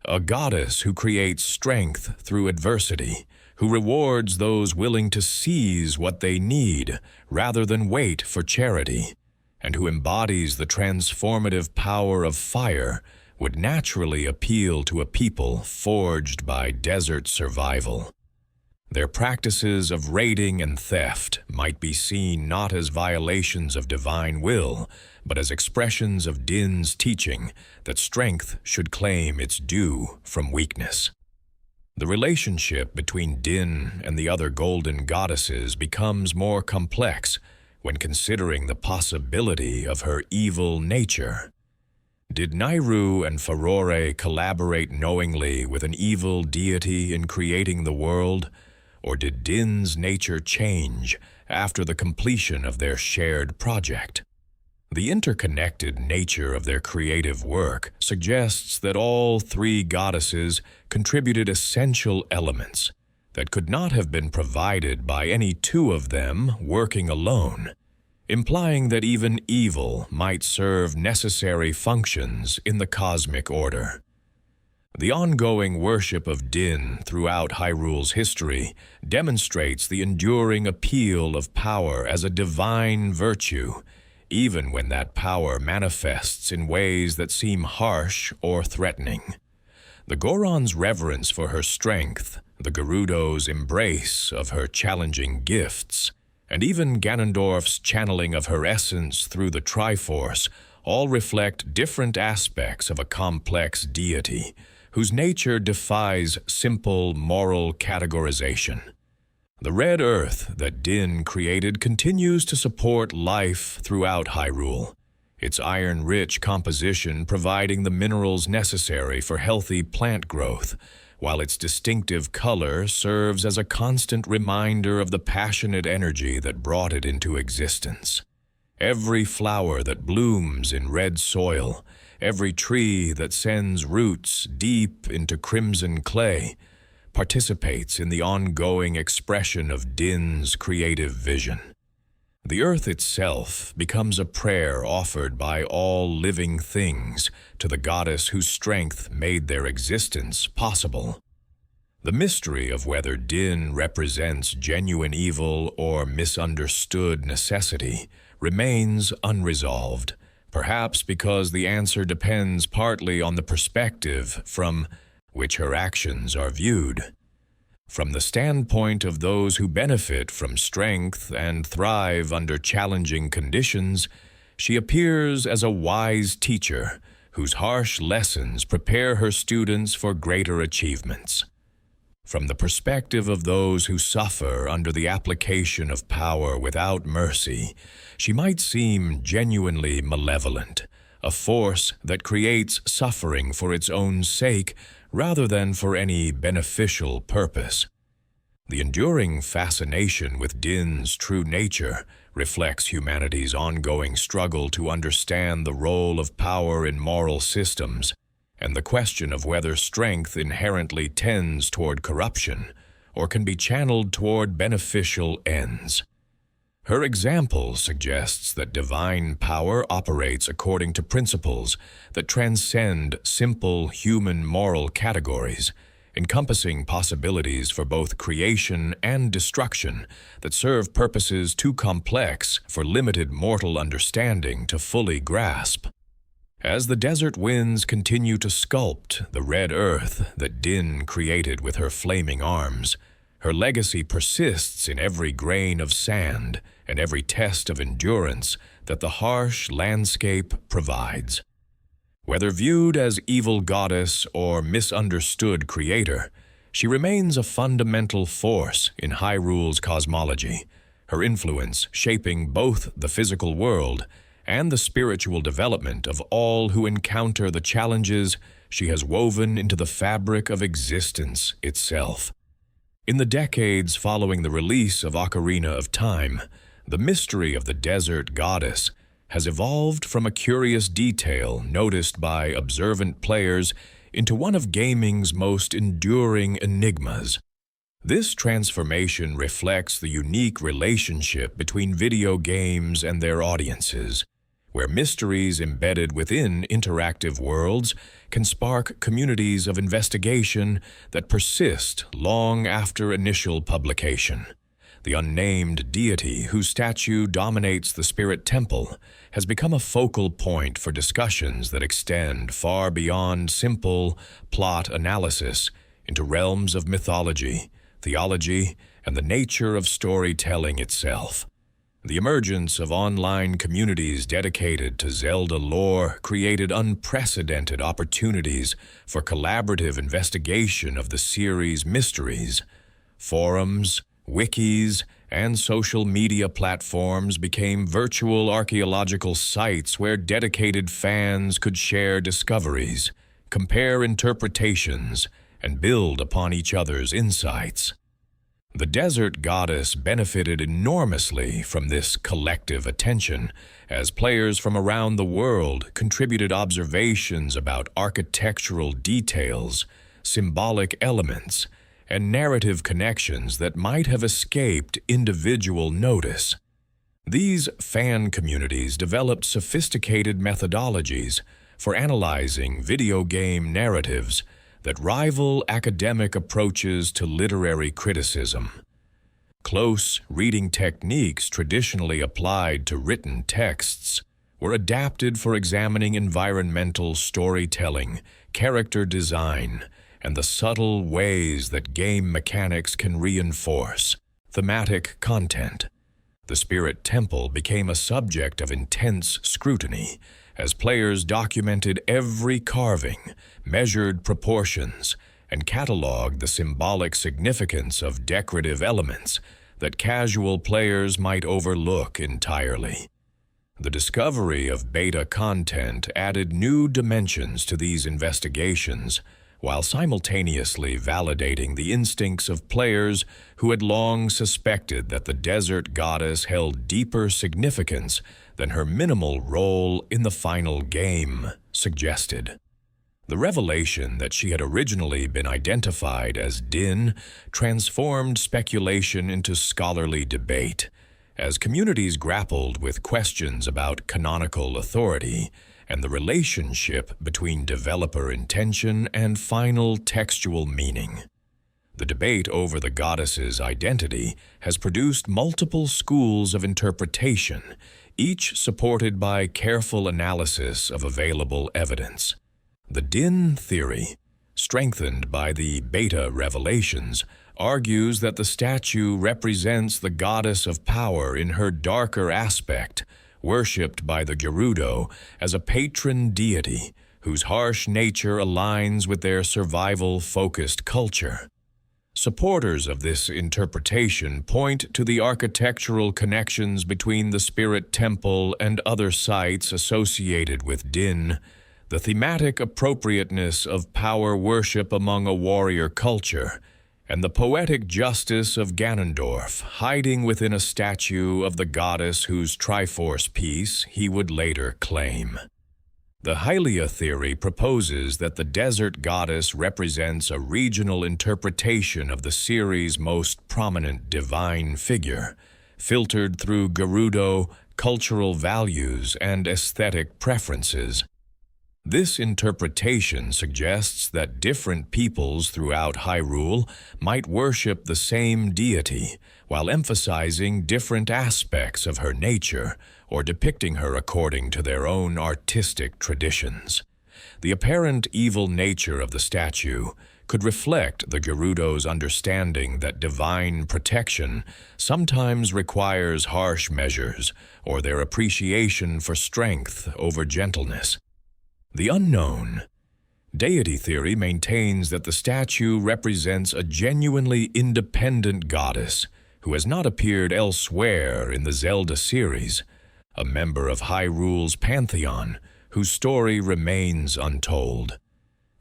A goddess who creates strength through adversity, who rewards those willing to seize what they need rather than wait for charity, and who embodies the transformative power of fire, would naturally appeal to a people forged by desert survival. Their practices of raiding and theft might be seen not as violations of divine will, but as expressions of Din's teaching that strength should claim its due from weakness. The relationship between Din and the other golden goddesses becomes more complex when considering the possibility of her evil nature. Did Nayru and Furore collaborate knowingly with an evil deity in creating the world, or did Din's nature change after the completion of their shared project? The interconnected nature of their creative work suggests that all three goddesses contributed essential elements that could not have been provided by any two of them working alone, implying that even evil might serve necessary functions in the cosmic order. The ongoing worship of Din throughout Hyrule's history demonstrates the enduring appeal of power as a divine virtue, even when that power manifests in ways that seem harsh or threatening. The Goron's reverence for her strength, the Gerudo's embrace of her challenging gifts, and even Ganondorf's channeling of her essence through the Triforce all reflect different aspects of a complex deity whose nature defies simple moral categorization. The red earth that Din created continues to support life throughout Hyrule, its iron-rich composition providing the minerals necessary for healthy plant growth, while its distinctive color serves as a constant reminder of the passionate energy that brought it into existence. Every flower that blooms in red soil, every tree that sends roots deep into crimson clay, participates in the ongoing expression of Din's creative vision. The earth itself becomes a prayer offered by all living things to the goddess whose strength made their existence possible. The mystery of whether Din represents genuine evil or misunderstood necessity remains unresolved, perhaps because the answer depends partly on the perspective from which her actions are viewed. From the standpoint of those who benefit from strength and thrive under challenging conditions, she appears as a wise teacher whose harsh lessons prepare her students for greater achievements. From the perspective of those who suffer under the application of power without mercy, she might seem genuinely malevolent, a force that creates suffering for its own sake rather than for any beneficial purpose. The enduring fascination with Din's true nature reflects humanity's ongoing struggle to understand the role of power in moral systems and the question of whether strength inherently tends toward corruption or can be channeled toward beneficial ends. Her example suggests that divine power operates according to principles that transcend simple human moral categories, encompassing possibilities for both creation and destruction that serve purposes too complex for limited mortal understanding to fully grasp. As the desert winds continue to sculpt the red earth that Din created with her flaming arms, her legacy persists in every grain of sand and every test of endurance that the harsh landscape provides. Whether viewed as evil goddess or misunderstood creator, she remains a fundamental force in Hyrule's cosmology, her influence shaping both the physical world and the spiritual development of all who encounter the challenges she has woven into the fabric of existence itself. In the decades following the release of Ocarina of Time, the mystery of the desert goddess has evolved from a curious detail noticed by observant players into one of gaming's most enduring enigmas. This transformation reflects the unique relationship between video games and their audiences, where mysteries embedded within interactive worlds can spark communities of investigation that persist long after initial publication. The unnamed deity whose statue dominates the spirit temple has become a focal point for discussions that extend far beyond simple plot analysis into realms of mythology, theology, and the nature of storytelling itself. The emergence of online communities dedicated to Zelda lore created unprecedented opportunities for collaborative investigation of the series' mysteries. Forums, wikis, and social media platforms became virtual archaeological sites where dedicated fans could share discoveries, compare interpretations, and build upon each other's insights. The desert goddess benefited enormously from this collective attention, as players from around the world contributed observations about architectural details, symbolic elements, and narrative connections that might have escaped individual notice. These fan communities developed sophisticated methodologies for analyzing video game narratives that rival academic approaches to literary criticism. Close reading techniques traditionally applied to written texts were adapted for examining environmental storytelling, character design, and the subtle ways that game mechanics can reinforce thematic content. The Spirit Temple became a subject of intense scrutiny as players documented every carving, measured proportions, and cataloged the symbolic significance of decorative elements that casual players might overlook entirely. The discovery of beta content added new dimensions to these investigations, while simultaneously validating the instincts of players who had long suspected that the desert goddess held deeper significance than her minimal role in the final game suggested. The revelation that she had originally been identified as Din transformed speculation into scholarly debate, as communities grappled with questions about canonical authority and the relationship between developer intention and final textual meaning. The debate over the goddess's identity has produced multiple schools of interpretation, each supported by careful analysis of available evidence. The Din theory, strengthened by the beta revelations, argues that the statue represents the goddess of power in her darker aspect, worshipped by the Gerudo as a patron deity whose harsh nature aligns with their survival-focused culture. Supporters of this interpretation point to the architectural connections between the spirit temple and other sites associated with Din, the thematic appropriateness of power worship among a warrior culture, and the poetic justice of Ganondorf hiding within a statue of the goddess whose Triforce piece he would later claim. The Hylia theory proposes that the desert goddess represents a regional interpretation of the series' most prominent divine figure, filtered through Gerudo cultural values and aesthetic preferences. This interpretation suggests that different peoples throughout Hyrule might worship the same deity while emphasizing different aspects of her nature or depicting her according to their own artistic traditions. The apparent evil nature of the statue could reflect the Gerudo's understanding that divine protection sometimes requires harsh measures or their appreciation for strength over gentleness. The unknown. Deity theory maintains that the statue represents a genuinely independent goddess who has not appeared elsewhere in the Zelda series, a member of Hyrule's pantheon whose story remains untold.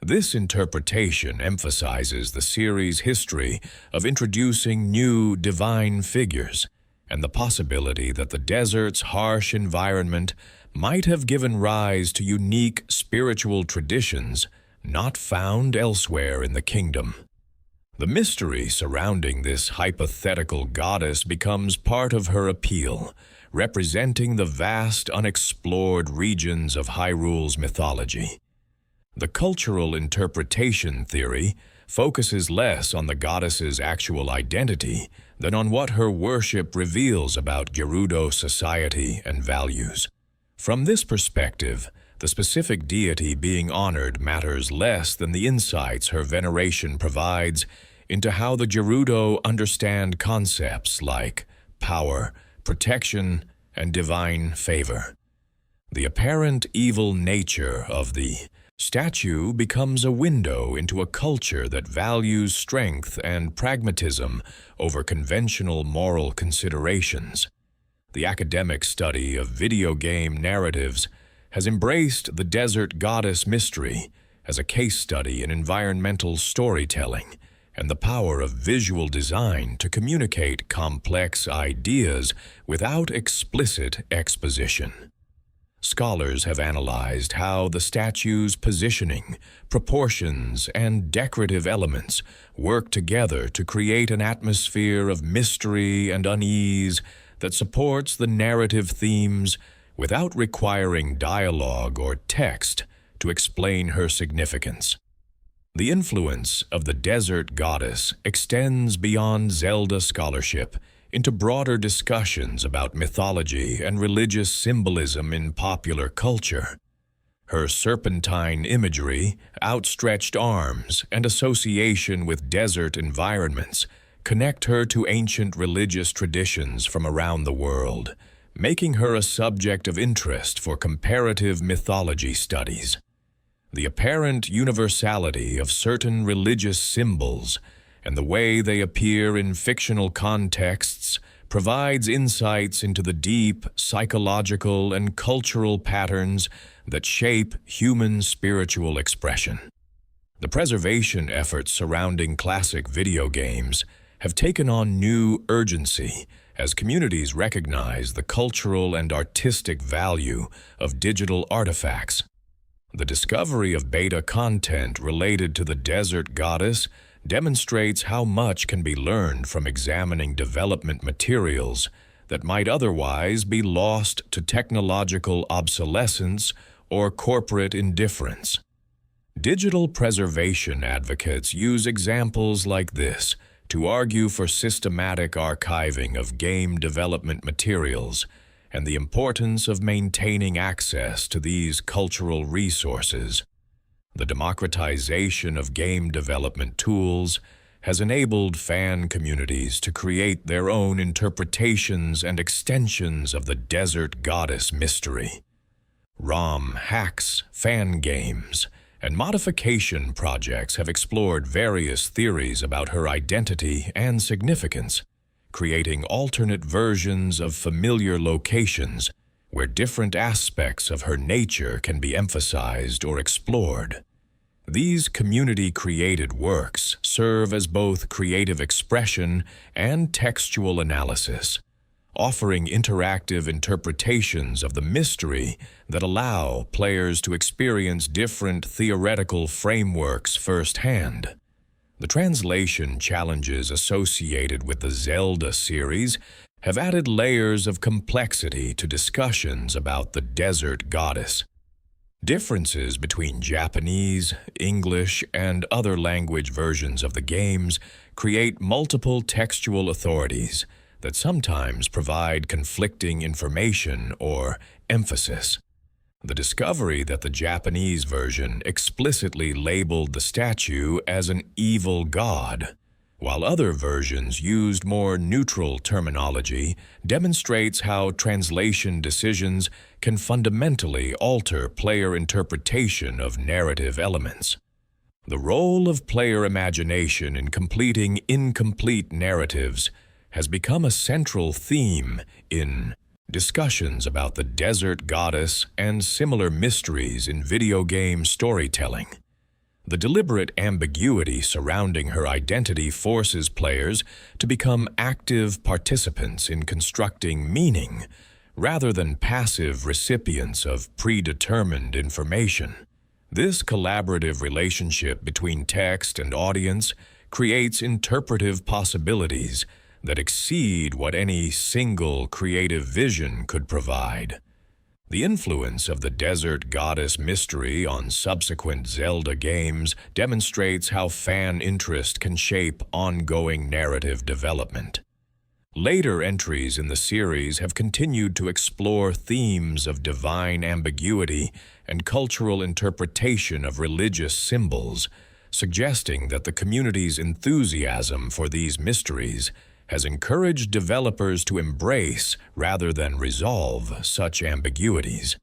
This interpretation emphasizes the series' history of introducing new divine figures and the possibility that the desert's harsh environment might have given rise to unique spiritual traditions not found elsewhere in the kingdom. The mystery surrounding this hypothetical goddess becomes part of her appeal, representing the vast unexplored regions of Hyrule's mythology. The cultural interpretation theory focuses less on the goddess's actual identity than on what her worship reveals about Gerudo society and values. From this perspective, the specific deity being honored matters less than the insights her veneration provides into how the Gerudo understand concepts like power, protection, and divine favor. The apparent evil nature of the statue becomes a window into a culture that values strength and pragmatism over conventional moral considerations. The academic study of video game narratives has embraced the desert goddess mystery as a case study in environmental storytelling and the power of visual design to communicate complex ideas without explicit exposition. Scholars have analyzed how the statue's positioning, proportions, and decorative elements work together to create an atmosphere of mystery and unease that supports the narrative themes without requiring dialogue or text to explain her significance. The influence of the desert goddess extends beyond Zelda scholarship into broader discussions about mythology and religious symbolism in popular culture. Her serpentine imagery, outstretched arms, and association with desert environments connect her to ancient religious traditions from around the world, making her a subject of interest for comparative mythology studies. The apparent universality of certain religious symbols and the way they appear in fictional contexts provides insights into the deep psychological and cultural patterns that shape human spiritual expression. The preservation efforts surrounding classic video games have taken on new urgency as communities recognize the cultural and artistic value of digital artifacts. The discovery of beta content related to the desert goddess demonstrates how much can be learned from examining development materials that might otherwise be lost to technological obsolescence or corporate indifference. Digital preservation advocates use examples like this to argue for systematic archiving of game development materials and the importance of maintaining access to these cultural resources. The democratization of game development tools has enabled fan communities to create their own interpretations and extensions of the desert goddess mystery. ROM hacks, fan games, and modification projects have explored various theories about her identity and significance, creating alternate versions of familiar locations where different aspects of her nature can be emphasized or explored. These community-created works serve as both creative expression and textual analysis, offering interactive interpretations of the mystery that allow players to experience different theoretical frameworks firsthand. The translation challenges associated with the Zelda series have added layers of complexity to discussions about the desert goddess. Differences between Japanese, English, and other language versions of the games create multiple textual authorities that sometimes provide conflicting information or emphasis. The discovery that the Japanese version explicitly labeled the statue as an evil god, while other versions used more neutral terminology, demonstrates how translation decisions can fundamentally alter player interpretation of narrative elements. The role of player imagination in completing incomplete narratives has become a central theme in discussions about the desert goddess and similar mysteries in video game storytelling. The deliberate ambiguity surrounding her identity forces players to become active participants in constructing meaning, rather than passive recipients of predetermined information. This collaborative relationship between text and audience creates interpretive possibilities that exceed what any single creative vision could provide. The influence of the desert goddess mystery on subsequent Zelda games demonstrates how fan interest can shape ongoing narrative development. Later entries in the series have continued to explore themes of divine ambiguity and cultural interpretation of religious symbols, suggesting that the community's enthusiasm for these mysteries has encouraged developers to embrace rather than resolve such ambiguities.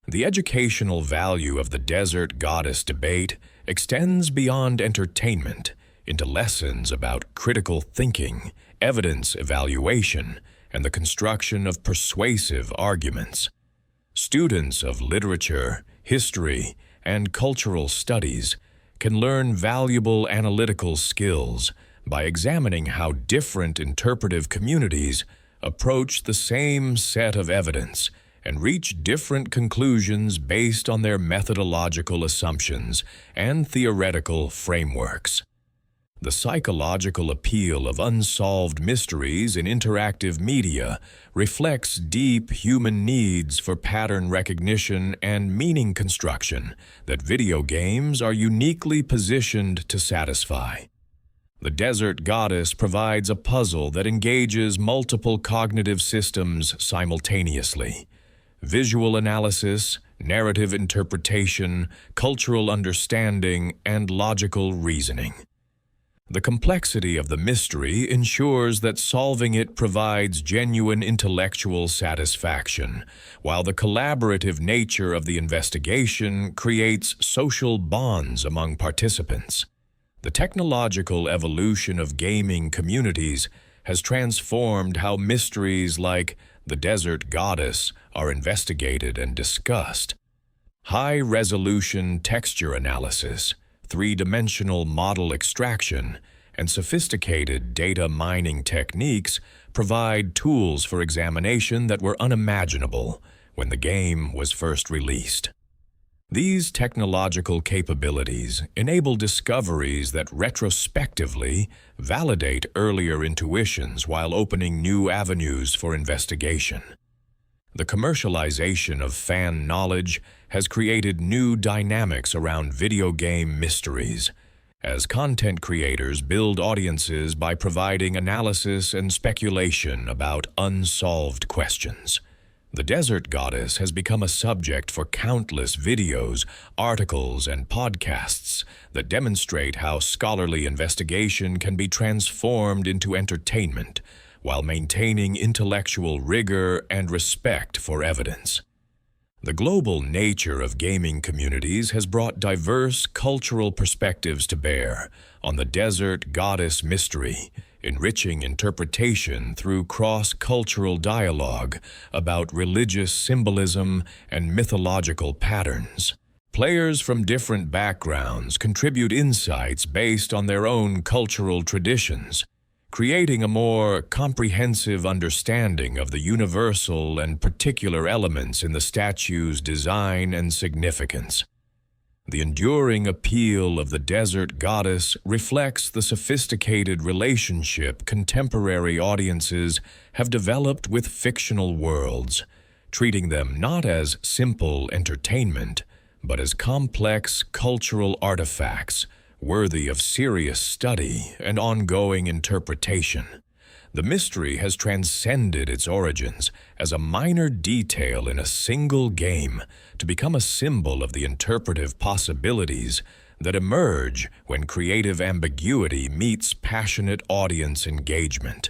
The educational value of the desert goddess debate extends beyond entertainment into lessons about critical thinking, evidence evaluation, and the construction of persuasive arguments. Students of literature, history, and cultural studies can learn valuable analytical skills by examining how different interpretive communities approach the same set of evidence and reach different conclusions based on their methodological assumptions and theoretical frameworks. The psychological appeal of unsolved mysteries in interactive media reflects deep human needs for pattern recognition and meaning construction that video games are uniquely positioned to satisfy. The desert goddess provides a puzzle that engages multiple cognitive systems simultaneously: visual analysis, narrative interpretation, cultural understanding, and logical reasoning. The complexity of the mystery ensures that solving it provides genuine intellectual satisfaction, while the collaborative nature of the investigation creates social bonds among participants. The technological evolution of gaming communities has transformed how mysteries like the desert goddess are investigated and discussed. High-resolution texture analysis, three-dimensional model extraction, and sophisticated data mining techniques provide tools for examination that were unimaginable when the game was first released. These technological capabilities enable discoveries that retrospectively validate earlier intuitions while opening new avenues for investigation. The commercialization of fan knowledge has created new dynamics around video game mysteries, as content creators build audiences by providing analysis and speculation about unsolved questions. The desert goddess has become a subject for countless videos, articles, and podcasts that demonstrate how scholarly investigation can be transformed into entertainment while maintaining intellectual rigor and respect for evidence. The global nature of gaming communities has brought diverse cultural perspectives to bear on the desert goddess mystery, enriching interpretation through cross-cultural dialogue about religious symbolism and mythological patterns. Players from different backgrounds contribute insights based on their own cultural traditions, creating a more comprehensive understanding of the universal and particular elements in the statue's design and significance. The enduring appeal of the desert goddess reflects the sophisticated relationship contemporary audiences have developed with fictional worlds, treating them not as simple entertainment, but as complex cultural artifacts worthy of serious study and ongoing interpretation. The mystery has transcended its origins as a minor detail in a single game to become a symbol of the interpretive possibilities that emerge when creative ambiguity meets passionate audience engagement.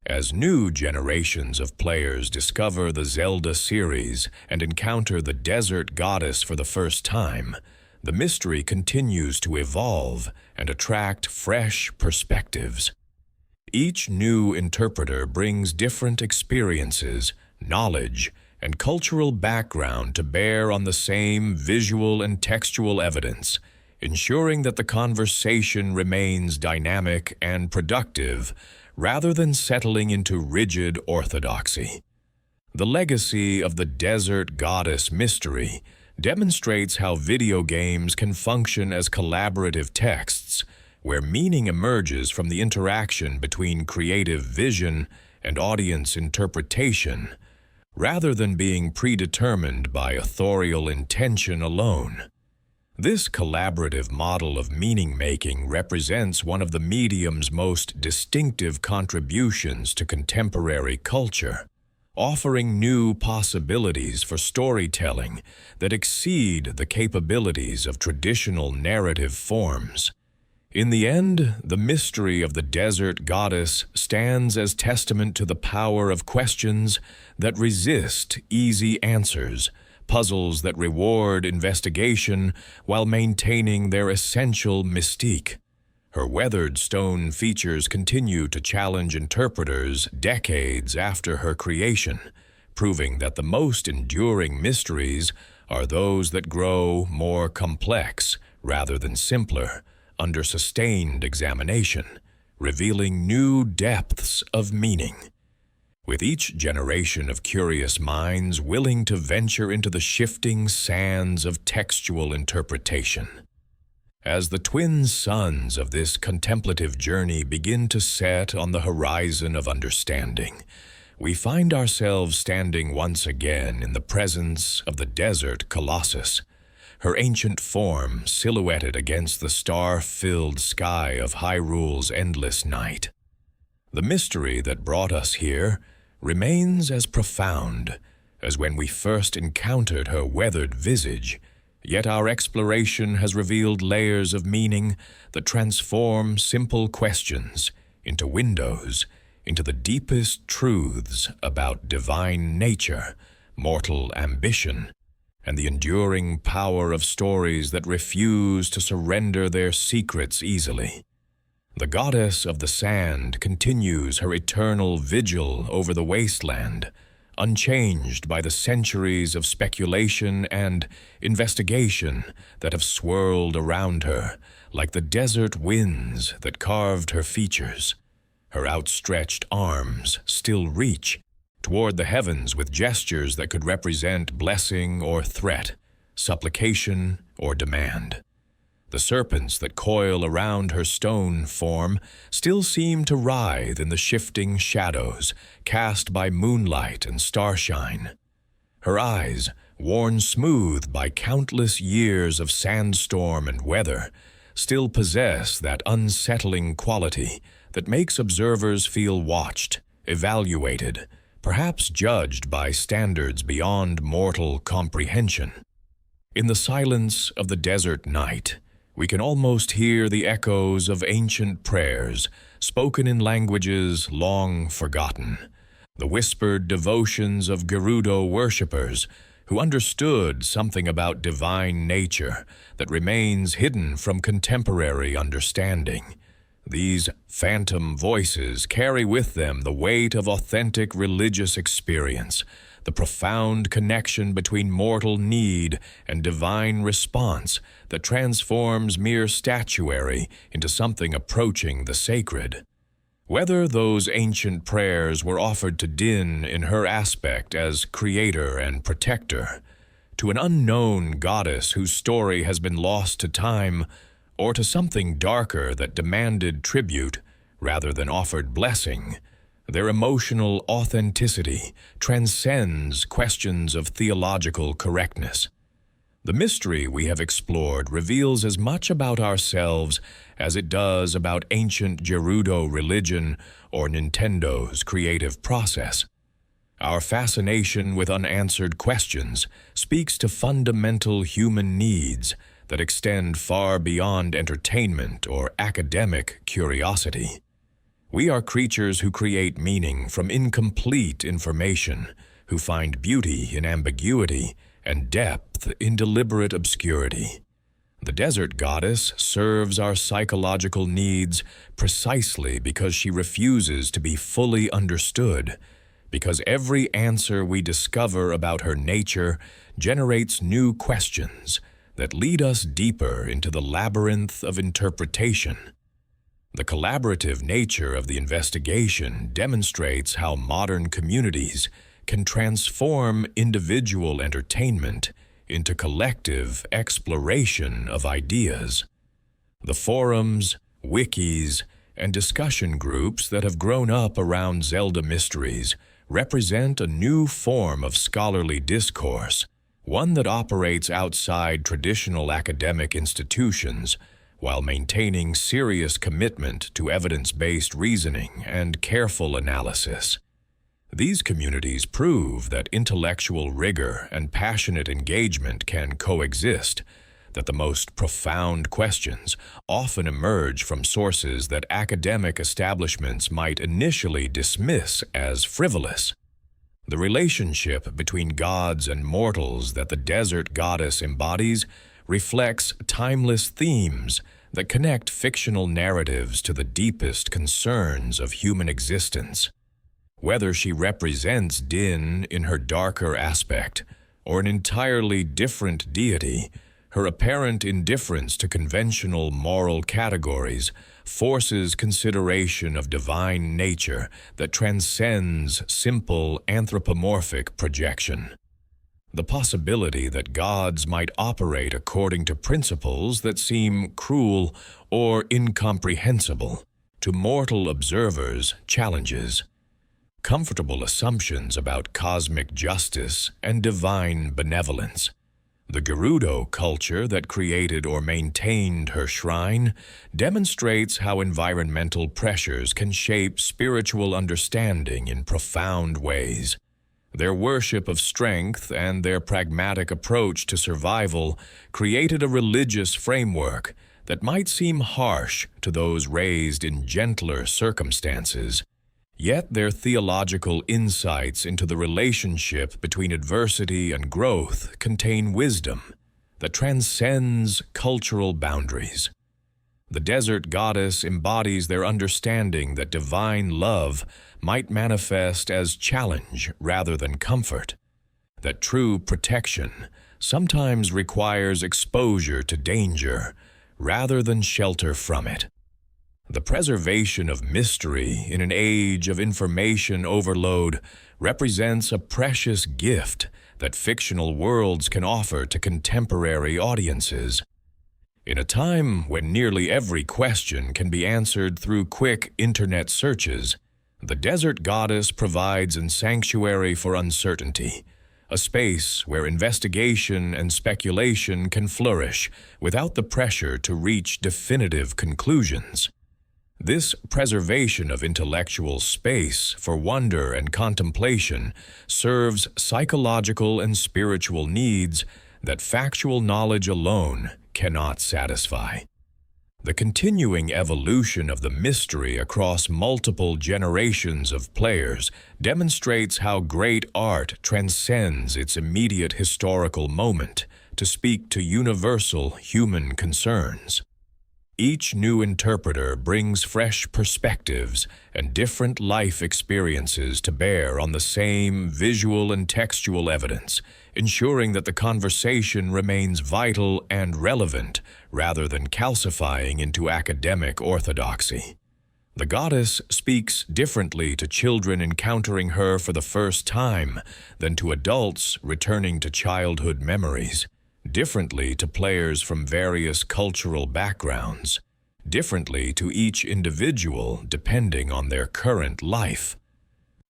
As new generations of players discover the Zelda series and encounter the desert goddess for the first time, the mystery continues to evolve and attract fresh perspectives. Each new interpreter brings different experiences, knowledge, and cultural background to bear on the same visual and textual evidence, ensuring that the conversation remains dynamic and productive rather than settling into rigid orthodoxy. The legacy of the desert goddess mystery demonstrates how video games can function as collaborative texts, where meaning emerges from the interaction between creative vision and audience interpretation, rather than being predetermined by authorial intention alone. This collaborative model of meaning-making represents one of the medium's most distinctive contributions to contemporary culture, offering new possibilities for storytelling that exceed the capabilities of traditional narrative forms. In the end, the mystery of the desert goddess stands as testament to the power of questions that resist easy answers, puzzles that reward investigation while maintaining their essential mystique. Her weathered stone features continue to challenge interpreters decades after her creation, proving that the most enduring mysteries are those that grow more complex rather than simpler under sustained examination, revealing new depths of meaning. With each generation of curious minds willing to venture into the shifting sands of textual interpretation. As the twin suns of this contemplative journey begin to set on the horizon of understanding, we find ourselves standing once again in the presence of the desert colossus, her ancient form silhouetted against the star-filled sky of Hyrule's endless night. The mystery that brought us here remains as profound as when we first encountered her weathered visage, yet our exploration has revealed layers of meaning that transform simple questions into windows into the deepest truths about divine nature, mortal ambition, and the enduring power of stories that refuse to surrender their secrets easily. The goddess of the sand continues her eternal vigil over the wasteland, unchanged by the centuries of speculation and investigation that have swirled around her like the desert winds that carved her features. Her outstretched arms still reach toward the heavens with gestures that could represent blessing or threat, supplication or demand. The serpents that coil around her stone form still seem to writhe in the shifting shadows cast by moonlight and starshine. Her eyes, worn smooth by countless years of sandstorm and weather, still possess that unsettling quality that makes observers feel watched, evaluated, perhaps judged by standards beyond mortal comprehension. In the silence of the desert night, we can almost hear the echoes of ancient prayers spoken in languages long forgotten, the whispered devotions of Gerudo worshippers who understood something about divine nature that remains hidden from contemporary understanding. These phantom voices carry with them the weight of authentic religious experience, the profound connection between mortal need and divine response that transforms mere statuary into something approaching the sacred. Whether those ancient prayers were offered to Din in her aspect as creator and protector, to an unknown goddess whose story has been lost to time, or to something darker that demanded tribute rather than offered blessing, their emotional authenticity transcends questions of theological correctness. The mystery we have explored reveals as much about ourselves as it does about ancient Gerudo religion or Nintendo's creative process. Our fascination with unanswered questions speaks to fundamental human needs that extend far beyond entertainment or academic curiosity. We are creatures who create meaning from incomplete information, who find beauty in ambiguity and depth in deliberate obscurity. The desert goddess serves our psychological needs precisely because she refuses to be fully understood, because every answer we discover about her nature generates new questions that lead us deeper into the labyrinth of interpretation. The collaborative nature of the investigation demonstrates how modern communities can transform individual entertainment into collective exploration of ideas. The forums, wikis, and discussion groups that have grown up around Zelda mysteries represent a new form of scholarly discourse, one that operates outside traditional academic institutions while maintaining serious commitment to evidence-based reasoning and careful analysis. These communities prove that intellectual rigor and passionate engagement can coexist, that the most profound questions often emerge from sources that academic establishments might initially dismiss as frivolous. The relationship between gods and mortals that the desert goddess embodies reflects timeless themes that connect fictional narratives to the deepest concerns of human existence. Whether she represents Din in her darker aspect or an entirely different deity, her apparent indifference to conventional moral categories forces consideration of divine nature that transcends simple anthropomorphic projection. The possibility that gods might operate according to principles that seem cruel or incomprehensible to mortal observers challenges comfortable assumptions about cosmic justice and divine benevolence. The Gerudo culture that created or maintained her shrine demonstrates how environmental pressures can shape spiritual understanding in profound ways. Their worship of strength and their pragmatic approach to survival created a religious framework that might seem harsh to those raised in gentler circumstances. Yet their theological insights into the relationship between adversity and growth contain wisdom that transcends cultural boundaries. The desert goddess embodies their understanding that divine love might manifest as challenge rather than comfort, that true protection sometimes requires exposure to danger rather than shelter from it. The preservation of mystery in an age of information overload represents a precious gift that fictional worlds can offer to contemporary audiences. In a time when nearly every question can be answered through quick internet searches, the desert goddess provides a sanctuary for uncertainty, a space where investigation and speculation can flourish without the pressure to reach definitive conclusions. This preservation of intellectual space for wonder and contemplation serves psychological and spiritual needs that factual knowledge alone cannot satisfy. The continuing evolution of the mystery across multiple generations of players demonstrates how great art transcends its immediate historical moment to speak to universal human concerns. Each new interpreter brings fresh perspectives and different life experiences to bear on the same visual and textual evidence, ensuring that the conversation remains vital and relevant rather than calcifying into academic orthodoxy. The goddess speaks differently to children encountering her for the first time than to adults returning to childhood memories, differently to players from various cultural backgrounds, differently to each individual depending on their current life,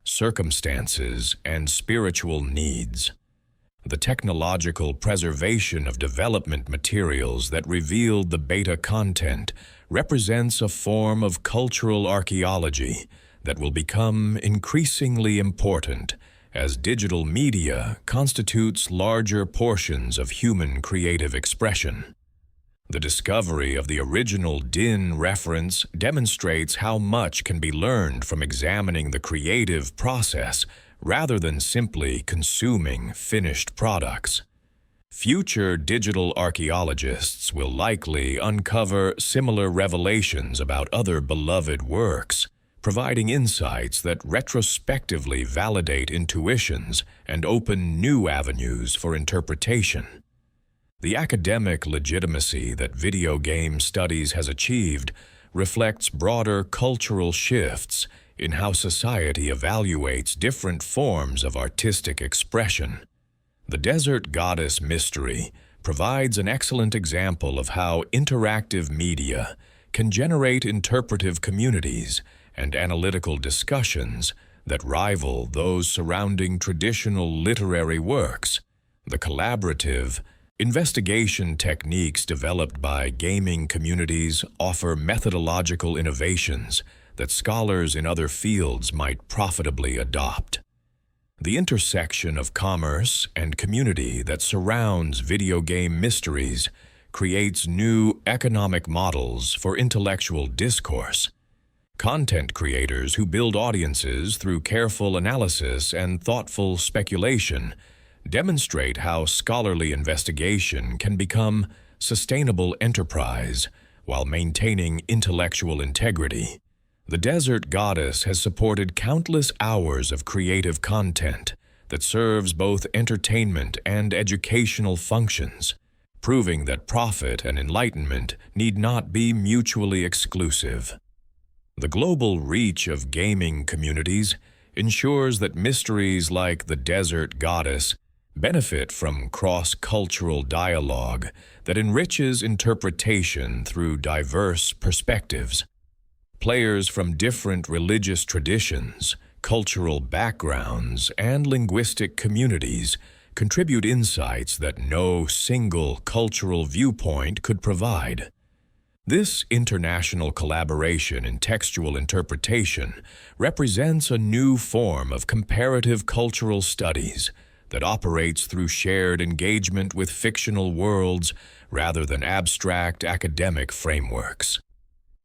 circumstances, and spiritual needs. The technological preservation of development materials that revealed the beta content represents a form of cultural archaeology that will become increasingly important as digital media constitutes larger portions of human creative expression. The discovery of the original Din reference demonstrates how much can be learned from examining the creative process rather than simply consuming finished products. Future digital archaeologists will likely uncover similar revelations about other beloved works, providing insights that retrospectively validate intuitions and open new avenues for interpretation. The academic legitimacy that video game studies has achieved reflects broader cultural shifts in how society evaluates different forms of artistic expression. The Desert Goddess mystery provides an excellent example of how interactive media can generate interpretive communities and analytical discussions that rival those surrounding traditional literary works. The collaborative investigation techniques developed by gaming communities offer methodological innovations that scholars in other fields might profitably adopt. The intersection of commerce and community that surrounds video game mysteries creates new economic models for intellectual discourse. Content creators who build audiences through careful analysis and thoughtful speculation demonstrate how scholarly investigation can become sustainable enterprise while maintaining intellectual integrity. The Desert Goddess has supported countless hours of creative content that serves both entertainment and educational functions, proving that profit and enlightenment need not be mutually exclusive. The global reach of gaming communities ensures that mysteries like the Desert Goddess benefit from cross-cultural dialogue that enriches interpretation through diverse perspectives. Players from different religious traditions, cultural backgrounds, and linguistic communities contribute insights that no single cultural viewpoint could provide. This international collaboration in textual interpretation represents a new form of comparative cultural studies that operates through shared engagement with fictional worlds rather than abstract academic frameworks.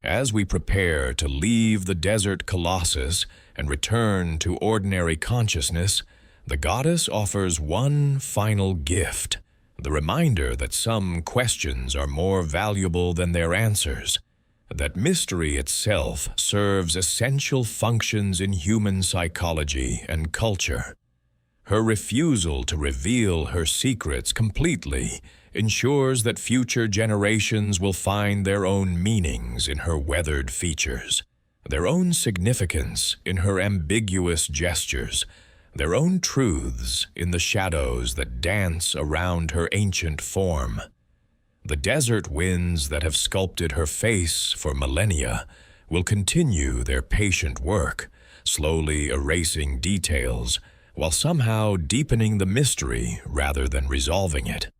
As we prepare to leave the desert colossus and return to ordinary consciousness, the goddess offers one final gift, the reminder that some questions are more valuable than their answers, that mystery itself serves essential functions in human psychology and culture. Her refusal to reveal her secrets completely ensures that future generations will find their own meanings in her weathered features, their own significance in her ambiguous gestures, their own truths in the shadows that dance around her ancient form. The desert winds that have sculpted her face for millennia will continue their patient work, slowly erasing details, while somehow deepening the mystery rather than resolving it.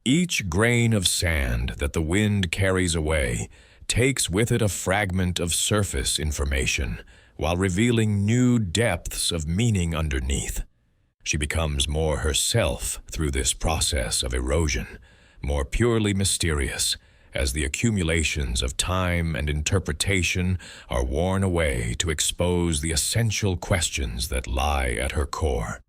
Each grain of sand that the wind carries away takes with it a fragment of surface information while revealing new depths of meaning underneath. She becomes more herself through this process of erosion, more purely mysterious, as the accumulations of time and interpretation are worn away to expose the essential questions that lie at her core.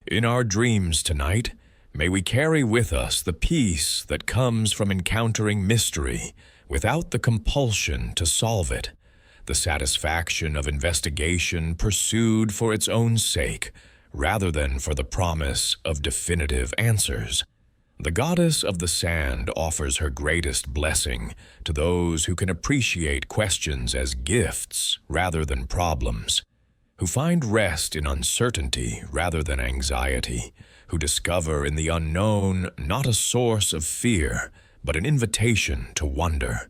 In our dreams tonight, may we carry with us the peace that comes from encountering mystery without the compulsion to solve it, the satisfaction of investigation pursued for its own sake, rather than for the promise of definitive answers. The goddess of the sand offers her greatest blessing to those who can appreciate questions as gifts rather than problems, who find rest in uncertainty rather than anxiety, who discover in the unknown not a source of fear, but an invitation to wonder.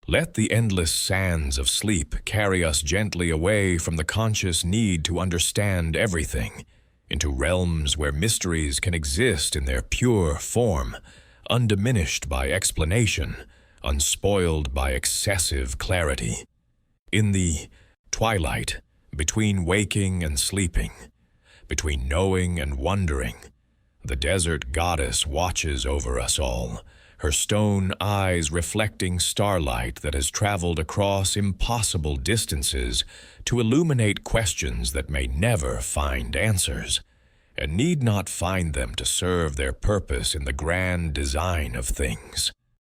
Let the endless sands of sleep carry us gently away from the conscious need to understand everything, into realms where mysteries can exist in their pure form, undiminished by explanation, unspoiled by excessive clarity. In the twilight, between waking and sleeping, between knowing and wondering, the desert goddess watches over us all, her stone eyes reflecting starlight that has traveled across impossible distances to illuminate questions that may never find answers, and need not find them to serve their purpose in the grand design of things.